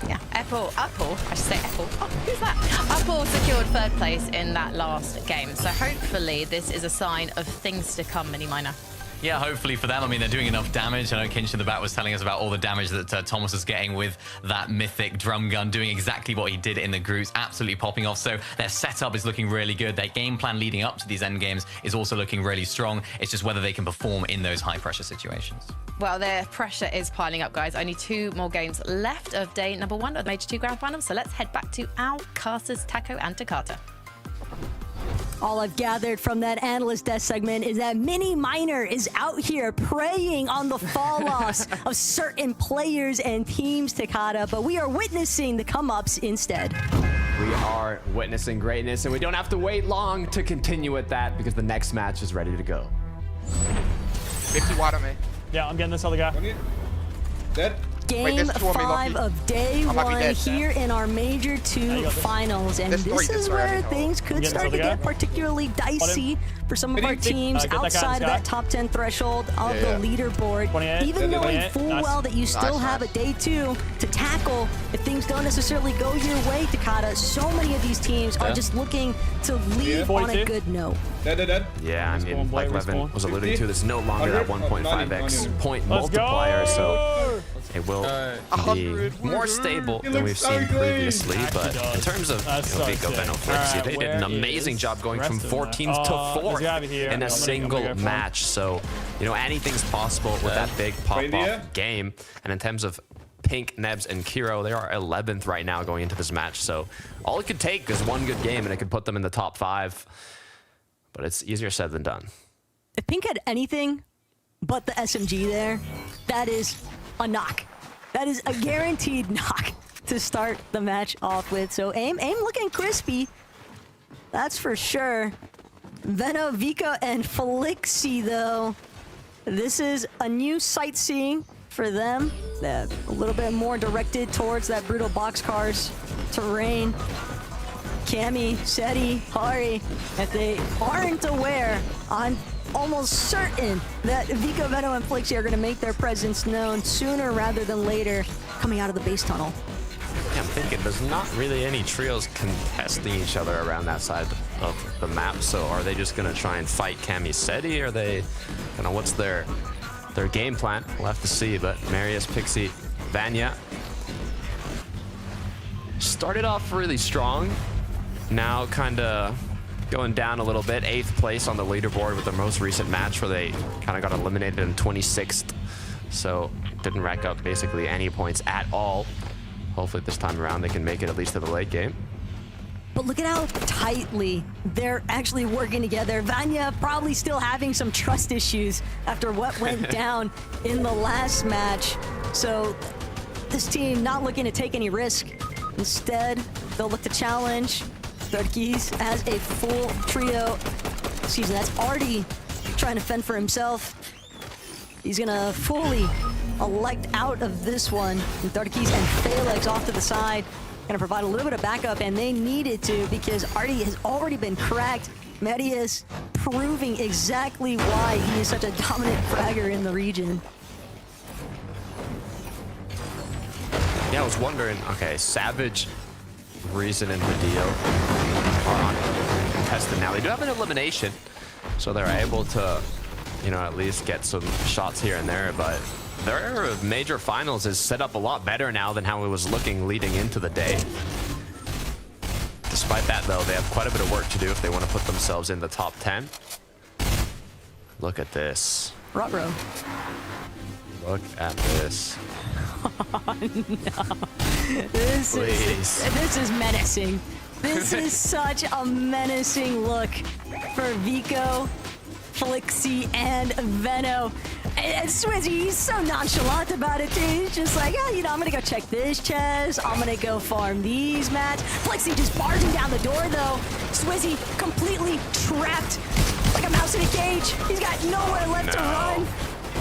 Yeah, Apple, I should say Apple. Oh, who's that? Apple secured 3rd place in that last game. So hopefully this is a sign of things to come, Mini Miner. Yeah, hopefully for them. I mean, they're doing enough damage. I know Kinch in the back was telling us about all the damage that Thomas is getting with that mythic drum gun, doing exactly what he did in the groups, absolutely popping off. So their setup is looking really good. Their game plan leading up to these end games is also looking really strong. It's just whether they can perform in those high-pressure situations. Well, their pressure is piling up, guys. Only 2 more games left of day number 1 of the Major 2 Grand Finals. So let's head back to our casters, Taco and Takata. All I've gathered from that analyst desk segment is that Mini Miner is out here preying on the fall-offs of certain players and teams, Takata, but we are witnessing the come-ups instead. We are witnessing greatness, and we don't have to wait long to continue with that because the next match is ready to go. 50 watt on me. Yeah, I'm getting this other guy. Dead. Game Wait, there's 2 on me, 5 Loki. of day I might be 1 dead. here in our Major 2 finals, and There's this 3, is sorry, I where didn't know. things could Getting start to this other get guy. particularly dicey for some of our teams get that guy, outside of Sky. that top 10 threshold of Yeah, the leaderboard. 28, Even knowing 28, full nice. well that you still Nice, have a nice. day 2 to tackle if things don't necessarily go your way, Takata. So many of these teams are just looking to leave on a 42. good note. Dead. Yeah, I mean, Respawn, boy, like Levin respawn. was alluding to, there's no longer that 1.5x point Let's multiplier, so go! it will be 100. more stable He than we've looks so seen clean. previously. But does. in terms of That's so Vico sick. Venoflexi, Alright, they did an where amazing is job going the from rest of them 14th at? to There's a guy over 4th here. in I'm a gonna single go for him. match. So, you know, anything's possible with that big pop-off game. And in terms of Pink, Nebs, and Kiro, they are 11th right now going into this match. So all it could take is one good game, and it could put them in the top 5. But it's easier said than done. If Pink had anything but the SMG there, that is a knock. That is a guaranteed knock to start the match off with. So aim looking crispy. That's for sure. Veno, Vico, and Felixi, though. This is a new sightseeing for them. They're a little bit more directed towards that brutal boxcars terrain. Cammy, Seti, Hari, if they aren't aware, I'm almost certain that Vico, Veno, and Felixi are going to make their presence known sooner rather than later coming out of the base tunnel. Yeah, I'm thinking there's not really any trios contesting each other around that side of the map. So are they just going to try and fight Cammy Seti? Or are they, you know, what's their game plan? We'll have to see. But Marius, Pixie, Vanya started off really strong. Now kind of going down a little bit. 8th place on the leaderboard with their most recent match where they kind of got eliminated in 26th. So didn't rack up basically any points at all. Hopefully this time around they can make it at least to the late game. But look at how tightly they're actually working together. Vanya probably still having some trust issues after what went down in the last match. So this team not looking to take any risk. Instead, they'll look to challenge. Turkis has a full trio. Excuse me, that's Artie trying to fend for himself. He's gonna fully elect out of this one. And Turkis and Felix off to the side. Gonna provide a little bit of backup, and they needed to because Artie has already been cracked. Medius proving exactly why he is such a dominant fragger in the region. Yeah, I was wondering, okay, Savage, Reason, and Medio are on contested now. They do have an elimination, so they're able to, you know, at least get some shots here and there, but their major finals is set up a lot better now than how it was looking leading into the day. Despite that, though, they have quite a bit of work to do if they want to put themselves in the top 10. Look at this. Ruh-roh. Look at this. This Please. is menacing. This is such a menacing look for Vico, Felixi, and Veno. And Swizzy, he's so nonchalant about it, too. He's just like, oh, you know, I'm gonna go check this chest. I'm gonna go farm these mats. Felixi just barging down the door, though. Swizzy completely trapped like a mouse in a cage. He's got nowhere left to run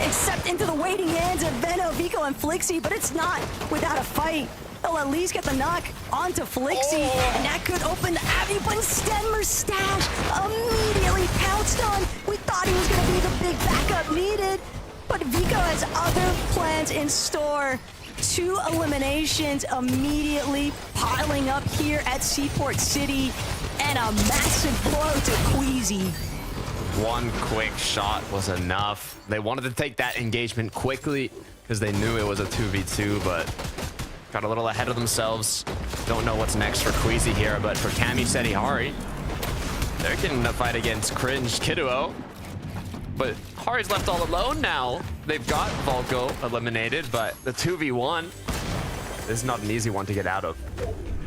except into the waiting hands of Veno, Vico, and Felixi, but it's not without a fight. They'll at least get the knock onto Felixi, and that could open the avenue, but instead Mustache immediately pounced on. We thought he was going to be the big backup needed, but Vico has other plans in store. 2 eliminations immediately piling up here at Seaport City, and a massive blow to Queasy. One quick shot was enough. They wanted to take that engagement quickly because they knew it was a 2v2, but got a little ahead of themselves. Don't know what's next for Queasy here, but for Cami Hari, they're getting the fight against Cringe Kiduo. But Hari's left all alone now. They've got Volko eliminated, but the 2v1 is not an easy one to get out of.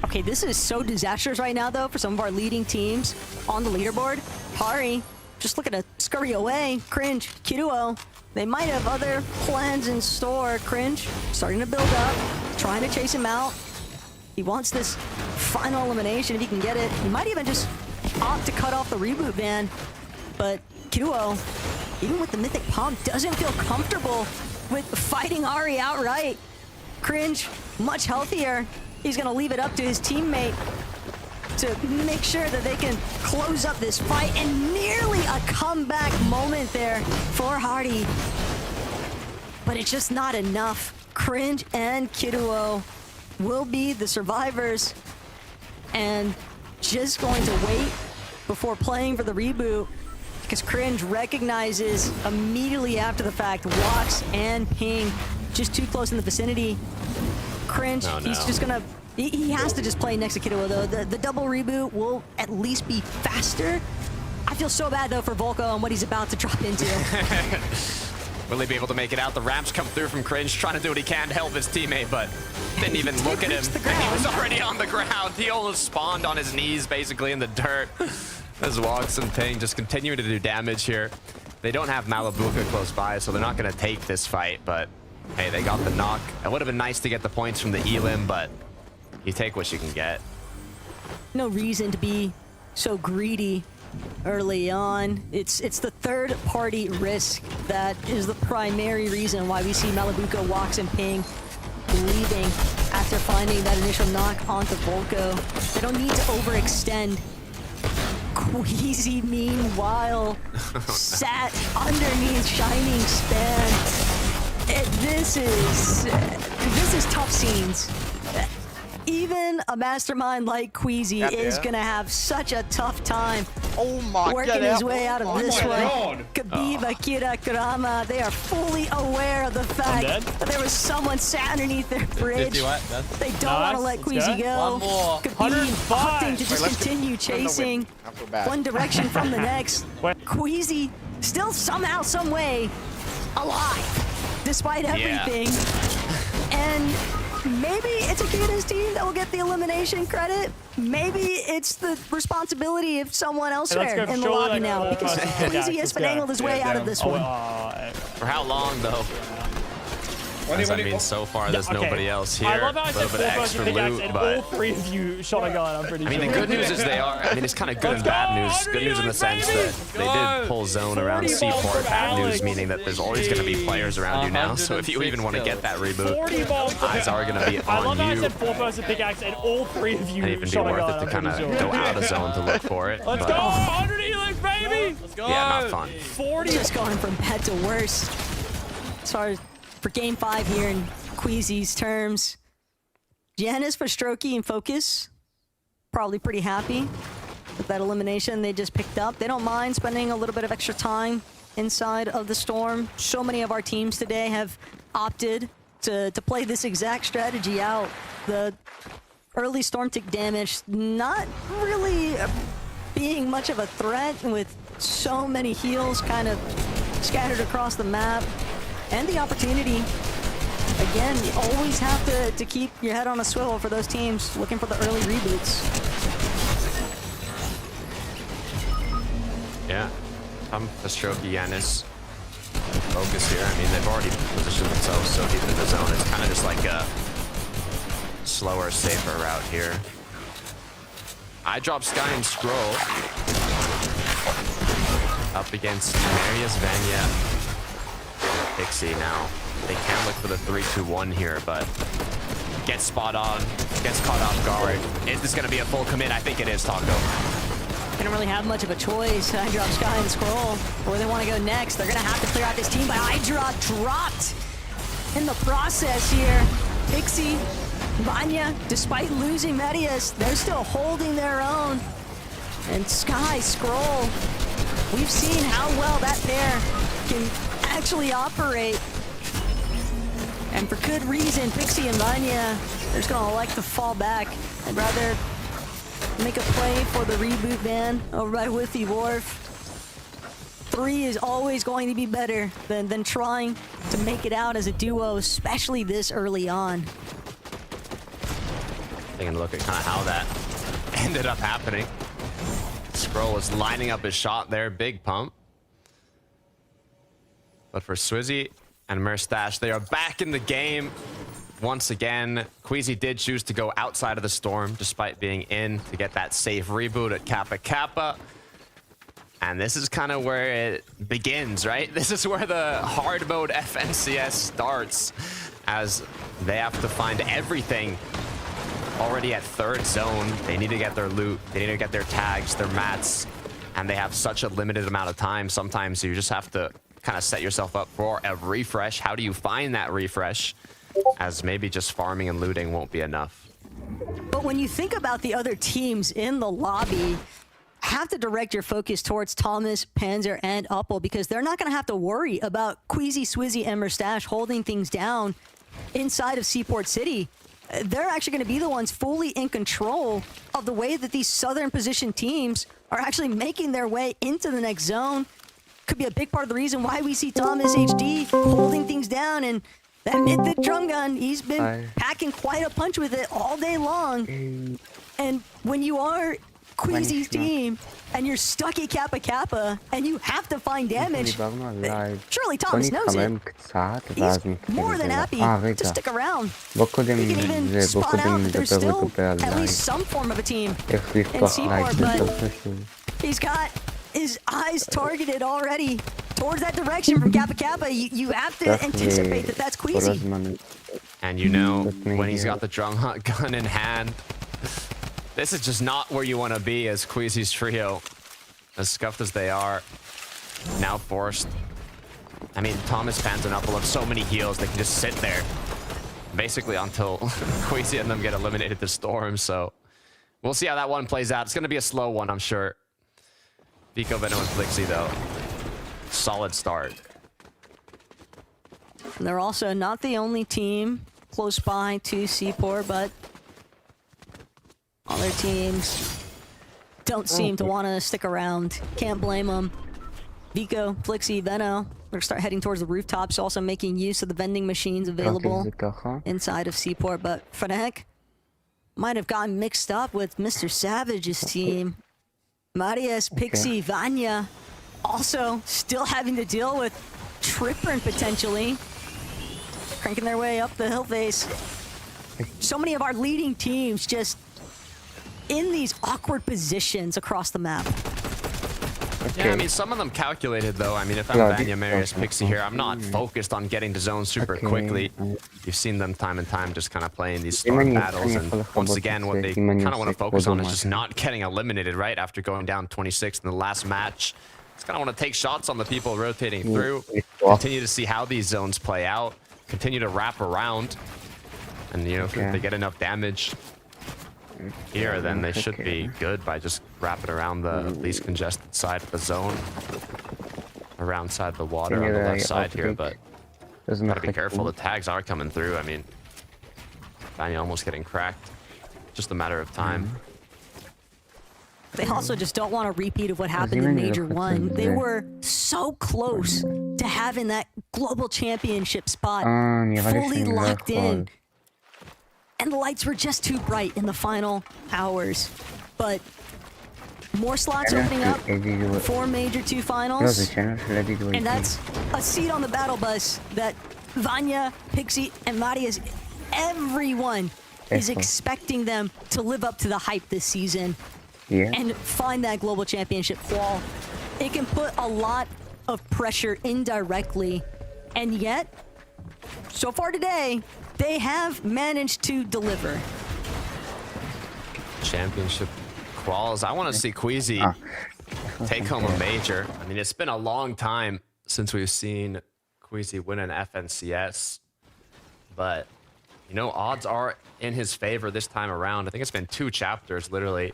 Okay, this is so disastrous right now, though, for some of our leading teams on the leaderboard. Hari just looking to scurry away. Cringe, Kiduo, they might have other plans in store. Cringe starting to build up, trying to chase him out. He wants this final elimination if he can get it. He might even just opt to cut off the reboot ban, but Kiduo, even with the Mythic Pump, doesn't feel comfortable with fighting Ari outright. Cringe, much healthier. He's gonna leave it up to his teammate to make sure that they can close up this fight, and nearly a comeback moment there for Hardy. But it's just not enough. Cringe and Kiduo will be the survivors, and just going to wait before playing for the reboot, because Cringe recognizes immediately after the fact Wox and Ping just too close in the vicinity. Cringe, he's just gonna, he has to just play next to Kiduo though. The double reboot will at least be faster. I feel so bad though for Volko and what he's about to drop into. Will he be able to make it out? The ramps come through from Cringe, trying to do what he can to help his teammate, but didn't even look at him. He was already on the ground. He almost spawned on his knees, basically in the dirt. As Wox and Ping just continuing to do damage here. They don't have Malabuka close by, so they're not going to take this fight, but hey, they got the knock. It would have been nice to get the points from the Elim, but you take what you can get. No reason to be so greedy early on. It's the third-party risk that is the primary reason why we see Malabuka, Wox, and Ping leaving after finding that initial knock onto Volko. They don't need to overextend. Queasy, meanwhile, sat underneath Shining Span. This is tough scenes. Even a mastermind like Queasy is gonna have such a tough time working his way out of this one. Khabib, Akira, Kurama, they are fully aware of the fact that there was someone sat underneath their bridge. They don't want to let Queasy go. Khabib opting to just continue chasing one direction from the next. Queasy still somehow, some way alive, despite everything. And maybe it's Akira's team that will get the elimination credit. Maybe it's the responsibility of someone else there in the lobby now, because Queasy has finagled his way out of this one. For how long, though? As I mean, so far there's nobody else here. I love how I a little said bit of 4 extra pickaxe loot, and but all 3 of you shot a gun, I'm pretty sure. I mean, the good news is they are. I mean, it's kind of good and bad news. Good news in the sense that they did pull zone around Seaport. Bad news meaning that there's always going to be players around you now. So if you even want to get that reboot, eyes are going to be I love how I on you. said 4-person pickaxe and all 3 of you And even be shot a worth gun, it to kind of go out of zone to look for it. Let's but, go! 100 helix, baby! Let's go! Yeah, not fun. 40. Just going from bad to worse. As far as for game 5 here in Queasy's terms, Janus for Strokey and Focus probably pretty happy with that elimination they just picked up. They don't mind spending a little bit of extra time inside of the Storm. So many of our teams today have opted to play this exact strategy out. The early Storm tick damage not really being much of a threat, with so many heals kind of scattered across the map, and the opportunity. Again, you always have to keep your head on a swivel for those teams looking for the early reboots. yeah, the Strokey, Janus, Focus here. I mean, they've already positioned themselves so deep in the zone. It's kind of just like a slower, safer route here. I drop Sky and Scroll up against Marius, Vanya, Pixie now. They can look for the 3-2-1 here, but gets spot on, gets caught off guard. Is this going to be a full commit? I think it is, Taco. And don't really have much of a choice. Hydrop, Sky, and Scroll. Where they want to go next. They're going to have to clear out this team, but Hydrop dropped in the process here. Pixie, Vanya, despite losing Medius, they're still holding their own. And Sky, Scroll, we've seen how well that pair can actually operate. And for good reason, Pixie and Vanya, they're just gonna elect to fall back. I'd rather make a play for the reboot ban over by Whiffy Wharf. 3 is always going to be better than trying to make it out as a duo, especially this early on. Taking a look at kind of how that ended up happening. Scroll was lining up his shot there, big pump. But for Swizzy and Merstash, they are back in the game once again. Queasy did choose to go outside of the storm despite being in to get that safe reboot at Kappa Kappa. And this is kind of where it begins, right? This is where the hard mode FNCS starts, as they have to find everything already at third zone. They need to get their loot, they need to get their tags, their mats, and they have such a limited amount of time. Sometimes you just have to kind of set yourself up for a refresh. How do you find that refresh? As maybe just farming and looting won't be enough. But when you think about the other teams in the lobby, have to direct your focus towards Thomas, Panzer, and Uppel, because they're not going to have to worry about Queasy, Swizzy, and Merstash holding things down inside of Seaport City. They're actually going to be the ones fully in control of the way that these southern position teams are actually making their way into the next zone. Could be a big part of the reason why we see Thomas HD holding things down, and that mid-thick drum gun, he's been packing quite a punch with it all day long. And when you are Queasy's team and you're stuck at Kappa Kappa and you have to find damage, surely Thomas knows it. He's more than happy to stick around. He can even spot out that there's still at least some form of a team in Seaport, but he's got his eyes targeted already towards that direction from Kappa Kappa. You have to anticipate that that's Queasy. And you know, when he's got the drum hunt gun in hand, this is just not where you want to be as Queasy's trio. As scuffed as they are, now forced. I mean, Thomas, Pans, and Uppel have so many heals, they can just sit there basically until Queasy and them get eliminated the storm. So we'll see how that one plays out. It's going to be a slow one, I'm sure. Vico, Veno, and Flixie, though, solid start. And they're also not the only team close by to Seaport, but other teams don't seem to want to stick around. Can't blame them. Vico, Flixie, Veno, they're going to start heading towards the rooftops, also making use of the vending machines available inside of Seaport. But Fnatic might have gotten mixed up with Mr. Savage's team. Marius, Pixie, Vanya also still having to deal with Tripper potentially. Cranking their way up the hill face. So many of our leading teams just in these awkward positions across the map. Yeah, I mean, some of them calculated, though. I mean, if I'm Vanya, Marius, Pixie here, I'm not focused on getting to zone super quickly. You've seen them time and time just kind of playing these storm battles, and once again, what they kind of want to focus on is just not getting eliminated, right? After going down 26 in the last match. Just kind of want to take shots on the people rotating through, continue to see how these zones play out, continue to wrap around, and, you know, if they get enough damage here, then they should be good by just wrapping around the least congested side of the zone, around side the water on the left side here, but gotta be careful. The tags are coming through. I mean, Vanya almost getting cracked. Just a matter of time. They also just don't want a repeat of what happened in Major 1. They were so close to having that global championship spot fully locked in. And the lights were just too bright in the final hours. But more slots opening up for Major 2 finals. And that's a seat on the battle bus that Vanya, Pixie, and Marius, everyone is expecting them to live up to the hype this season and find that global championship qual. It can put a lot of pressure indirectly, and yet, so far today, they have managed to deliver. Championship Qualls. I want to see Queasy take home a major. I mean, it's been a long time since we've seen Queasy win an FNCS, but you know, odds are in his favor this time around. I think it's been 2 chapters, literally.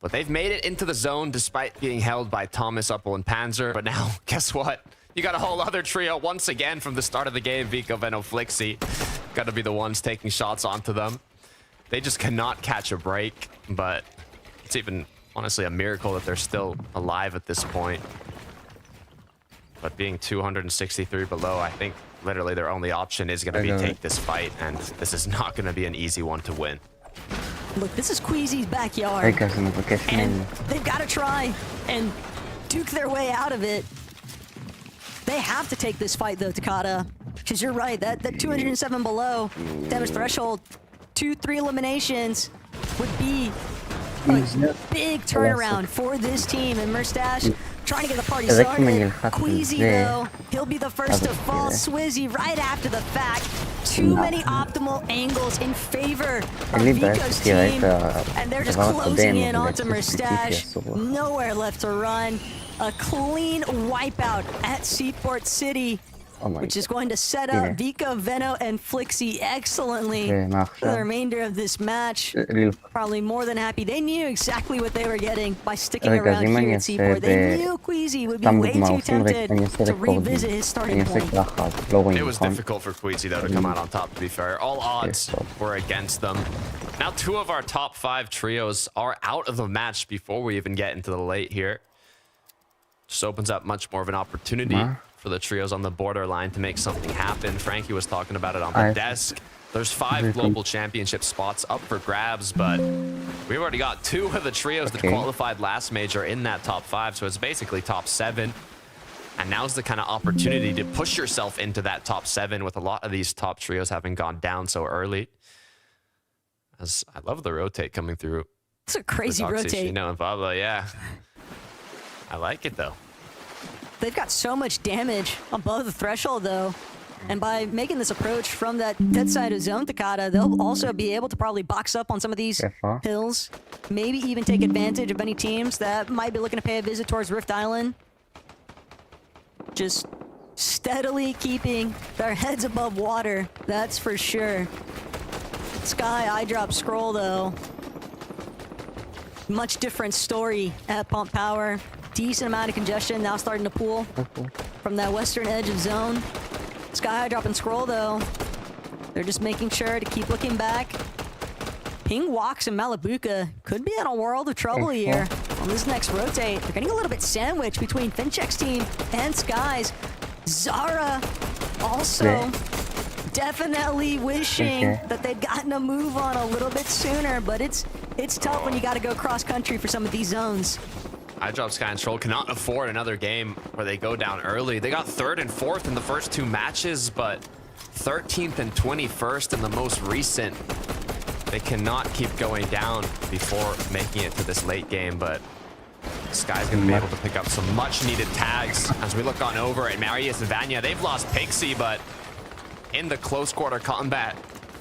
But they've made it into the zone despite being held by Thomas, Uppel, and Panzer. But now, guess what? You got a whole other trio once again from the start of the game. Vico, Veno, Flixie. Got to be the ones taking shots onto them. They just cannot catch a break, but it's even honestly a miracle that they're still alive at this point. But being 263 below, I think literally their only option is going to be take this fight, and this is not going to be an easy one to win. Look, this is Queasy's backyard, and they've got to try and duke their way out of it. They have to take this fight, though, Takada, because you're right, that 207 below damage threshold, 2-3 eliminations would be a big turnaround for this team, and Merstash trying to get the party started. Queasy, though, he'll be the first to fall. Swizzy right after the fact. Too many optimal angles in favor of Vico's team, and they're just closing in onto Merstash. Nowhere left to run. A clean wipeout at Seaport City, which is going to set up Vico, Veno, and Flixie excellently for the remainder of this match. Probably more than happy. They knew exactly what they were getting by sticking around here at Seaport. They knew Queasy would be way too tempted to revisit his starting point. It was difficult for Queasy, though, to come out on top, to be fair. All odds were against them. Now 2 of our top 5 trios are out of the match before we even get into the late here. Just opens up much more of an opportunity for the trios on the borderline to make something happen. Frankie was talking about it on the desk. There's 5 global championship spots up for grabs, but we've already got 2 of the trios that qualified last major in that top 5, so it's basically top 7. And now's the kind of opportunity to push yourself into that top 7 with a lot of these top trios having gone down so early. As I love the rotate coming through. It's a crazy rotate. You know, and Pablo, yeah. I like it, though. They've got so much damage above the threshold, though. And by making this approach from that dead side of zone, Takada, they'll also be able to probably box up on some of these hills. Maybe even take advantage of any teams that might be looking to pay a visit towards Rift Island. Just steadily keeping their heads above water, that's for sure. Sky, eye drop, scroll, though. Much different story at Pump Power. Decent amount of congestion now starting to pool from that western edge of zone. Sky High Drop and Scroll, though, they're just making sure to keep looking back. Ping Walks and Malabuka could be in a world of trouble here on this next rotate. They're getting a little bit sandwiched between Fincheck's team and Sky's. Zara also definitely wishing that they'd gotten a move on a little bit sooner, but it's tough when you got to go cross country for some of these zones. iDrop Sky and Troll cannot afford another game where they go down early. They got 3rd and 4th in the first 2 matches, but 13th and 21st in the most recent. They cannot keep going down before making it to this late game, but Sky's going to be able to pick up some much-needed tags. As we look on over at Marius and Vanya, they've lost Pixie, but in the close quarter combat,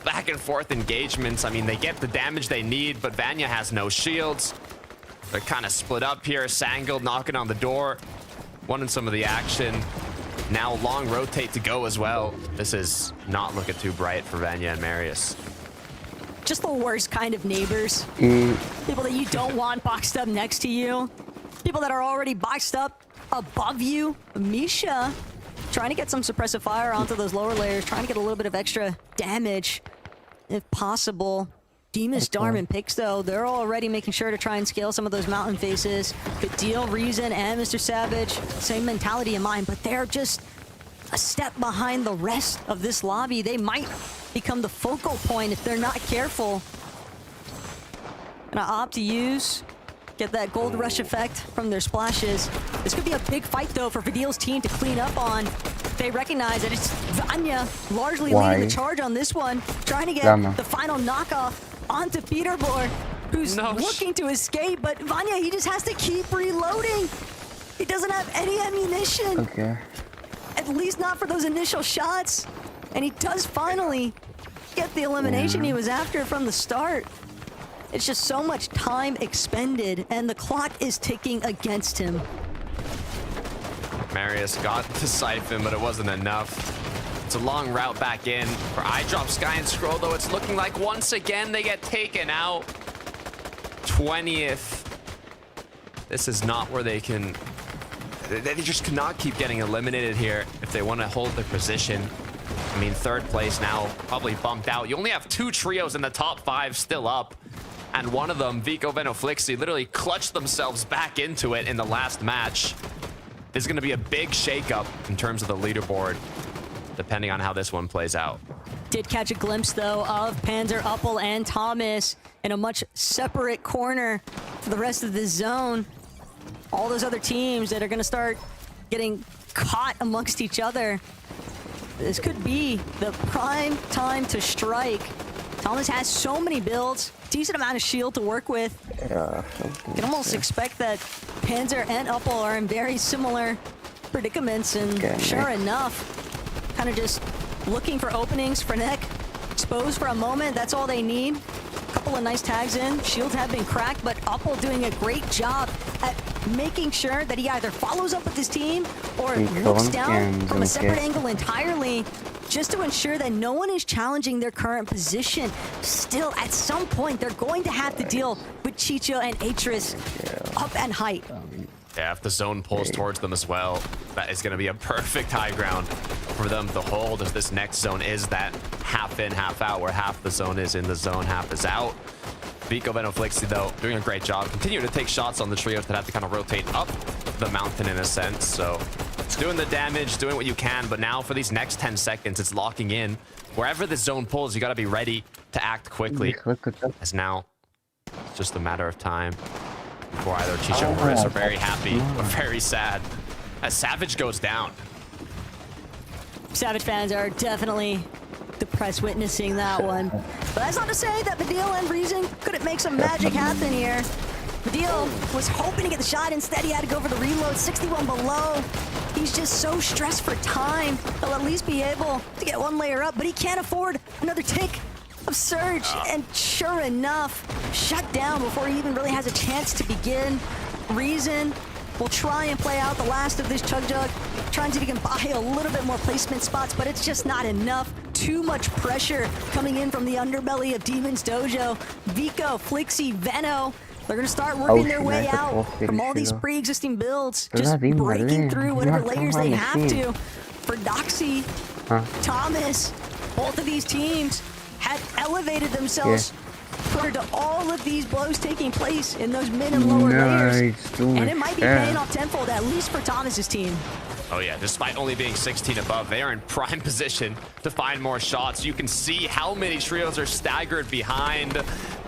back and forth engagements, I mean, they get the damage they need, but Vanya has no shields. They're kind of split up here. Sangeld knocking on the door, wanting some of the action. Now long rotate to go as well. This is not looking too bright for Vanya and Marius. Just the worst kind of neighbors. People that you don't want boxed up next to you. People that are already boxed up above you. Misha trying to get some suppressive fire onto those lower layers, trying to get a little bit of extra damage if possible. Demas, Darm, and Pix, though, they're already making sure to try and scale some of those mountain faces. Good deal, Reason and Mr. Savage, same mentality in mind, but they're just a step behind the rest of this lobby. They might become the focal point if they're not careful. Gonna opt to use, get that gold rush effect from their splashes. This could be a big fight, though, for Vidil's team to clean up on. They recognize that it's Vanya largely leading the charge on this one, trying to get the final knockoff onto Peterbor, who's looking to escape, but Vanya, he just has to keep reloading. He doesn't have any ammunition. At least not for those initial shots. And he does finally get the elimination he was after from the start. It's just so much time expended, and the clock is ticking against him. Marius got the Siphon, but it wasn't enough. It's a long route back in for iDrop, Sky, and Scroll, though it's looking like once again they get taken out. 20th. This is not where they can... They just cannot keep getting eliminated here if they want to hold their position. I mean, third place now, probably bumped out. You only have 2 trios in the top 5 still up. And one of them, Vico, Veno, Flixi, literally clutched themselves back into it in the last match. There's going to be a big shakeup in terms of the leaderboard, depending on how this one plays out. Did catch a glimpse, though, of Panzer, Uppel, and Thomas in a much separate corner for the rest of the zone. All those other teams that are going to start getting caught amongst each other. This could be the prime time to strike. Thomas has so many builds, decent amount of shield to work with. You can almost expect that Panzer and Uppel are in very similar predicaments, and sure enough, kind of just looking for openings. Frenek exposed for a moment, that's all they need. A couple of nice tags in, shields have been cracked, but Uppel doing a great job at making sure that he either follows up with his team or looks down from a separate angle entirely, just to ensure that no one is challenging their current position. Still, at some point, they're going to have to deal with Chicho and Atris up and height. Yeah, if the zone pulls towards them as well, that is going to be a perfect high ground for them to hold, as this next zone is that half in, half out, where half the zone is in the zone, half is out. Vico, Veno, Flixi, though, doing a great job. Continuing to take shots on the trios that have to kind of rotate up the mountain in a sense. So it's doing the damage, doing what you can. But now for these next 10 seconds, it's locking in. Wherever the zone pulls, you got to be ready to act quickly. As now, it's just a matter of time before either Chicho or Chris are very happy or very sad as Savage goes down. Savage fans are definitely depressed witnessing that one. But that's not to say that Midil and Reason couldn't make some magic happen here. Midil was hoping to get the shot. Instead, he had to go for the reload. 61 below. He's just so stressed for time. He'll at least be able to get one layer up, but he can't afford another tick of Surge. And sure enough, shut down before he even really has a chance to begin. Reason will try and play out the last of this Chug Jug, trying to see if he can buy a little bit more placement spots, but it's just not enough. Too much pressure coming in from the underbelly of Demon's Dojo. Vico, Flixi, Veno, they're going to start working their way out from all these pre-existing builds, just breaking through whatever layers they have to. For Doxy, Thomas, both of these teams had elevated themselves prior to all of these blows taking place in those mid and lower layers. And it might be paying off tenfold, at least for Thomas's team. Oh yeah, despite only being 16 above, they are in prime position to find more shots. You can see how many trios are staggered behind.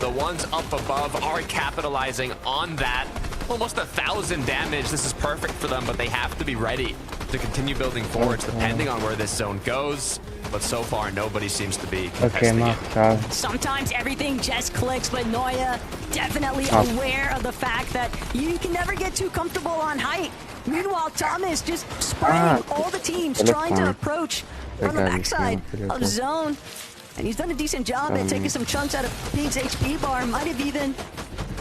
The ones up above are capitalizing on that. Almost 1,000 damage. This is perfect for them, but they have to be ready to continue building forwards depending on where this zone goes. But so far, nobody seems to be contesting it. Sometimes everything just clicks, but Noya definitely aware of the fact that you can never get too comfortable on height. Meanwhile, Thomas just spraying all the teams trying to approach from the backside of zone. And he's done a decent job at taking some chunks out of Pink's HP bar. Might have even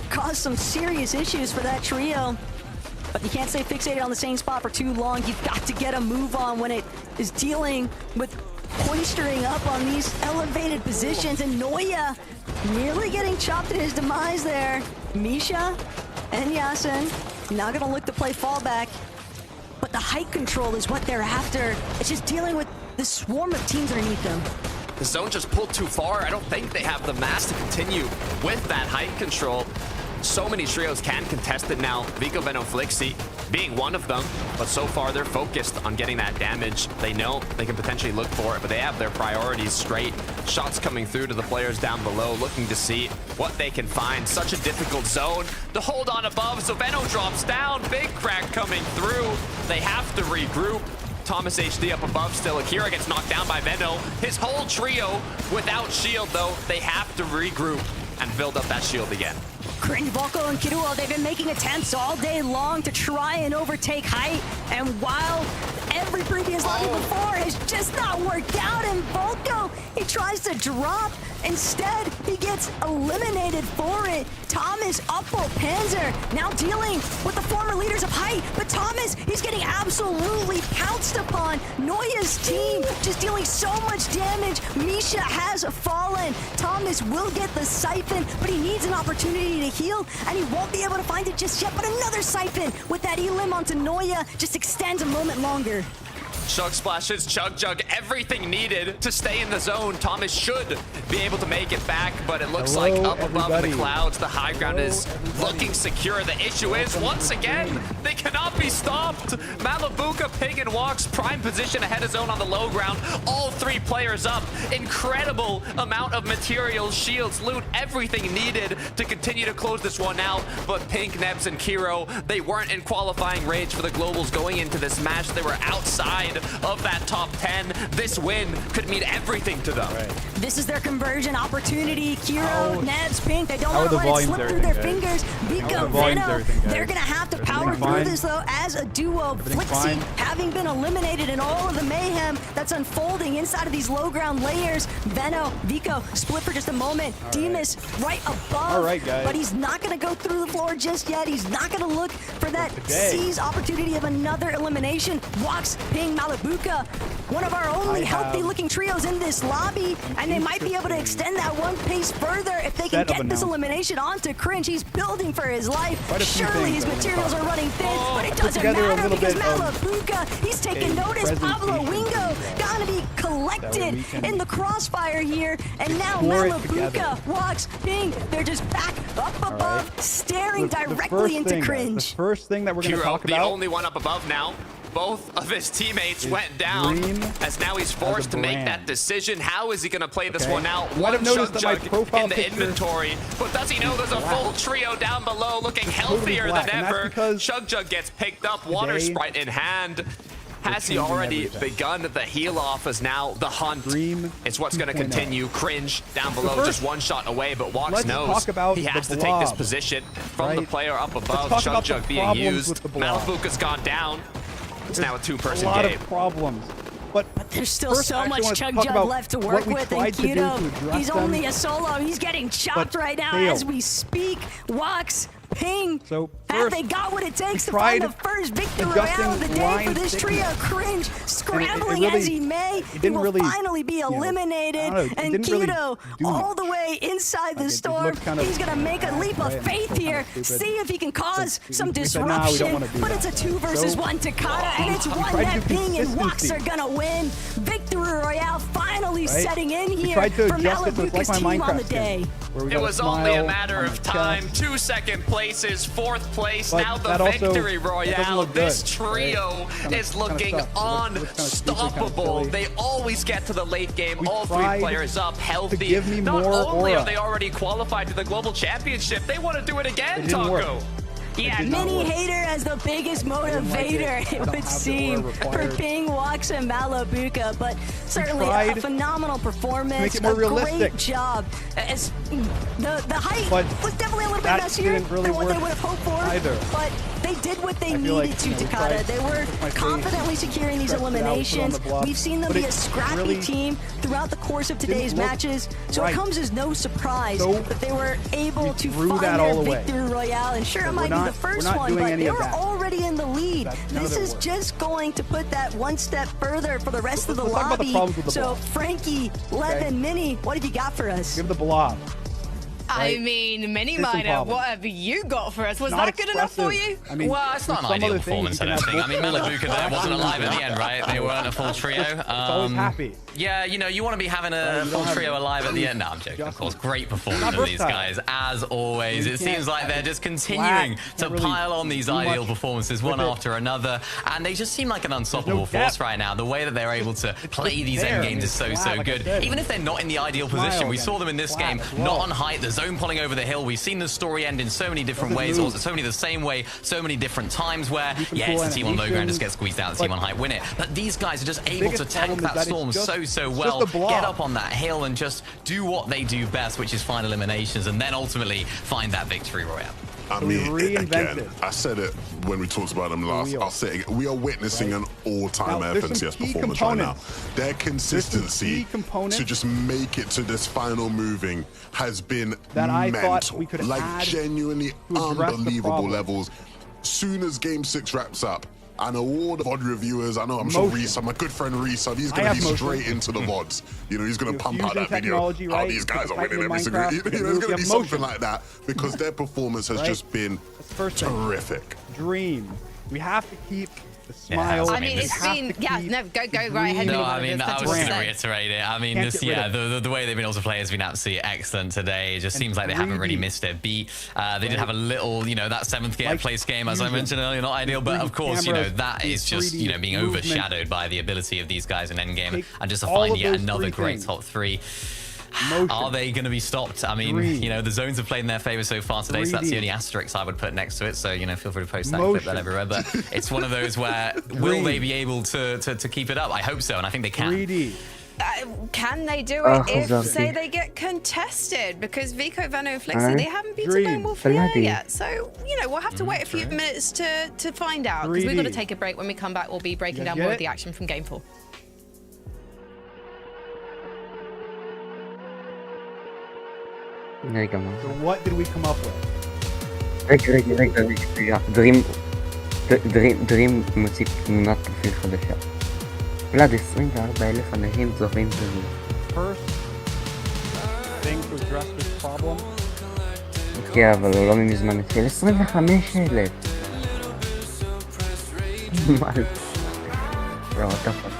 caused some serious issues for that trio. But you can't stay fixated on the same spot for too long. You've got to get a move on when it is dealing with hoistering up on these elevated positions. And Noya nearly getting chopped at his demise there. Misha and Yasin now gonna look to play fallback. But the height control is what they're after. It's just dealing with the swarm of teams underneath them. The zone just pulled too far. I don't think they have the mass to continue with that height control. So many trios can contest it now. Vico, Veno, Flixi being one of them, but so far they're focused on getting that damage. They know they can potentially look for it, but they have their priorities straight. Shots coming through to the players down below, looking to see what they can find. Such a difficult zone to hold on above, so Veno drops down. Big crack coming through. They have to regroup. Thomas HD up above still. Akira gets knocked down by Veno. His whole trio without shield, though. They have to regroup and build up that shield again. Cringe, Volko, and Kiruo, they've been making attempts all day long to try and overtake height. And while every previous lobby before has just not worked out, and Volko, he tries to drop. Instead, he gets eliminated for it. Thomas, Uppo, Panzer, now dealing with the former leaders of height. But Thomas, he's getting absolutely pounced upon. Noya's team just dealing so much damage. Misha has fallen. Thomas will get the siphon, but he needs an opportunity to heal, and he won't be able to find it just yet. But another siphon with that elim onto Noya just extends a moment longer. Chug splashes, Chug Jug, everything needed to stay in the zone. Thomas should be able to make it back, but it looks like up above in the clouds, the high ground is looking secure. The issue is, once again, they cannot be stopped. Malibuca, Ping, and Walks, prime position ahead of zone on the low ground. All three players up. Incredible amount of materials, shields, loot, everything needed to continue to close this one out. But Pink, Nebs, and Kiro, they weren't in qualifying range for the Globals going into this match. They were outside of that top 10. This win could mean everything to them. This is their conversion opportunity. Kiro, Nebs, Pink, they don't want to let it slip through their fingers. Vico, Veno, they're going to have to power through this, though, as a duo. Flixie, having been eliminated in all of the mayhem that's unfolding inside of these low ground layers. Veno, Vico, split for just a moment. Demas right above, but he's not going to go through the floor just yet. He's not going to look for that seize opportunity of another elimination. Walks, Ping, Malibuca, one of our only healthy-looking trios in this lobby, and they might be able to extend that one pace further if they can get this elimination onto Cringe. He's building for his life. Surely his materials are running thin, but it doesn't matter because Malibuca, he's taking notice. Pablo Wingo gotta be collected in the crossfire here, and now Malibuca, Walks, Ping, they're just back up above, staring directly into Cringe. The first thing that we're going to talk about. The only one up above now. Both of his teammates went down, as now he's forced to make that decision. How is he going to play this one out? One Chug Jug in the inventory, but does he know there's a full trio down below looking healthier than ever? Chug Jug gets picked up, Water Sprite in hand. Has he already begun the heal off as now the hunt? It's what's going to continue. Cringe down below, just one shot away, but Walks knows he has to take this position from the player up above. Chug Jug being used. Malibuca's gone down. It's now a two-person game. A lot of problems. But there's still so much Chug Jug left to work with, and Kido, he's only a solo. He's getting chopped right now as we speak. Walks, Ping, have they got what it takes to find the first victory royale of the day for this trio? Cringe, scrambling as he may, he will finally be eliminated. And Kido, all the way inside the storm, he's going to make a leap of faith here, see if he can cause some disruption. But it's a 2 versus 1 Takada, and it's one that Ping and Walks are going to win. Victory royale finally setting in here for Malibuca's team on the day. It was only a matter of time. 2-second places, 4th place. Now the victory royale. This trio is looking unstoppable. They always get to the late game. All 3 players up, healthy. Not only are they already qualified to the global championship, they want to do it again, Taco. Yeah, Mini Hater as the biggest motivator, it would seem, for Ping, Walks, and Malibuca, but certainly a phenomenal performance, a great job. As the height was definitely a little bit messier than what they would have hoped for, but they did what they needed to, Takada. They were confidently securing these eliminations. We've seen them be a scrappy team throughout the course of today's matches, so it comes as no surprise that they were able to find their victory royale. And sure, it might be the first one, but they were already in the lead. This is just going to put that one step further for the rest of the lobby. So, Frankie, Levin, Mini, what have you got for us? Give the blob. I mean, Mini Miner, what have you got for us? Was that good enough for you? I mean, well, it's not an ideal performance, I don't think. I mean, Malibuca there wasn't alive at the end, right? They weren't a full trio. It's always happy. Yeah, you know, you want to be having a full trio alive at the end. No, I'm joking, of course. Great performance from these guys, as always. It seems like they're just continuing to pile on these ideal performances one after another, and they just seem like an unstoppable force right now. The way that they're able to play these end games is so good. Even if they're not in the ideal position, we saw them in this game, not on height. The zone pulling over the hill. We've seen the story end in so many different ways, or so many the same way, so many different times where, yeah, it's the team on low ground just gets squeezed out, the team on high win it. But these guys are just able to tank that storm so well, get up on that hill and just do what they do best, which is find eliminations and then ultimately find that victory royale. I mean, again, I said it when we talked about them last. I'll say it again. We are witnessing an all-time FNCS performance right now. Their consistency to just make it to this final moving has been mental. Like, genuinely unbelievable levels. Soon as Game 6 wraps up, I know all the VOD reviewers, I'm sure Reese, my good friend Reese, he's going to be straight into the VODs. You know, he's going to pump out that video. How these guys are winning every single... You know, there's going to be something like that because their performance has just been terrific. Dream. We have to keep the smile. I mean, it's been, go right ahead. No, I mean, I was going to reiterate it. I mean, this, the way they've been able to play has been absolutely excellent today. It just seems like they haven't really missed their beat. They did have a little, you know, that 7th place game, as I mentioned earlier, not ideal, but of course, you know, that is just, you know, being overshadowed by the ability of these guys in endgame and just to find yet another great top 3. Are they going to be stopped? I mean, you know, the zones have played in their favor so far today, so that's the only asterisk I would put next to it. So, you know, feel free to post that and clip that everywhere. But it's one of those where will they be able to keep it up? I hope so, and I think they can. Can they do it if, say, they get contested? Because Vico, Veno, and Flixi, they haven't beaten Lone Wolf here yet. So, you know, we'll have to wait a few minutes to find out. Because we've got to take a break. When we come back, we'll be breaking down more of the action from Game 4. So what did we come up with? Dream מוציא תמונת פרופיל חדשה. ולעד 24,000 אנשים זוכים בזה. First thing to address this problem. כן, אבל הוא לא מזמן התחיל 25,000. מה זה? Bro, what the fuck?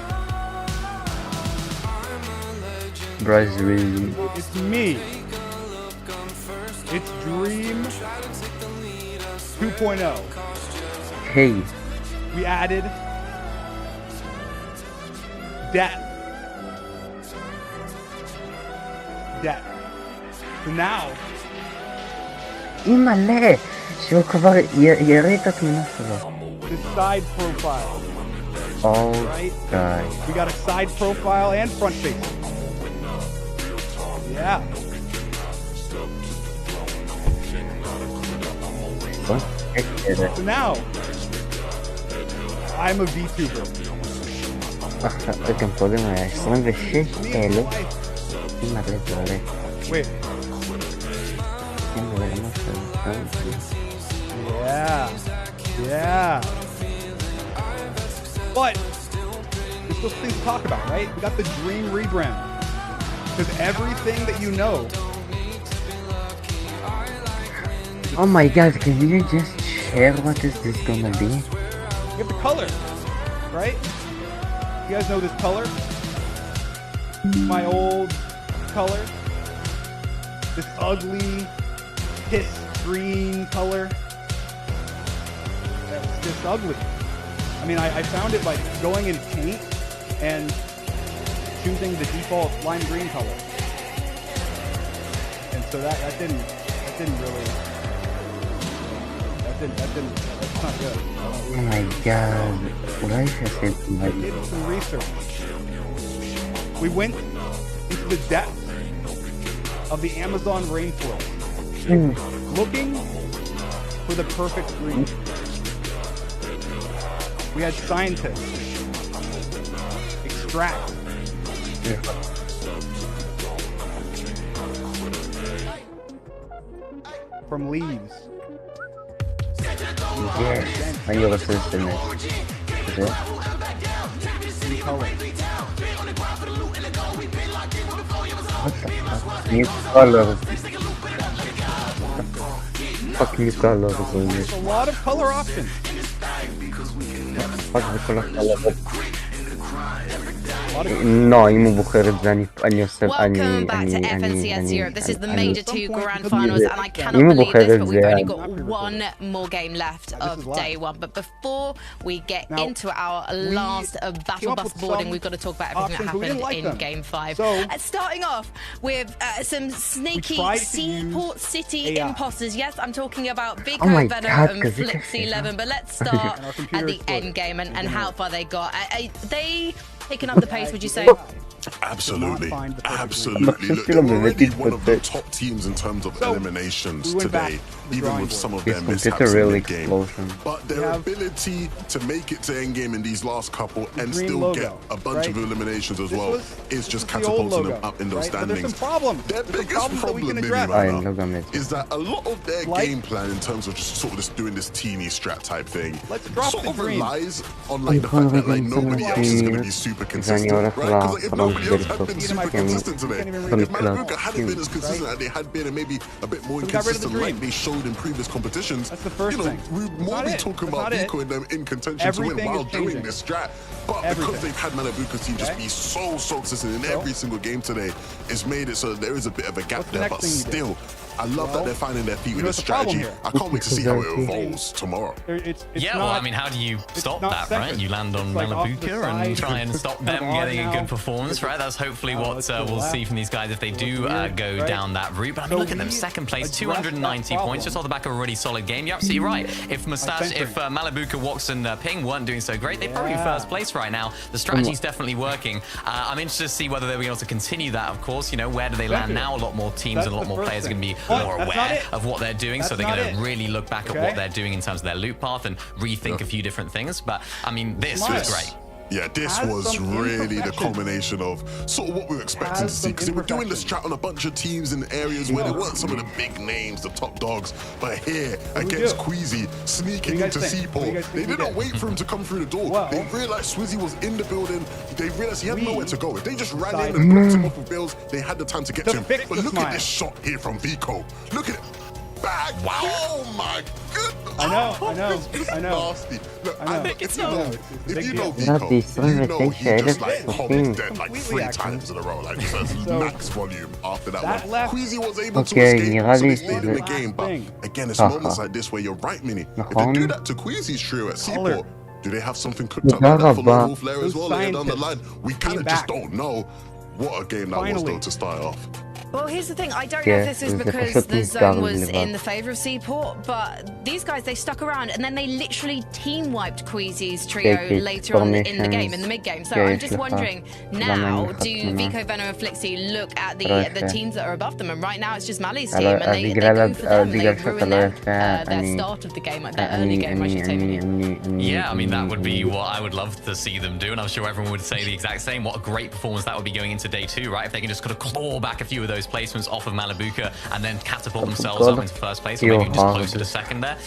Bro, it's really... It's me. It's Dream 2.0. Hey. We added death. So now... אימא'לה, שהוא כבר יראה את התמונה שלו. The side profile. Oh, right? God. We got a side profile and front face. Yeah. So now, I'm a VTuber. גם קודם היה 26,000. אימא'לה זה עולה. Wait. Yeah. But there's still things to talk about, right? We got the Dream rebrand. Because everything that you know. Oh my God, can you just share what is this gonna be? You have the color, right? You guys know this color? My old color. This ugly piss green color. That's just ugly. I mean, I found it by going in paint and choosing the default lime green color. And so that didn't really, that's not good. Oh my God, why is it I did some research. We went into the depths of the Amazon rainforest, looking for the perfect green. We had scientists extract from leaves. Yeah, I never said the next. Is it? What the fuck? New colors. Fuck new colors on this. There's a lot of color options. Fuck the color. A No, imo bukharad ani Welcome back to FNCS Europe. This is the Major 2 Grand Finals, and I cannot Imo believe this, but we've bukharad only yan. got one more game left of day one. But before we get into our last battle up bus with boarding, some we've got to talk about everything that options, but we happened didn't like in them. Game 5. So- Starting off with some sneaky tried to Seaport use City AI. imposters. Yes, I'm talking about Vico, Oh my Venom, God, and 'cause you can Flix say 11. But let's And start our at computer the exploded. end game and Didn't how work. far they got. They picking up the pace, would you say? Absolutely, find the perfect absolutely. But Look, still they're a already bit one of the difficult. top teams in terms of So, eliminations we went back today, to the even drawing with board. some of This their computer mishaps in really mid-game. explosion. But their have ability to make it to endgame in these last couple and green still logo, get a bunch right? of eliminations as This well was- is just this was the old catapulting them logo, up in those right? But there's standings. some problems. Their There's some biggest problems that we problem, can Mini, address. right Aynen, now, logo mid. is that a lot of their Like- game plan in terms of just sort of just doing this teeny strat type thing Let's drop sort the of green. relies on like the fact that like nobody else is going to be super consistent, right? Because like, if nobody else had been super consistent today, if Malabuka hadn't been as consistent as they had been and maybe a bit more So we got rid of the inconsistent like dream. they showed in previous competitions, That's the first you know, thing. we'd more That's be not it. talking That's about not it. Vico and them in contention to Everything win while is doing changing. this strat. But because Everything. they've had Malabuka's team just Okay. be so consistent in So? every single game today, it's made it so there is a bit of a gap What's the there. next But thing you did? still, I love that Well, they're finding their feet you with know this what's the problem strategy. here? I can't wait to see how it evolves tomorrow. It's Yeah, not, well, I mean, how do you stop not that, right? second. You land on It's like off to the Malabuka side. and try and stop Kind them of hard getting a now. good performance, right? That's hopefully what let's go we'll left. see from these guys if they do Weird, go right? down that route. But I So mean, look at them, we second place, addressed 290 that points, just off the back of a really solid game. You're absolutely right. If Mustache, if Malabuka, Wox, and Ping weren't doing so great, they'd probably be Yeah. first place right now. The strategy's definitely working. I'm interested to see whether they'll be able to continue that, of course. You know, where do they land now? A lot more teams That's and a lot the more first players are going to be thing. more But that's not aware it. of what they're doing, so That's they're not going to it. really look back at Okay. what they're doing in terms of their loot path and rethink a few different things. But I mean, this was Nice. great. Yeah, this Has was some really the imperfections. culmination of sort of what we were expecting Has to see. some Because they were doing the imperfections. strat on a bunch of teams in areas where they weren't some of the big names, the top dogs. But here, against do? Queasy, sneaking What do into you guys think? What do Seaport, you guys they think we didn't did? wait for him to come through the door. Well, they realized Swizzy was in the building. They realized he had we nowhere to go. If they just ran in decided- and blocked him off with bills, they had the time to get To to him. fix But the look smile. at this shot here from Vico. Look at it. Back. Wow. Oh my goodness. I know, Oh, I know, it's just I know. nasty. Look, I know. if It's you a know, big if you deal. know Not Vico, this you one, know they he shaded just like the hovered thing. dead like Completely 3 accurate. times in a row, like just So, max volume after that, that one. left- Queasy was able to Okay, escape, Nirali so they is stayed in the the- game. But thing. again, it's Haha. moments like this where you're right, Mini. If they Nahon. do that to Queasy's trio at Color. Seaport, do they have something cooked up like that for Nagaba. Lone Wolf Lair as Those well later down the line? scientists We kind came of just back. don't know. What a game that was Finally. though to start off. Well, here's the thing. I don't know Yeah, if this is it was the because first the thing zone done, was Liver. in the favour of Seaport, but these guys, they stuck around and then they literally team wiped Queasy's trio Take it, later on in the game, formations, in the mid game. So yeah, I'm just Liver. wondering now, Lamang do Fatma. Vico, Venom, and Flixie look at the Rofe. teams that are above them? And right now it's just Mali's Alo- team, and they Adigrala- go for them. They Adigrala ruin Rofe, their Ani- start of the game, like their early game, I should say. Yeah, I mean, that would be what I would love to see them do, and I'm sure everyone would say the exact same. What a great performance that would be going into day 2, right? If they can just kind of claw back a few of those placements off of Malabuka and then catapult themselves up into first place, or maybe just closer to second there,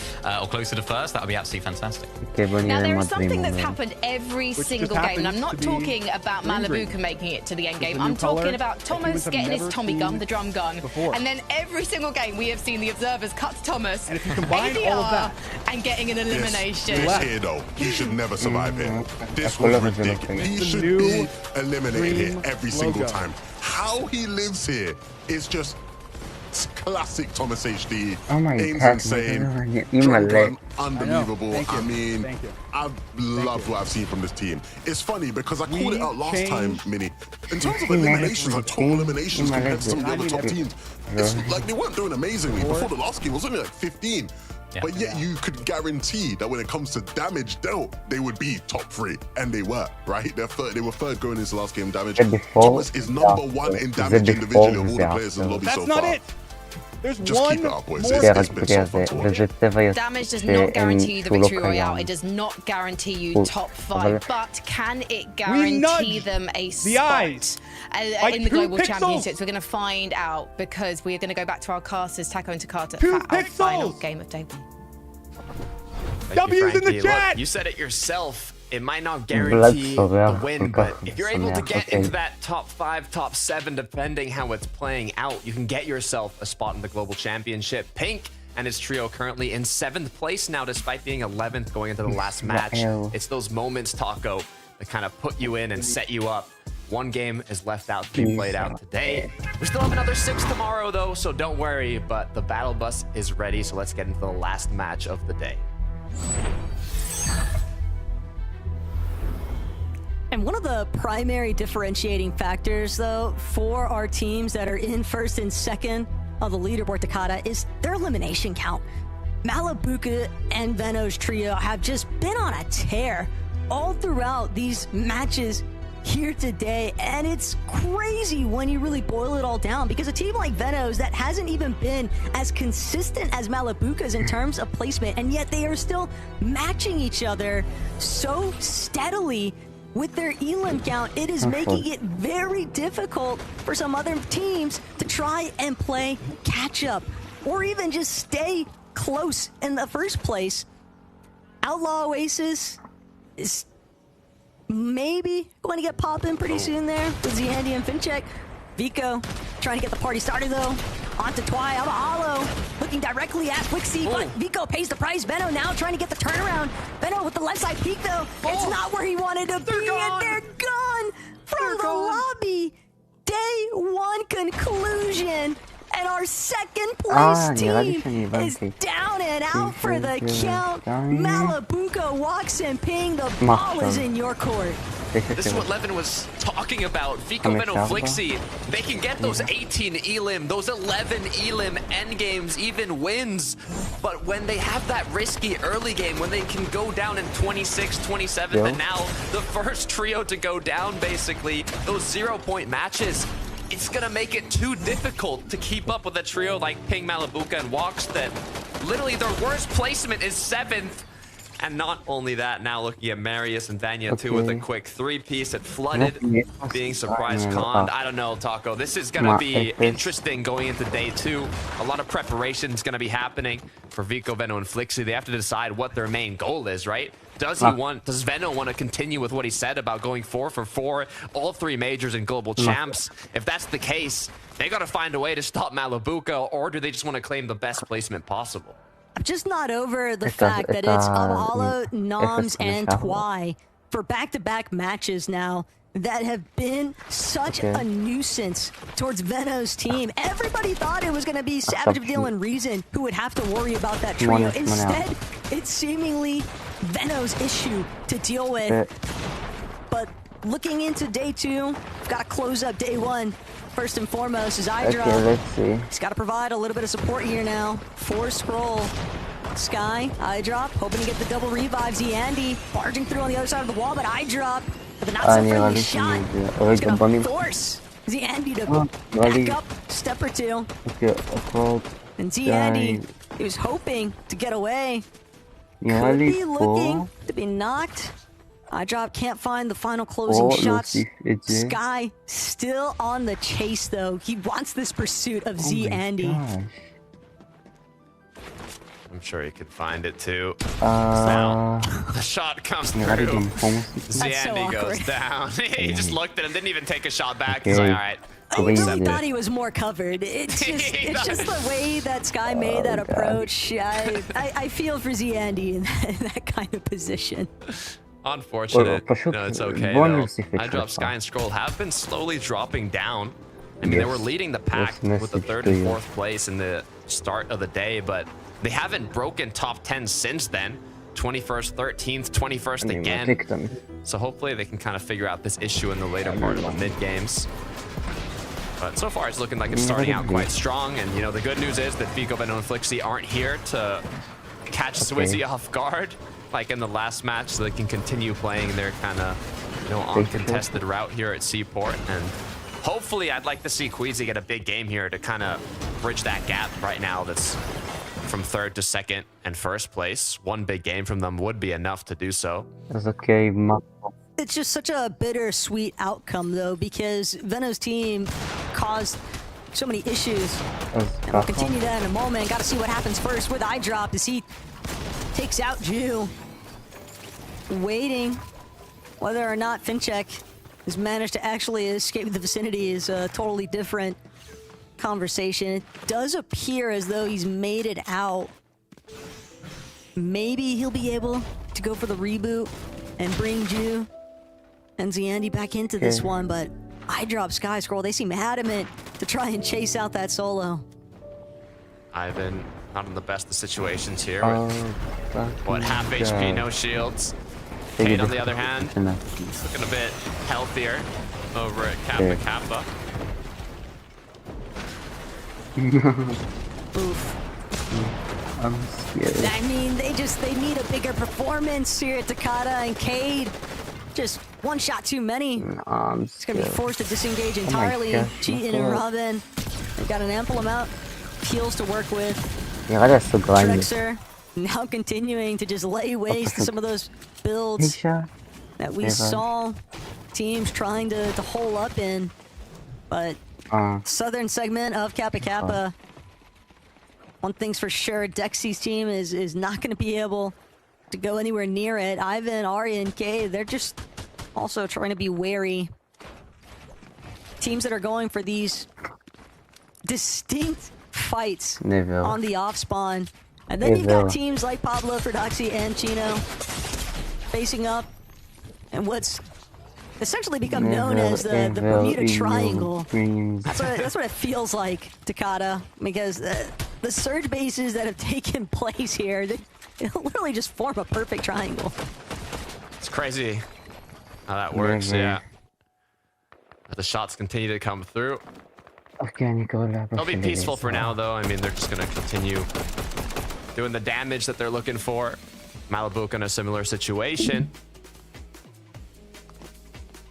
or closer to first, that would be absolutely fantastic. Now, there is something that's happened every single game, and I'm not happens to be talking about green. Malabuka making it to the end game. It's a new I'm talking colour about that Thomas humans have getting his never Tommy gun, seen the drum gun, before. and then every single game we have seen the observers cut to Thomas, And if you combine all of that- and getting an elimination. This here though, he should never survive here. This I was love it, ridiculous. I He The should new be eliminated here dream every single logo. time. How he lives here is just classic Thomas HD. Oh my Aim's God, insane. you Drum my gun, leg. unbelievable. Thank you. I mean, Thank you. I've loved what I've seen from this team. It's funny because I called We it out last time, changed- Mini. In terms of You my eliminations, like total leg. eliminations You my compared to some of the leg. other top teams, it's like they weren't doing amazingly. Before the last game, it was only like 15. Yeah. But yet you could guarantee that when it comes to damage dealt, they would be top 3, and they were, right? They were third going into the last game damage. The default Thomas is number 1 in damage individually of all the players in the lobby That's so not far. it. There's Just one keep it up, boys. more. It's been so fun to watch. Damage does not guarantee you the victory royale. It does not guarantee you top 5, but can it guarantee nudged them a the spot eyes by in the 2 global pixels. championships? We're going to find out because we are going to go back to our casters, Taco and Takata, 2 for our final pixels. game of day 1. Thank you, W's in the Frankie. Look, chat. you said it yourself. It might not guarantee the win, but if you're able to get into that top 5, top 7, depending how it's playing out, you can get yourself a spot in the Global Championship. Pink and his trio currently in 7th place now, despite being 11th going into the last match. Wow. It's those moments, Taco, that kind of put you in and set you up 1 game is left out to be played out today. We still have another 6 tomorrow, though, so don't worry. But the battle bus is ready, so let's get into the last match of the day. And one of the primary differentiating factors, though, for our teams that are in first and second of the leaderboard, Takada, is their elimination count. Malibuca and Veno's trio have just been on a tear all throughout these matches here today, and it's crazy when you really boil it all down, because a team like Veno's that hasn't even been as consistent as Malibuca's in terms of placement, and yet they are still matching each other so steadily with their elim count. It is making it very difficult for some other teams to try and play catch up or even just stay close in the first place. Outlaw Oasis is maybe going to get popping pretty soon there with Ziandi and Finchek. Vico trying to get the party started though. Onto Twy, out of Hollow, looking directly at Flixie, but Vico pays the price. Veno now trying to get the turnaround. Veno with the left side peek though. It's not where he wanted to be, and they're gone from the lobby. Day 1 conclusion. And our second place team is down and out for the count. Malibuca walks in, ping. The ball is in your court. This is what Levin was talking about. Vico, Veno, Flixie, they can get those 18 elim, those 11 elim endgames, even wins. But when they have that risky early game, when they can go down in 26, 27th, and now the first trio to go down, basically, those 0-point matches, it's gonna make it too difficult to keep up with a trio like Ping, Malibuca, and Walks that literally their worst placement is 7th. And not only that, now looking at Marius and Vanya too with a quick 3-piece. It flooded, being surprise conned. I don't know, Taco. This is gonna be interesting going into day 2. A lot of preparation is gonna be happening for Vico, Veno, and Flixie. They have to decide what their main goal is, right? Does Veno want to continue with what he said about going 4 for 4, all 3 majors and global champs? If that's the case, they gotta find a way to stop Malibuca, or do they just want to claim the best placement possible? I'm just not over the fact that it's Apollo, Noms, and Twy for back-to-back matches now that have been such a nuisance towards Veno's team. Everybody thought it was going to be Savage, Abdil, and Reason who would have to worry about that trio. Instead, it's seemingly Veno's issue to deal with. But looking into day 2, we've got to close up day 1. First and foremost is iDrop. He's got to provide a little bit of support here now. 4 scroll. Sky, iDrop, hoping to get the double revive. Ziandi barging through on the other side of the wall, but iDrop with an outside shot. He's going to force Ziandi to back up step or 2. And Ziandi, he was hoping to get away. Could be looking to be knocked. iDrop can't find the final closing shots. Sky still on the chase though. He wants this pursuit of Ziandi. I'm sure he could find it too. Now, the shot comes through. Ziandi goes down. He just looked at him, didn't even take a shot back. He's like, all right. I really thought he was more covered. It's just the way that Sky made that approach. I feel for Ziandi in that kind of position. Unfortunate. No, it's okay though. iDrop, Sky, and Scroll have been slowly dropping down. I mean, they were leading the pack with the 3rd and 4th place in the start of the day, but they haven't broken top 10 since then. 21st, 13th, 21st again. So hopefully they can kind of figure out this issue in the later part of the mid games. But so far it's looking like it's starting out quite strong. And you know, the good news is that Vico, Veno, and Flixie aren't here to catch Swizzy off guard like in the last match, so they can continue playing their kind of, you know, uncontested route here at Seaport. And hopefully I'd like to see Queasy get a big game here to kind of bridge that gap right now that's from 3rd to 2nd and 1st place. One big game from them would be enough to do so. That's okay, It's just such a bittersweet outcome though, because Veno's team caused so many issues. And we'll continue that in a moment. Got to see what happens first with iDrop as he takes out Ju. Waiting whether or not Finchek has managed to actually escape the vicinity is a totally different conversation. It does appear as though he's made it out. Maybe he'll be able to go for the reboot and bring Ju and Ziandi back into this one, but I drop Sky Scroll. They seem adamant to try and chase out that solo. Ivan not in the best of situations here. What, half HP, no shields. Cade, on the other hand, looking a bit healthier over at Kappa Kappa. Oof. I'm scared. I mean, they need a bigger performance here at Takada and Cade. Just one shot too many. It's gonna be forced to disengage entirely. Cheating and Robin. They've got an ample amount of heals to work with. Yeah, that's so grimy. Drexer now continuing to just lay waste to some of those builds that we saw teams trying to hole up in. But southern segment of Kappa Kappa, one thing's for sure, Dexy's team is not going to be able to go anywhere near it. Ivan, Arya, and Kay, they're just also trying to be wary. Teams that are going for these distinct fights on the off spawn. And then you've got teams like Pablo, Ferdoxy, and Chino facing up and what's essentially become known as the Bermuda Triangle. That's what it feels like, Takada, because the surge bases that have taken place here, they literally just form a perfect triangle. It's crazy how that works, yeah. The shots continue to come through. They'll be peaceful for now, though. I mean, they're just going to continue doing the damage that they're looking for. Malabuk in a similar situation.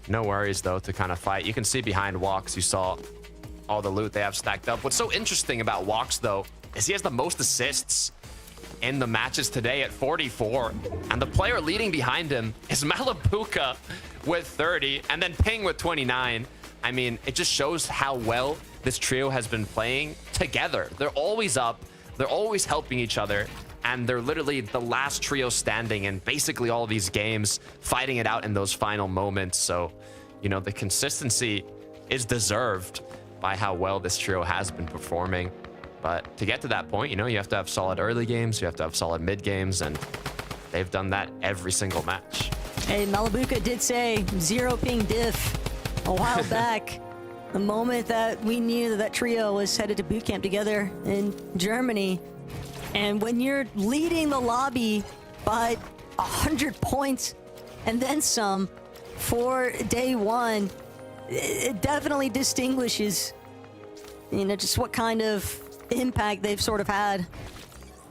No worries, though, to kind of fight. You can see behind Walks, you saw all the loot they have stacked up. What's so interesting about Walks, though, is he has the most assists in the matches today at 44. And the player leading behind him is Malabuka with 30, and then Ping with 29. I mean, it just shows how well this trio has been playing together. They're always up. They're always helping each other. And they're literally the last trio standing in basically all of these games, fighting it out in those final moments. So, you know, the consistency is deserved by how well this trio has been performing. But to get to that point, you know, you have to have solid early games. You have to have solid mid games. And they've done that every single match. Hey, Malabuka did say 0 ping diff a while back. The moment that we knew that trio was headed to boot camp together in Germany. And when you're leading the lobby by 100 points and then some for day one, it definitely distinguishes, you know, just what kind of impact they've sort of had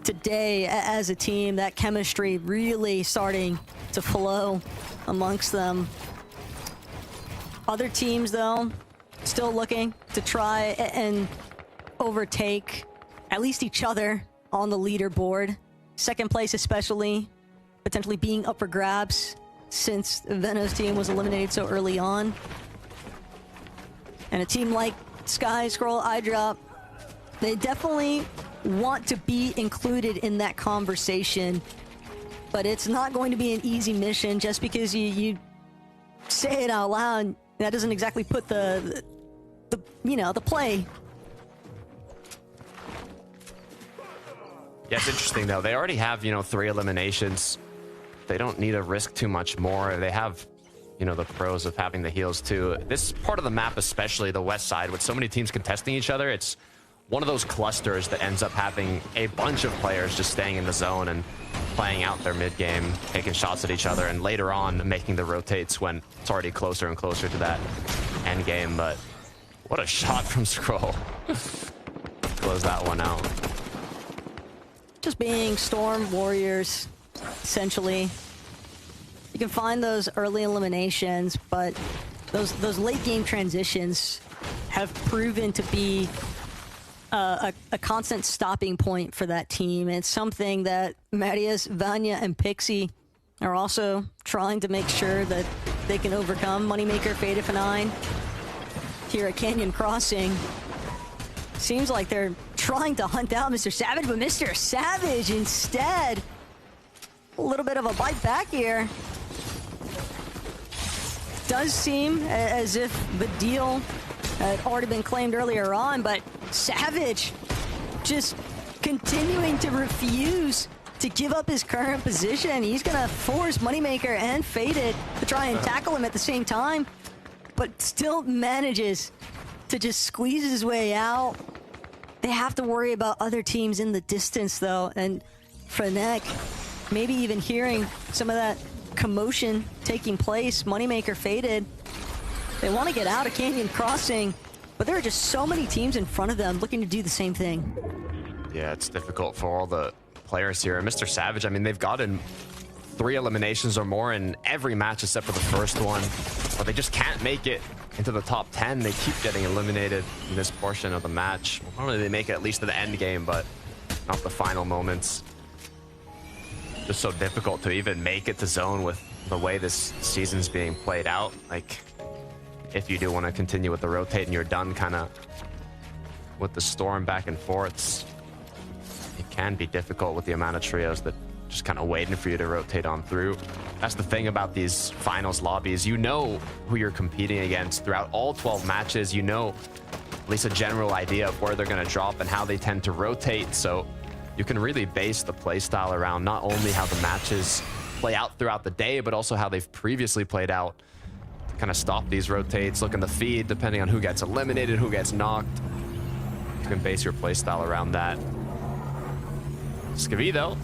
today as a team. That chemistry really starting to flow amongst them. Other teams, though, still looking to try and overtake at least each other on the leaderboard. Second place especially, potentially being up for grabs since Veno's team was eliminated so early on. And a team like Sky Scroll, iDrop, they definitely want to be included in that conversation, but it's not going to be an easy mission. Just because you say it out loud, that doesn't exactly put the you know, the play. Yeah, it's interesting, though. They already have, you know, 3 eliminations. They don't need to risk too much more. They have, you know, the pros of having the heals, too. This part of the map, especially the west side, with so many teams contesting each other, it's one of those clusters that ends up having a bunch of players just staying in the zone and playing out their mid game, taking shots at each other, and later on making the rotates when it's already closer and closer to that end game. But what a shot from Scroll. Close that one out. Just being Storm Warriors, essentially. You can find those early eliminations, but those late game transitions have proven to be a constant stopping point for that team. And it's something that Marius, Vanya, and Pixie are also trying to make sure that they can overcome. Moneymaker, Fade9 here at Canyon Crossing. Seems like they're trying to hunt out Mr. Savage, but Mr. Savage instead, a little bit of a bite back here. Does seem as if the deal had already been claimed earlier on, but Savage just continuing to refuse to give up his current position. He's gonna force Moneymaker and Faded to try and tackle him at the same time, but still manages to just squeeze his way out. They have to worry about other teams in the distance though, and Fnatic maybe even hearing some of that commotion taking place. Moneymaker Faded. They want to get out of Canyon Crossing, but there are just so many teams in front of them looking to do the same thing. Yeah, it's difficult for all the players here. And Mr. Savage, I mean, they've gotten 3 eliminations or more in every match except for the first one, but they just can't make it into the top 10. They keep getting eliminated in this portion of the match. Normally they make it at least to the end game, but not the final moments. Just so difficult to even make it to zone with the way this season's being played out. Like, if you do want to continue with the rotate and you're done kind of with the storm back and forths, it can be difficult with the amount of trios that just kind of waiting for you to rotate on through. That's the thing about these finals lobbies. You know who you're competing against throughout all 12 matches. You know at least a general idea of where they're going to drop and how they tend to rotate. So you can really base the playstyle around not only how the matches play out throughout the day, but also how they've previously played out. Kind of stop these rotates, look in the feed, depending on who gets eliminated, who gets knocked. You can base your playstyle around that. Scavi, though,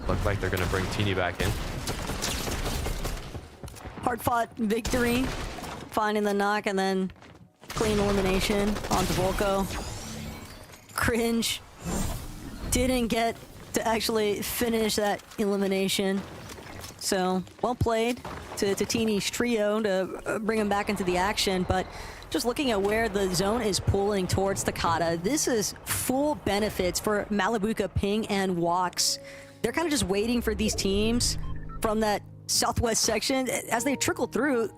look like they're going to bring Teeny back in. Hard-fought victory, finding the knock, and then clean elimination onto Volko. Cringe didn't get to actually finish that elimination. So, well played to Teeny's trio to bring him back into the action, but just looking at where the zone is pulling towards Takata, this is full benefits for Malibuca, Ping, and Wox. They're kind of just waiting for these teams from that southwest section. As they trickle through,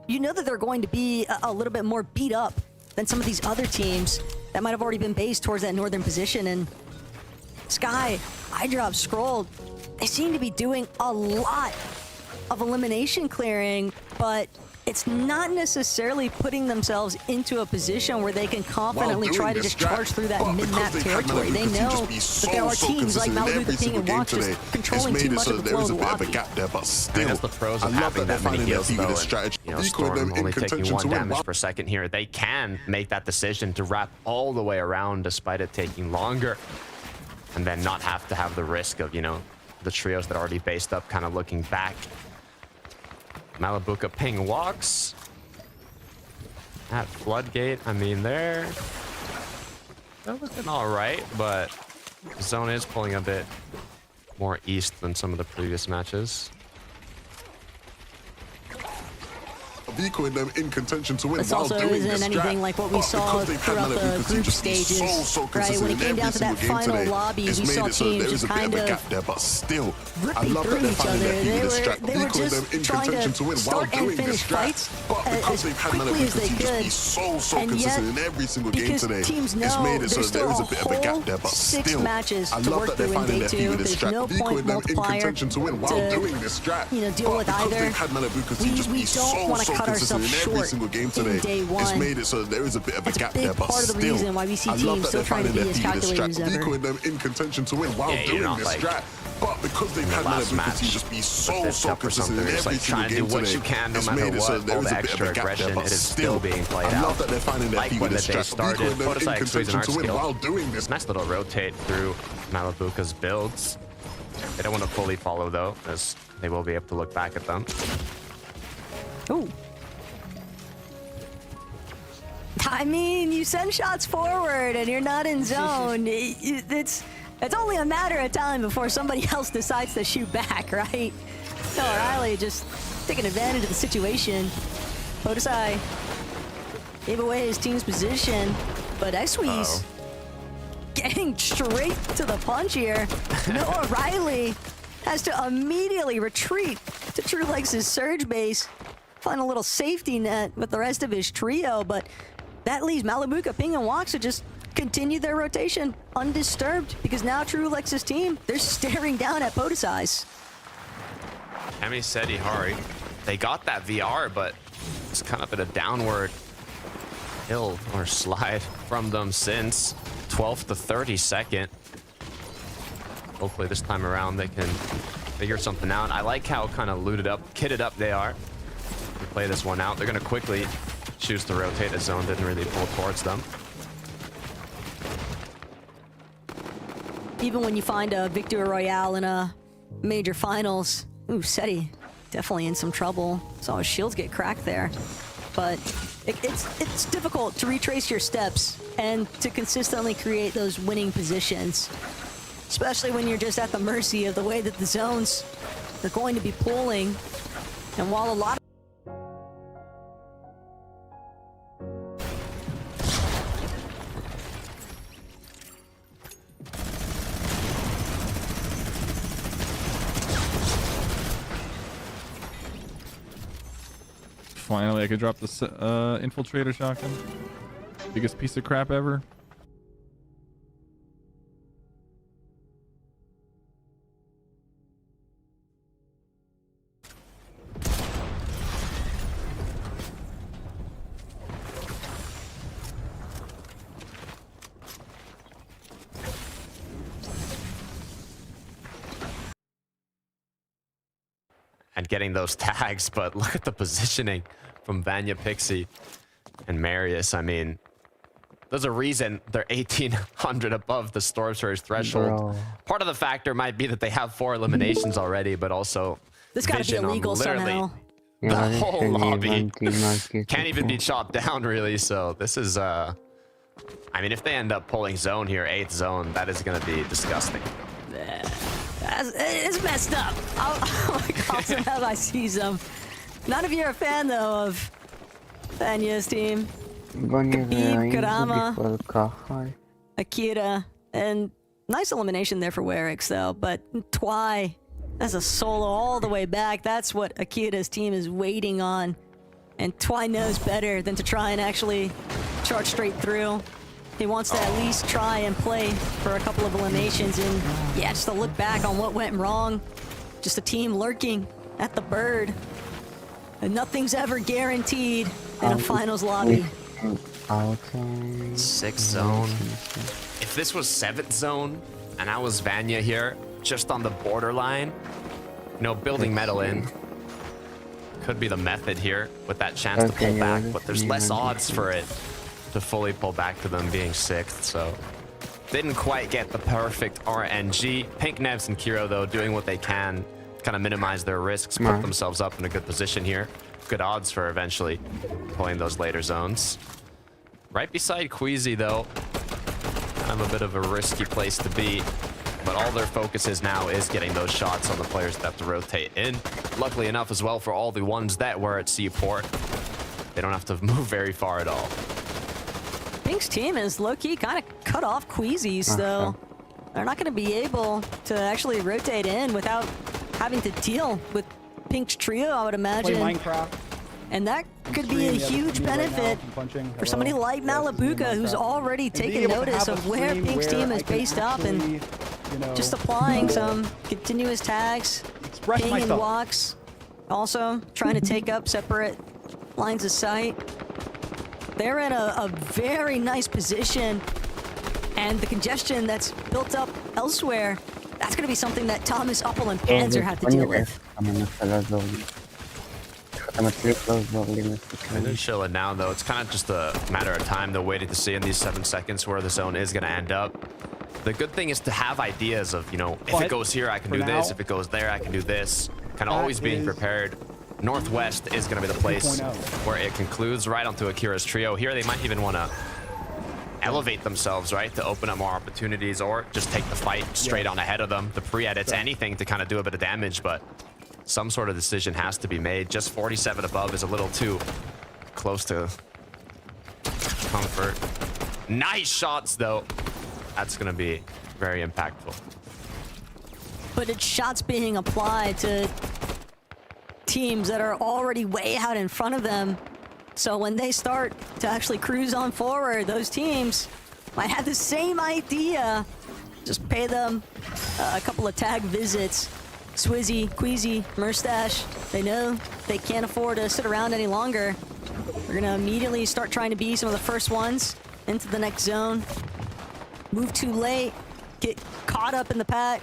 you know that they're going to be a little bit more beat up than some of these other teams that might have already been based towards that northern position. And Sky, iDrop, Scroll, they seem to be doing a lot of elimination clearing, but it's not necessarily putting themselves into a position where they can confidently try to just charge through that mid-map territory. They know that there are teams like Malibu, Ping, and Wox just controlling too much of the flow of the lobby. That's the pros of having that many heals, though. And, you know, Storm only taking 1 damage per second here. They can make that decision to wrap all the way around despite it taking longer, and then not have to have the risk of, you know, the trios that are already based up kind of looking back. Malibuca, Ping, Wox at Floodgate. I mean, they're looking all right, but zone is pulling a bit more east than some of the previous matches. Vico and them in contention to win. This also isn't anything like what we saw throughout the group stages, right? When it came down to that final lobby, we saw teams just kind of ripping through each other. They were just trying to start and finish fights as quickly as they could. And yet, because teams know there's still a whole 6 matches to work through in day 2, there's no point multiplier to deal with either. We don't want to cut ourselves short in day 1. It's made it so there is a bit of a gap there, but part of the reason why we see teams still trying to be as calculated as ever. Vico and them in contention to win while doing this strat. But because they've had Malibuca team just be so consistent in every single game today, no it's matter made it so what, there all is the a bit of extra a gap there, aggression, but it is still being played I out. love that they're finding their feet with this strat. Vico and them in contention to win while doing this. Nice little rotate through Malibuca's builds. They don't want to fully follow though, as they will be able to look back at them. Ooh. I mean, you send shots forward and you're not in zone. It's only a matter of time before somebody else decides to shoot back, right? So Riley just taking advantage of the situation. Podesai gave away his team's position, but Xweez getting straight to the punch here. Noah Riley has to immediately retreat to TrueLex's surge base, find a little safety net with the rest of his trio, but that leaves Malibuca, Ping, and Wox to just continue their rotation undisturbed, because now TrueLex's team, they're staring down at Podesai's. Emi said Ihari. They got that VR, but it's kind of been a downward hill or slide from them since 12th to 32nd. Hopefully this time around they can figure something out. I like how kind of looted up, kitted up they are. They play this one out. They're going to quickly choose to rotate the zone. Didn't really pull towards them. Even when you find a Victory Royale in a major finals, ooh, Seti definitely in some trouble. Saw his shields get cracked there. But it's difficult to retrace your steps and to consistently create those winning positions, especially when you're just at the mercy of the way that the zones are going to be pulling. And while a lot of Finally, I could drop the infiltrator shotgun. Biggest piece of crap ever. And getting those tags, but look at the positioning from Vanya, Pixie, and Marius. I mean, there's a reason they're 1,800 above the Storm Surge threshold. Bro. Part of the factor might be that they have 4 eliminations already, but also this gotta be vision on illegal literally somehow. the whole lobby. Can't even be chopped down, really. So this is, I mean, if they end up pulling zone here, 8th zone, that is going to be disgusting. It's messed up. I'll call some how I see some. None of you are a fan, though, of Vanya's team. Khabib, Kurama, Akira, and nice elimination there for Werix, though. But Twy, that's a solo all the way back. That's what Akira's team is waiting on. And Twy knows better than to try and actually charge straight through. He wants to at least try and play for a couple of eliminations, and yeah, just to look back on what went wrong. Just a team lurking at the bird. And nothing's ever guaranteed in a finals lobby. 6th zone. If this was 7th zone, and I was Vanya here, just on the borderline, you know, building metal in, could be the method here with that chance to pull back, but there's less odds for it to fully pull back to them being 6th, so didn't quite get the perfect RNG. Pink Nevs and Kiro, though, doing what they can to kind of minimize their risks, put themselves up in a good position here. Good odds for eventually pulling those later zones. Right beside Queasy, though, kind of a bit of a risky place to be, but all their focus is now is getting those shots on the players that have to rotate in. Luckily enough as well for all the ones that were at Seaport, they don't have to move very far at all. Pink's team is low-key kind of cut off Queasy, so they're not going to be able to actually rotate in without having to deal with Pink's trio, I would imagine. Play Minecraft. And that could be a huge benefit for somebody like Malabuka, who's already taken notice of where Pink's team is based up and just applying some continuous tags, ping and blocks. Also trying to take up separate lines of sight. They're in a very nice position, and the congestion that's built up elsewhere, that's going to be something that Thomas, Uppel, and Panzer have to deal with. They're chilling now, though. It's kind of just a matter of time. They're waiting to see in these 7 seconds where the zone is going to end up. The good thing is to have ideas of, you know, if it goes here, I can do this. If it goes there, I can do this. Kind of always being prepared. Northwest is going to be the place where it concludes right onto Akira's trio. Here, they might even want to elevate themselves, right, to open up more opportunities, or just take the fight straight on ahead of them. The pre-edits, anything to kind of do a bit of damage, but some sort of decision has to be made. Just 47 above is a little too close to comfort. Nice shots, though. That's going to be very impactful. But it's shots being applied to teams that are already way out in front of them. So when they start to actually cruise on forward, those teams might have the same idea. Just pay them a couple of tag visits. Swizzy, Queasy, Murstache, they know they can't afford to sit around any longer. We're gonna immediately start trying to be some of the first ones into the next zone. Move too late, get caught up in the pack,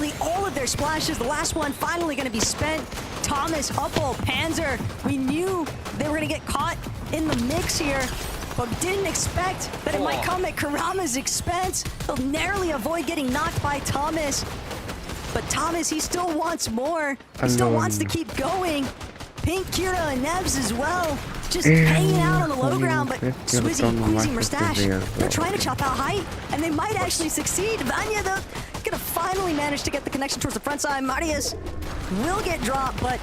nearly all of their splashes. The last one finally going to be spent. Thomas, Huppel, Panzer. We knew they were going to get caught in the mix here, but didn't expect that it might come at Kurama's expense. He'll narrowly avoid getting knocked by Thomas. But Thomas, he still wants more. He still wants to keep going. Pink, Kira, and Nebs as well. Just hanging out on the low ground, but Swizzy, Queasy, Mustache, they're trying to chop out height, and they might actually succeed. Vanya, though, gonna finally manage to get the connection towards the front side. Marius will get dropped, but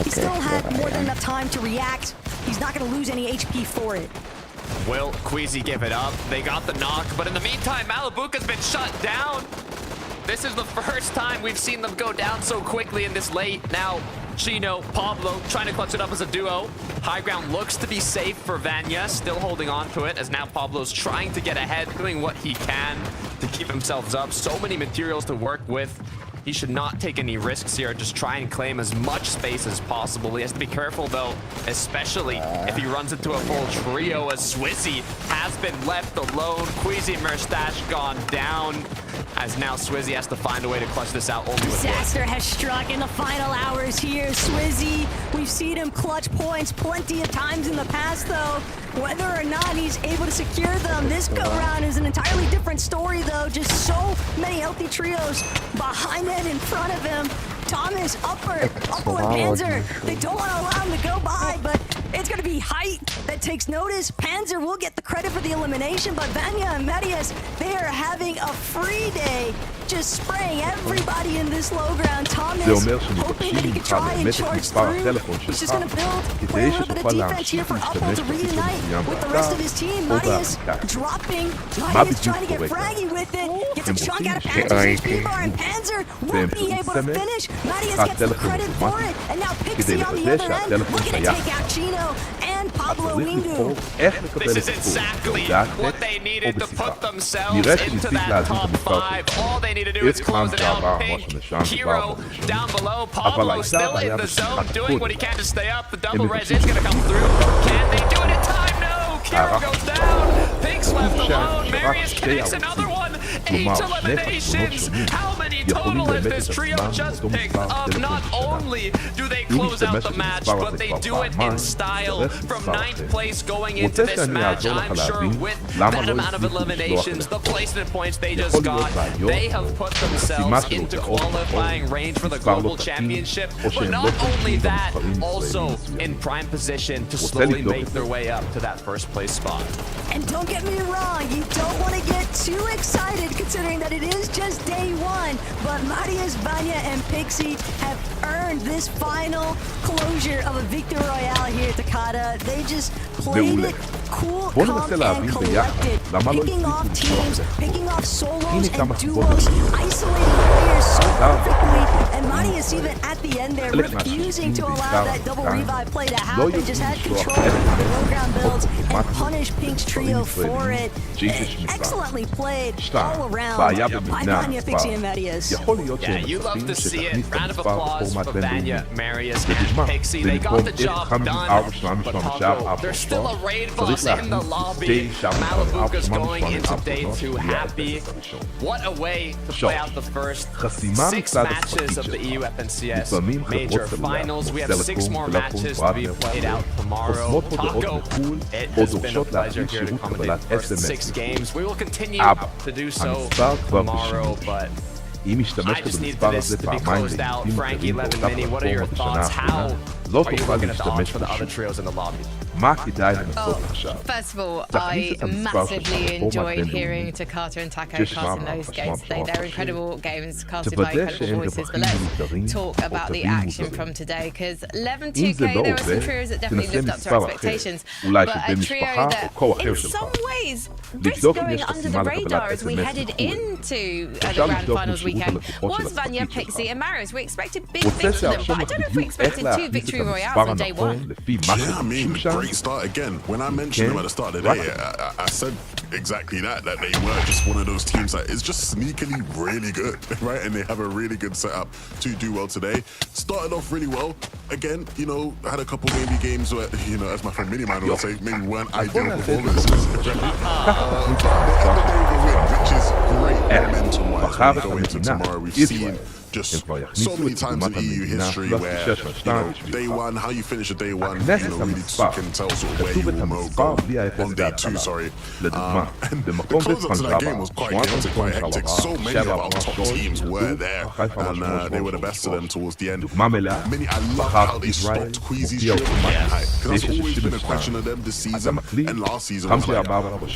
he still had more than enough time to react. He's not gonna lose any HP for it. Will Queasy give it up? They got the knock, but in the meantime, Malabuka's been shut down. This is the first time we've seen them go down so quickly in this late. Now, Chino, Pablo trying to clutch it up as a duo. High ground looks to be safe for Vanya, still holding on to it as now Pablo's trying to get ahead, doing what he can to keep himself up. So many materials to work with. He should not take any risks here, just try and claim as much space as possible. He has to be careful though, especially if he runs into a full trio as Swizzy has been left alone. Queasy Mustache gone down, as now Swizzy has to find a way to clutch this out only with Disaster has struck in the final hours here. Swizzy, we've seen him clutch points plenty of times in the past though. Whether or not he's able to secure them, this go-round is an entirely different story though. Just so many healthy trios behind and in front of him. Thomas, Upper and Panzer, they don't want to allow him to go by, but it's going to be Height that takes notice. Panzer will get the credit for the elimination, but Vanya and Marius, they are having a free day, just spraying everybody in this low ground. Thomas hoping that he could try and charge through. He's just going to play a little bit of defense here for Upper to reunite with the rest of his team. Marius dropping. Marius trying to get fraggy with it. Gets a chunk out of Panzer's HP bar, and Panzer won't be able to finish. Marius gets the credit for it, and now Pixie on the other end looking to take out Chino and Pablo Wingu. This is exactly what they needed to put themselves into that top 5. All they need to do is close it out. Pink, Hero down below. Pablo still in the zone, doing what he can to stay up. The double res is going to come through. Can they do it in time? No. Kiro goes down. Pink's left alone. Marius connects another one. 8 eliminations. How many total has this trio just picked up? Not only do they close out the match, but they do it in style. From 9th place going into this match, I'm sure with that amount of eliminations, the placement points they just got, they have put themselves into qualifying range for the global championship. But not only that, also in prime position to slowly make their way up to that first place spot. And don't get me wrong, you don't want to get too excited considering that it is just day 1, but Marius, Vanya, and Pixie have earned this final closure of a victory royale here at Takata. They just played it cool, calm, and collected, picking off teams, picking off solos and duos, isolating players so perfectly, and Marius even at the end there refusing to allow that double revive play to happen, just had control of the low ground builds and punished Pink's trio for it. Excellently played all around by Vanya, Pixie, and Marius. Yeah, you love to see it. Round of applause for Vanya, Marius, and Pixie. They got the job done, but Pablo, there's still a raid boss in the lobby. Malabuka's going into day 2 happy. What a way to play out the first 6 matches of the EU FNCS Major Finals. We have 6 more matches to be played out tomorrow. Taco, it has been a pleasure here to commentate the first 6 games. We will continue to do so tomorrow, but I just need this to be closed out. Frankie, 11 Mini, what are your thoughts? How are you looking at the odds for the other trios in the lobby? First of all, I massively enjoyed hearing Takata and Taco casting those games today. They're incredible games casted by incredible voices. But let's talk about the action from today, because 11-2K, there were some trios that definitely lived up to our expectations. But a trio that, in some ways, risked going under the radar as we headed into the Grand Finals weekend was Vanya, Pixie, and Marius. We expected big things from them, but I don't know if we expected 2 victory royales on day 1. Yeah, I mean, great start again. When I mentioned them at the start of the day, I said exactly that they were just one of those teams that is just sneakily really good, right? And they have a really good setup to do well today. Started off really well. Again, you know, had a couple maybe games where, you know, as my friend Miniman would say, maybe weren't ideal performances. Which is great momentum wise when we go into tomorrow. We've seen just so many times in EU history where, you know, day 1, how you finish a day 1, you know, really can tell sort of where you will go on day 2, sorry. And the closeout to that game was quite chaotic, quite hectic. So many of our top teams were there, and they were the best of them towards the end. Mini, I love how they stopped Queasy's trio from high, because that's always been a question of them this season and last season. Was like,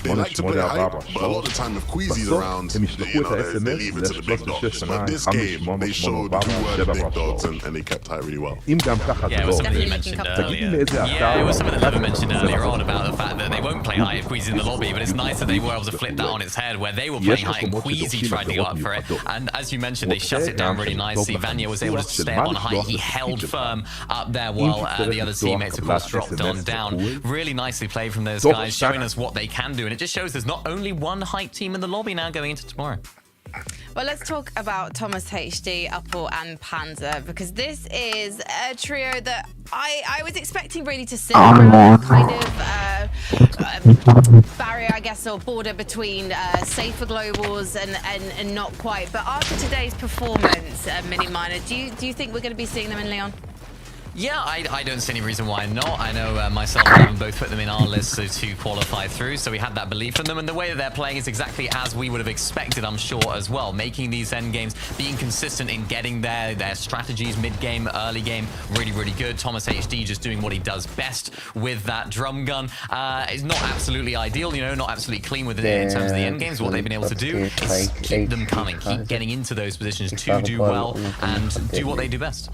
they like to play high, but a lot of the time if Queasy's around, you know, they leave it to the big dogs. But this game, they showed who were the big dogs, and they kept tight really well. Yeah, it was something you mentioned earlier. Yeah, it was something that Levin mentioned earlier on about the fact that they won't play high if Queasy's in the lobby, but it's nice that they were able to flip that on its head, where they were playing high and Queasy tried to go up for it. And as you mentioned, they shut it down really nicely. Vanya was able to stay up on high. He held firm up there while the other teammates, of course, dropped on down. Really nicely played from those guys, showing us what they can do. And it just shows there's not only one hype team in the lobby now going into tomorrow. Well, let's talk about Thomas HD, Uppal, and Panzer, because this is a trio that I was expecting really to sit around kind of barrier, I guess, or border between safer globals and not quite. But after today's performance, Mini Miner, do you think we're going to be seeing them in Leon? Yeah, I don't see any reason why not. I know myself and Evan both put them in our list to qualify through, so we had that belief in them, and the way that they're playing is exactly as we would have expected, I'm sure, as well. Making these end games, being consistent in getting there, their strategies, mid-game, early game, really, really good. Thomas HD just doing what he does best with that drum gun. It's not absolutely ideal, you know, not absolutely clean with it in terms of the end games. What they've been able to do is keep them coming, keep getting into those positions to do well and do what they do best.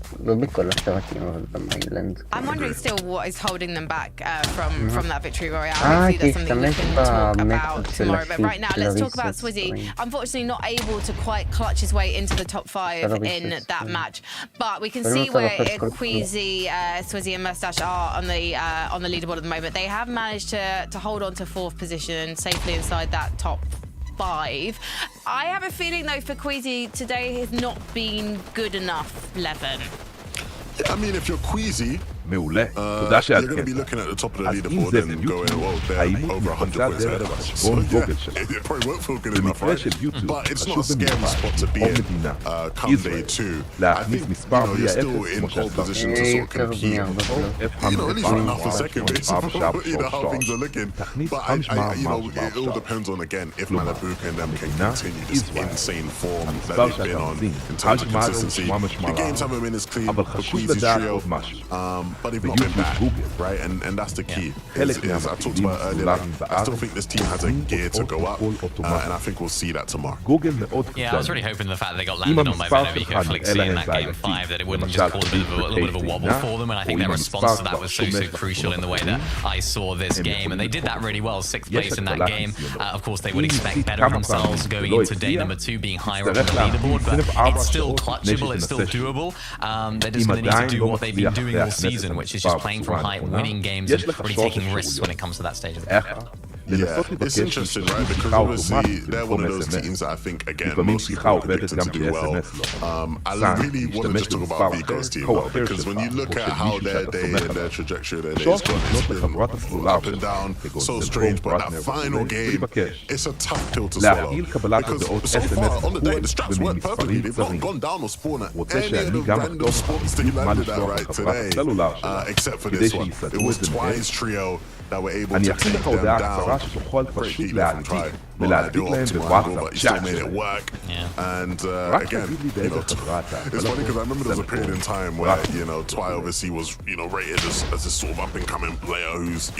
I'm wondering still what is holding them back from that victory royale. Hopefully that's something we can talk about tomorrow. But right now, let's talk about Swizzy. Unfortunately, not able to quite clutch his way into the top 5 in that match. But we can see where Queasy, Swizzy, and Mustache are on the leaderboard at the moment. They have managed to hold on to 4th position safely inside that top 5. I have a feeling though for Queasy today has not been good enough, Levin. Yeah, I mean, if you're Queasy, you're going to be looking at the top of the leaderboard and going, well, they're over 100 points ahead of us. So, yeah, it probably won't feel good enough, right? But it's not a scary spot to be in come day 2. I think, you're still in pole position to sort of compete. At least enough for second base. How things are looking. But, it all depends on, again, if Malabuka and them can continue this insane form that they've been on in terms of consistency. The games haven't been as clean for Queasy's trio. But they've not been bad, right? And that's the key. As I talked about earlier, I still think this team has a gear to go up, and I think we'll see that tomorrow. Yeah, I was really hoping the fact that they got landed on by Venovico Flixi in that game 5, that it wouldn't just cause a little bit of a wobble for them, and I think their response to that was so crucial in the way that I saw this game, and they did that really well. 6th place in that game. Of course, they would expect better of themselves going into day number 2, being higher up on the leaderboard, but it's still clutchable, it's still doable. They're just going to need to do what they've been doing all season, which is just playing from high, winning games, and really taking risks when it comes to that stage of the game. Yeah, it's interesting, right? Because obviously they're one of those teams that I think, again, most people predict them to do well. I really want to just talk about Vico's team, though, because when you look at how their day and their trajectory of their day has gone, it's been up and down, so strange. But that final game, it's a tough pill to swallow. Because so far, on the day, the straps worked perfectly. They've not gone down or spawned at any of the random spots they landed at right today, except for this one. It was Twice trio that were able to take them down. Pretty deep left try. Not ideal optimal, but he still made it work. And again, it's funny because I remember there was a period in time where, Twy obviously was, rated as this sort of up-and-coming player who's,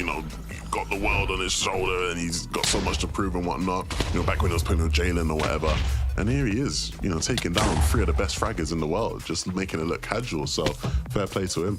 got the world on his shoulder and he's got so much to prove and whatnot. Back when he was playing with Jalen or whatever. And here he is, taking down 3 of the best fraggers in the world, just making it look casual. So fair play to him.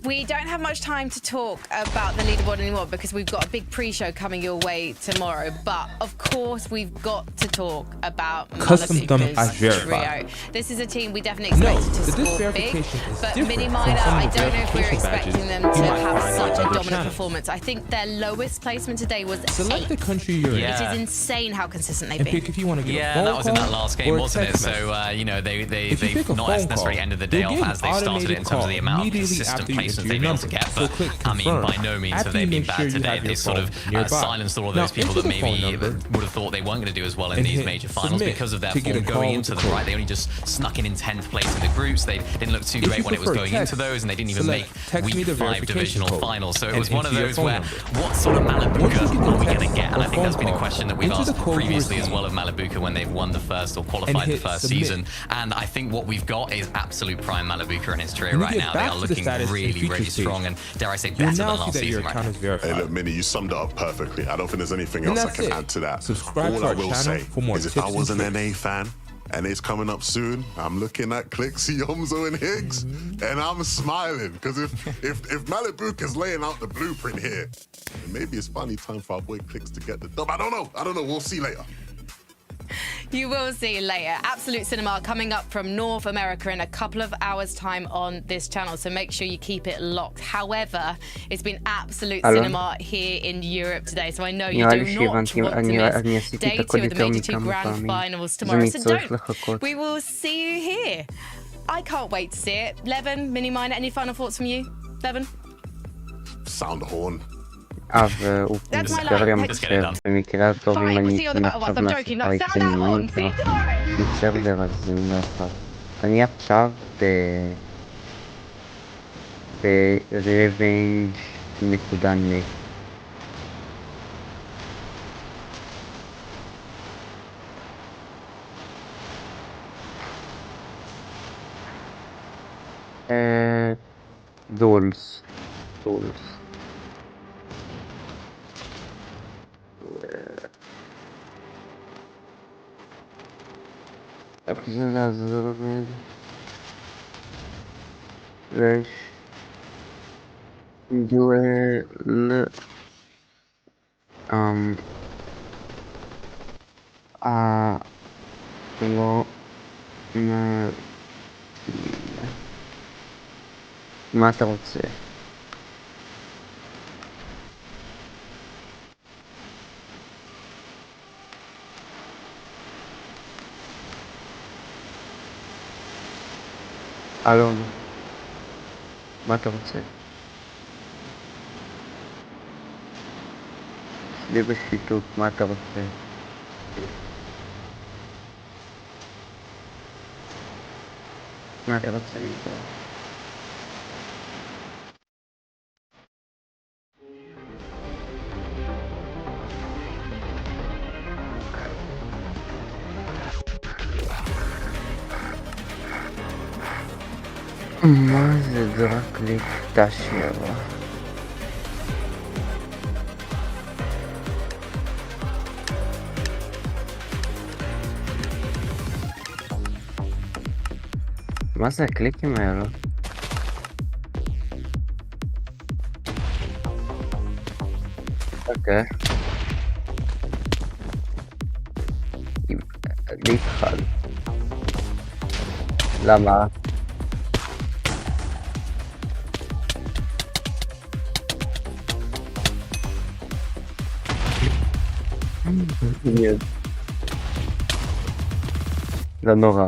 We don't have much time to talk about the leaderboard anymore because we've got a big pre-show coming your way tomorrow. But of course, we've got to talk about Malabuka's trio. This is a team we definitely expected to score big, but Mini Miner, I don't know if we're expecting them to have such a dominant performance. I think their lowest placement today was 8th. It is insane how consistent they've been. Yeah, that was in that last game, wasn't it? So, they've not necessarily ended the day off as they started it in terms of the amount of consistent placements they've been able to get, but I mean, by no means have they been bad today. They sort of silenced all of those people that maybe would have thought they weren't going to do as well in these major finals because of their form going into them, right? They only just snuck in 10th place in the groups. They didn't look too great when it was going into those, and they didn't even make week 5 divisional finals. So it was one of those where, what sort of Malabuka are we going to get? And I think that's been a question that we've asked previously as well of Malabuka when they've won the first or qualified the first season. And I think what we've got is absolute prime Malabuka and his trio right now. They are looking really strong and, dare I say, better than last season right now. Hey, look, Mini, you summed it up perfectly. I don't think there's anything else I can add to that. All I will say is if I was an NA fan, and it's coming up soon. I'm looking at Clixie, Yomzo, and Higgs, and I'm smiling because if Malibuk is laying out the blueprint here, maybe it's finally time for our boy Clix to get the dub. I don't know. We'll see later. You will see later. Absolute Cinema coming up from North America in a couple of hours' time on this channel, so make sure you keep it locked. However, it's been Absolute Cinema here in Europe today, so I know you do not want to miss day 2 of the Major 2 Grand Finals tomorrow, so don't. We will see you here. I can't wait to see it. Levin, Miniminer, any final thoughts from you? Levin? Sound the horn. במקרה הטוב אם אני אקנה עכשיו מהשיחה קטנים מסרבר אז זה נכון. אני עכשיו ב-Revenge נקודה נט. דולס. Precisa לעזור לי. דואל. לא. מה אתה רוצה? אלון, מה אתה רוצה? לי בשיתוק, מה אתה רוצה? מה אתה רוצה איתו? מה זה דרקליק תשארה? מה זה הקליקים האלו? אוקיי. להתחל. למה? לא נורא.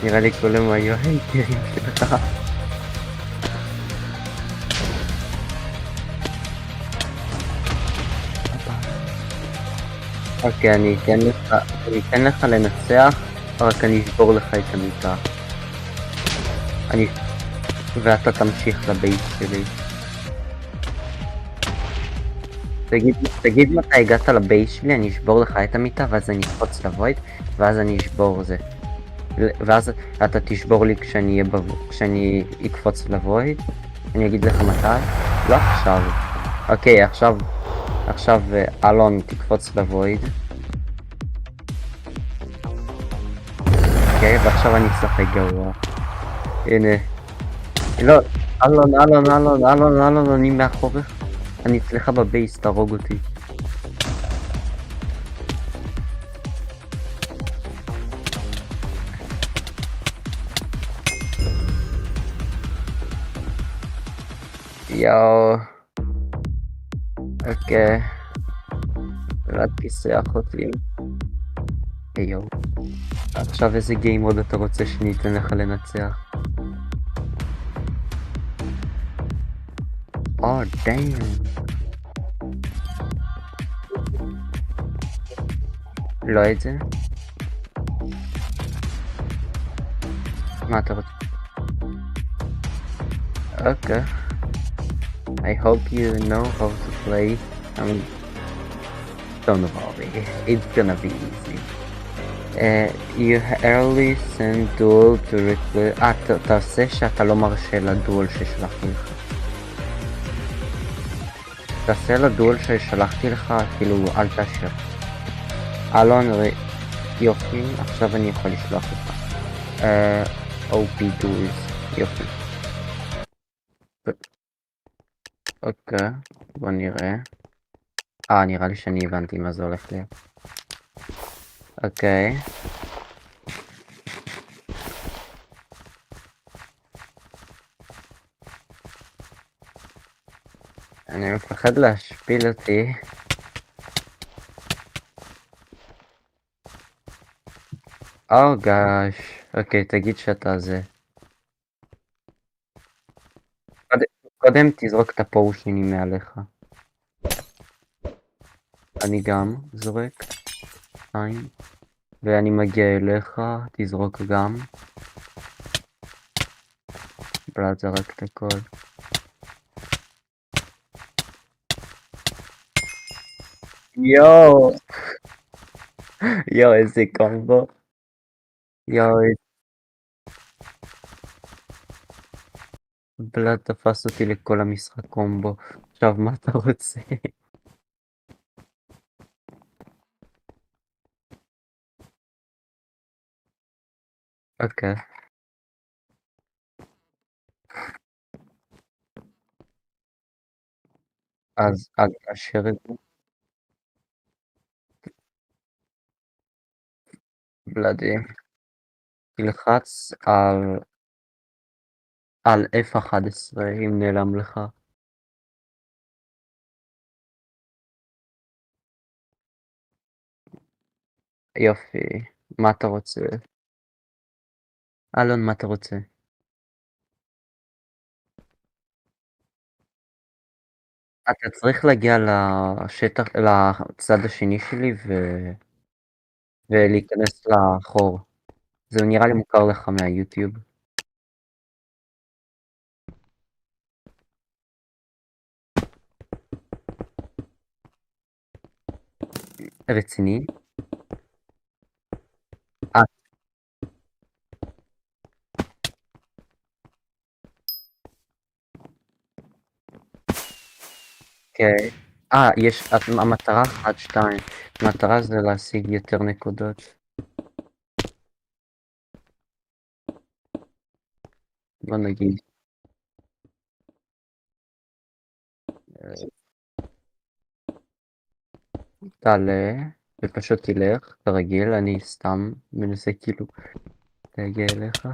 נראה לי כולם היו הייטרים שלך. אוקיי, אני אתן לך לנצח, רק אני אשבור לך את המיטה. ואתה תמשיך לבייס שלי. תגיד מתי הגעת לבייס שלי, אני אשבור לך את המיטה, ואז אני אקפוץ לוויד, ואז אני אשבור זה. ואז אתה תשבור לי כשאני אקפוץ לוויד. אני אגיד לך מתי? לא עכשיו. אוקיי, עכשיו אלון תקפוץ לוויד. אוקיי, ועכשיו אני אצלחק גרוע. הנה. לא, אלון, אני מאחורך. אני אצלך בבייס, תרוג אותי. יאו. אוקיי. רק תיסח אותי. יאו. עכשיו איזה גיים עוד אתה רוצה שאני אתן לך לנצח? Oh damn. לא את זה? מה אתה רוצה? Okay. I hope you know how to play. I mean, don't worry. It's gonna be easy. You early send duel to request... תעשה שאתה לא מרשה לדואל ששלחתי לך. תעשה לדואל ששלחתי לך, כאילו, אל תאשר. אלון, יופי, עכשיו אני יכול לשלוח לך. OP duels, יופי. אוקיי, בוא נראה. נראה לי שאני הבנתי מה זה הולך להיות. אוקיי. אני מפחד להשפיל אותי. גאש. אוקיי, תגיד שאתה זה. קודם תזרוק את הפורשינים מעליך. אני גם זורק. 2. ואני מגיע אליך, תזרוק גם. בלעד זרק את הכל. יואו! יואו, איזה קומבו. יואו, בלעד תפס אותי לכל המשחק קומבו. עכשיו, מה אתה רוצה? אוקיי. אז אל תאשר את זה. בלעדי. תלחץ על F11 אם נעלם לך. יופי. מה אתה רוצה? אלון, מה אתה רוצה? אתה צריך להגיע לשטח, לצד השני שלי ולהיכנס לחור. זה נראה לי מוכר לך מהיוטיוב. רציני? אוקיי. יש, המטרה 1-2. המטרה זה להשיג יותר נקודות. בוא נגיד. תעלה, ופשוט תלך, כרגיל, אני סתם מנסה כאילו להגיע אליך.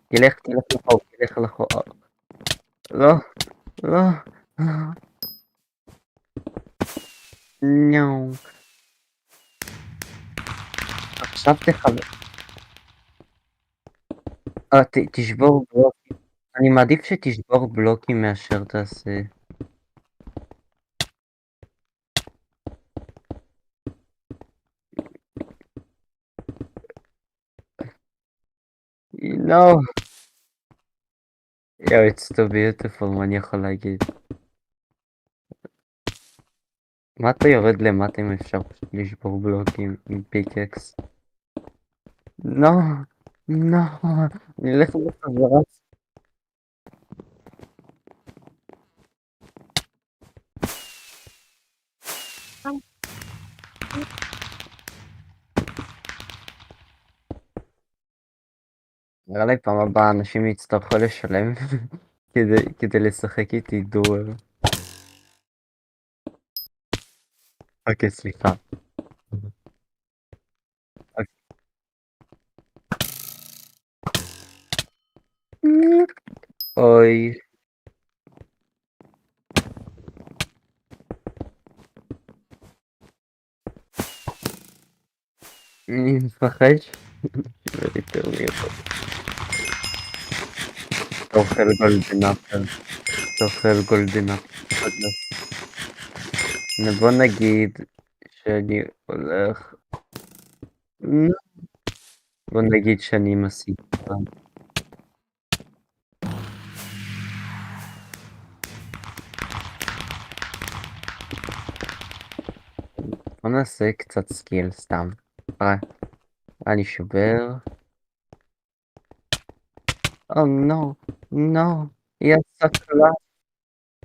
תלך לחור, תלך לחור. לא, לא. נו. עכשיו תחבר. תשבור בלוקים. אני מעדיף שתשבור בלוקים מאשר תעשה. No. Yeah, it's too beautiful, מה אני יכול להגיד? מה אתה יורד למטה אם אפשר פשוט לשבור בלוקים עם פיקקס? לא, לא, אני אלך בחזרה. נראה לי פעם הבאה אנשים יצטרכו לשלם כדי לשחק איתי דואל. אוקיי, סליחה. אוי. אני מפחד יותר מיוחד. תאכל גולדנאפל. תאכל גולדנאפל. בוא נגיד שאני הולך... בוא נגיד שאני מסיק. בוא נעשה קצת סקיל, סתם. אני שובר. או נו, נו. היא הסקלה.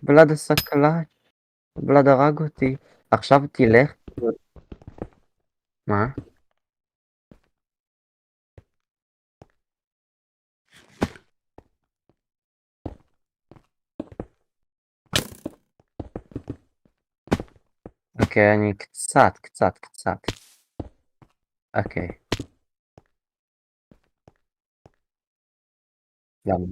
בלד הסקלה. בלד הרג אותי. עכשיו תלך. מה? אוקיי, אני קצת. אוקיי. למה?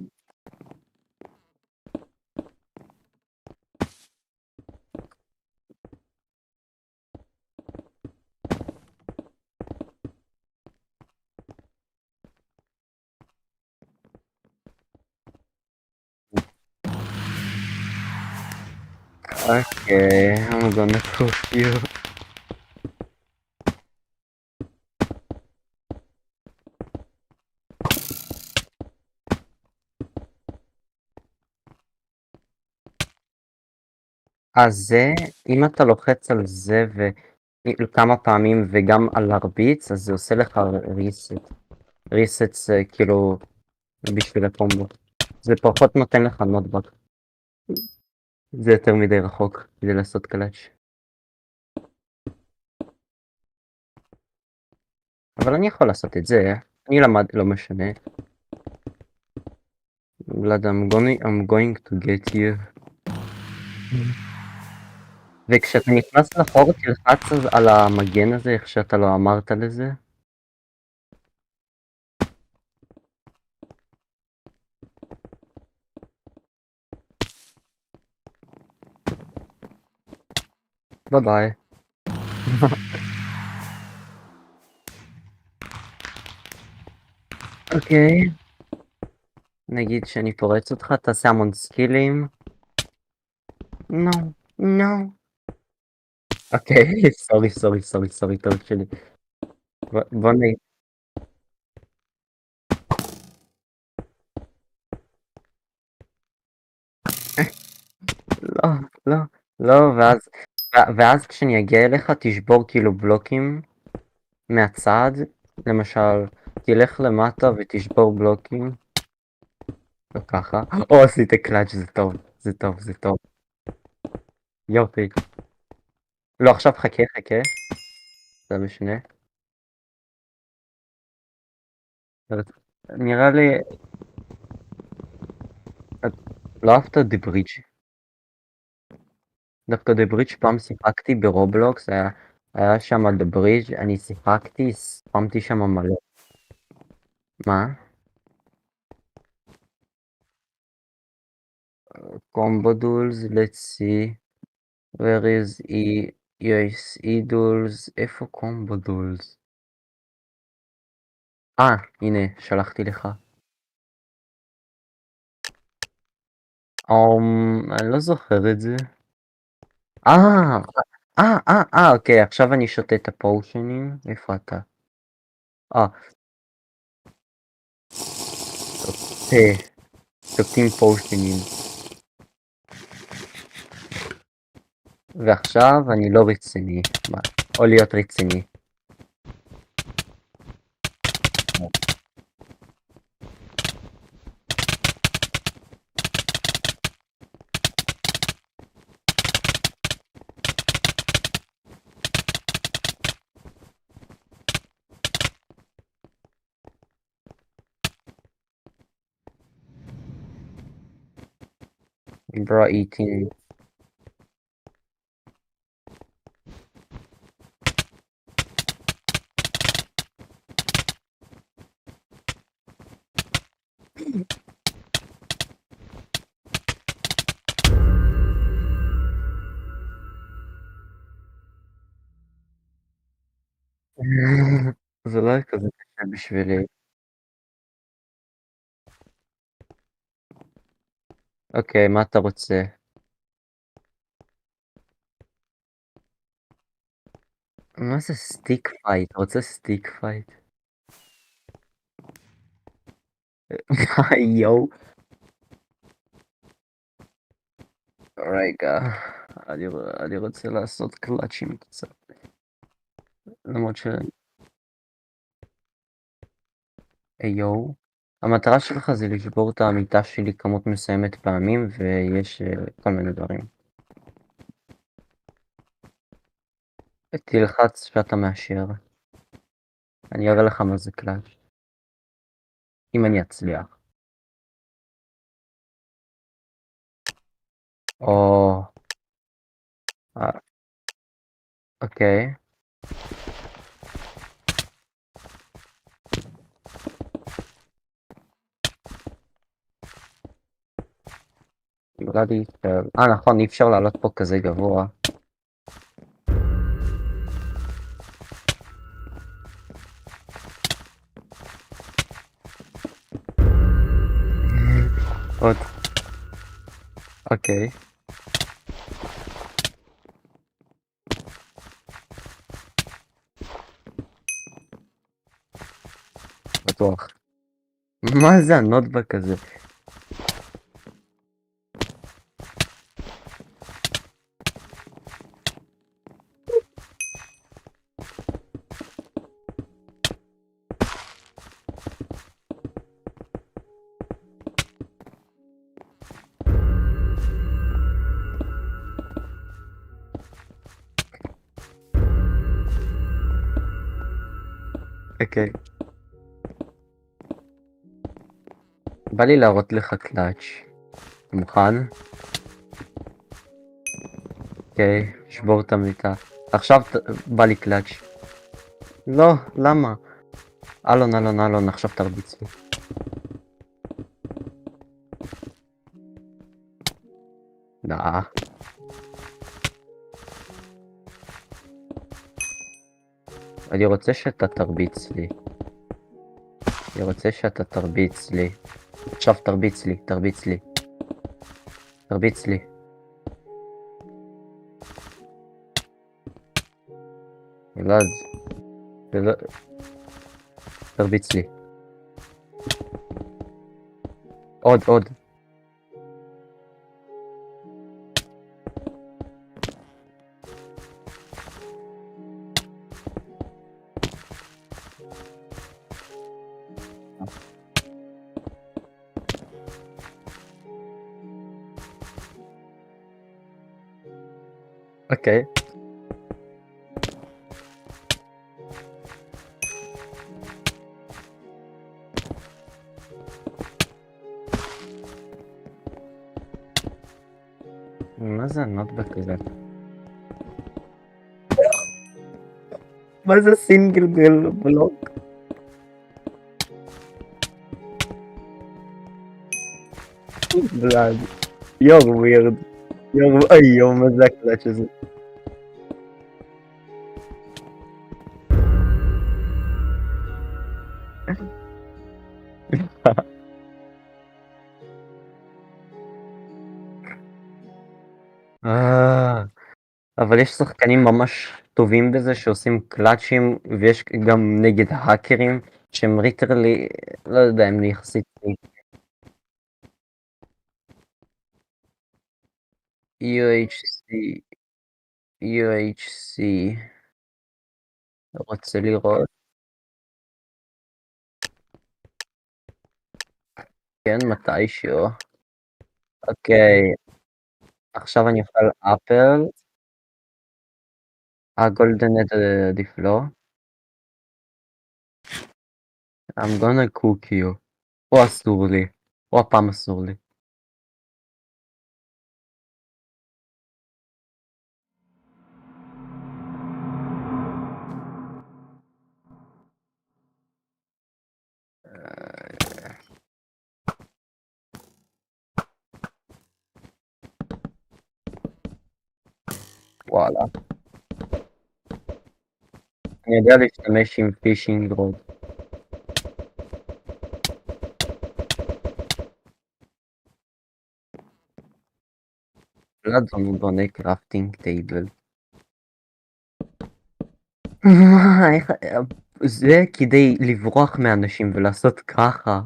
Okay, I'm gonna cook you. אז זה, אם אתה לוחץ על זה וכמה פעמים וגם על להרביץ, אז זה עושה לך reset. reset זה כאילו בשביל הקומבו. זה פחות נותן לך נוטבק. זה יותר מדי רחוק כדי לעשות קלאץ'. אבל אני יכול לעשות את זה, אני למד, לא משנה. בלד, I'm going to get you. וכשאתה נכנס לחור תלחץ על המגן הזה, איך שאתה לא אמרת לזה. ביי ביי. אוקיי. נגיד שאני פורץ אותך, תעשה המון סקילים. נו. אוקיי, סורי, טעות שלי. בוא נגיד. לא, ואז כשאני אגיע אליך תשבור כאילו בלוקים מהצד, למשל, תלך למטה ותשבור בלוקים. לא ככה. או, עשית קלאץ', זה טוב. יופי. לא, עכשיו חכה. זה משנה. נראה לי... לא אהבת דה ברידג'. דווקא דה ברידג' פעם שיחקתי ברובלוקס, היה שם דה ברידג', אני שיחקתי, ספמתי שם מלא. מה? Combo duels, let's see. Where is yes, duels, איפה combo duels? הנה, שלחתי לך. אני לא זוכר את זה. אוקיי, עכשיו אני שותה את הפושנים. איפה אתה? שותים פושנים. ועכשיו אני לא רציני. או להיות רציני. Bro eating. זה לא היה כזה קשה בשבילי. אוקיי, מה אתה רוצה? מה זה סטיק פייט? רוצה סטיק פייט? יואו. רגע, אני רוצה לעשות קלאצ'ים קצת. למרות ש... יואו. המטרה שלך זה לשבור את המיטה שלי כמות מסוימת פעמים, ויש כל מיני דברים. תלחץ שאתה מאשר. אני אראה לך מה זה קלאץ'. אם אני אצליח. או... אוקיי. נכון, אי אפשר לעלות פה כזה גבוה. עוד. אוקיי. בטוח. מה זה הנוטבק כזה? אוקיי. בא לי להראות לך קלאץ'. מוכן? אוקיי, שבור את המיטה. עכשיו בא לי קלאץ'. לא, למה? אלון, עכשיו תרביץ לי. דה. אני רוצה שאתה תרביץ לי. עכשיו תרביץ לי. ילד. תרביץ לי. עוד. אוקיי. מה זה הנוטבק הזה? מה זה סינגל גל בלוק? בלעד. You're weird. יואו, מה זה הקלאץ' הזה? אבל יש שחקנים ממש טובים בזה שעושים קלאצ'ים, ויש גם נגד האקרים שהם ריטרלי, לא יודע, הם יחסית UHC רוצה לראות. כן, מתישהו. אוקיי, עכשיו אני אוכל אפל. הגולדנט עדיף לא. I'm gonna cook you. או אסור לי. או הפעם אסור לי. וואלה. אני יודע להשתמש עם פישינג רוד. אני בונה קראפטינג טייבל. זה כדי לברוח מאנשים ולעשות ככה.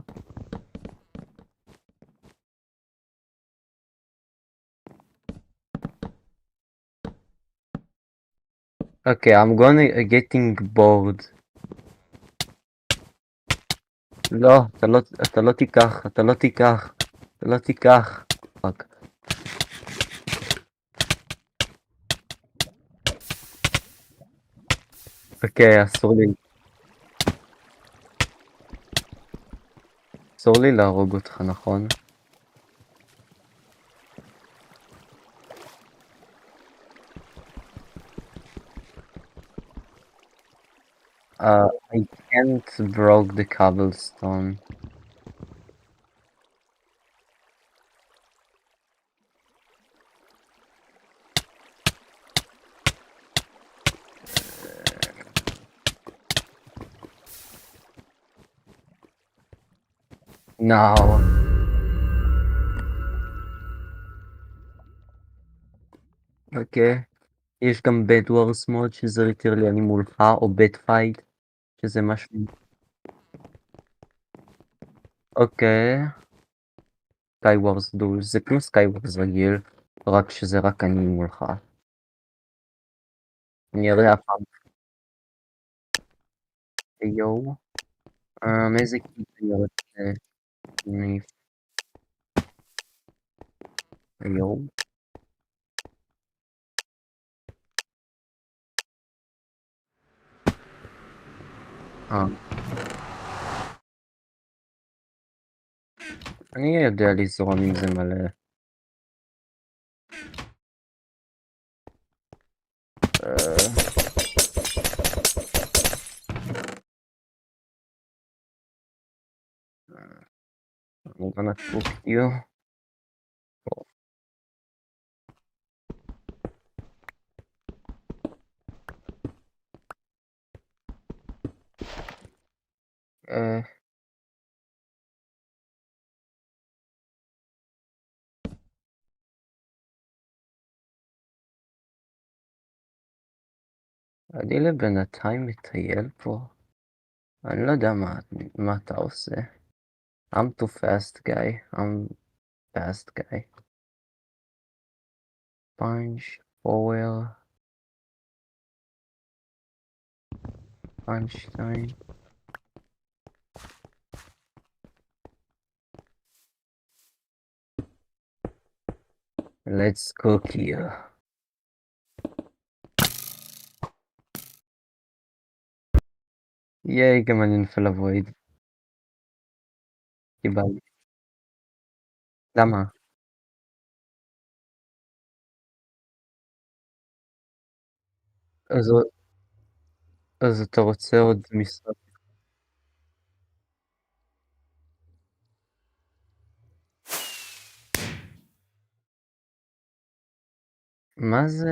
Okay, I'm gonna getting bored. לא, אתה לא תיקח, אתה לא תיקח, אתה לא תיקח. פאק. אוקיי, אסור לי להרוג אותך, נכון? I can't broke the cobblestone. No. אוקיי. יש גם בד וורס מוד שזה ליטרלי אני מולך, או בד פייט, שזה משהו... אוקיי. סקאי וורס דול, זה כמו סקאי וורס רגיל, רק שזה רק אני מולך. אני אראה הפעם. יואו. איזה קיט אני רוצה... יואו. אני יודע לזרום עם זה מלא. I'm gonna cook you. אני לבינתיים מטייל פה. אני לא יודע מה אתה עושה. I'm too fast guy. I'm fast guy. Punch, power. Punch time. Let's cook you. ייי, גם אני נופל לוויד. קיבלתי. למה? אז אתה רוצה עוד משחק? מה זה?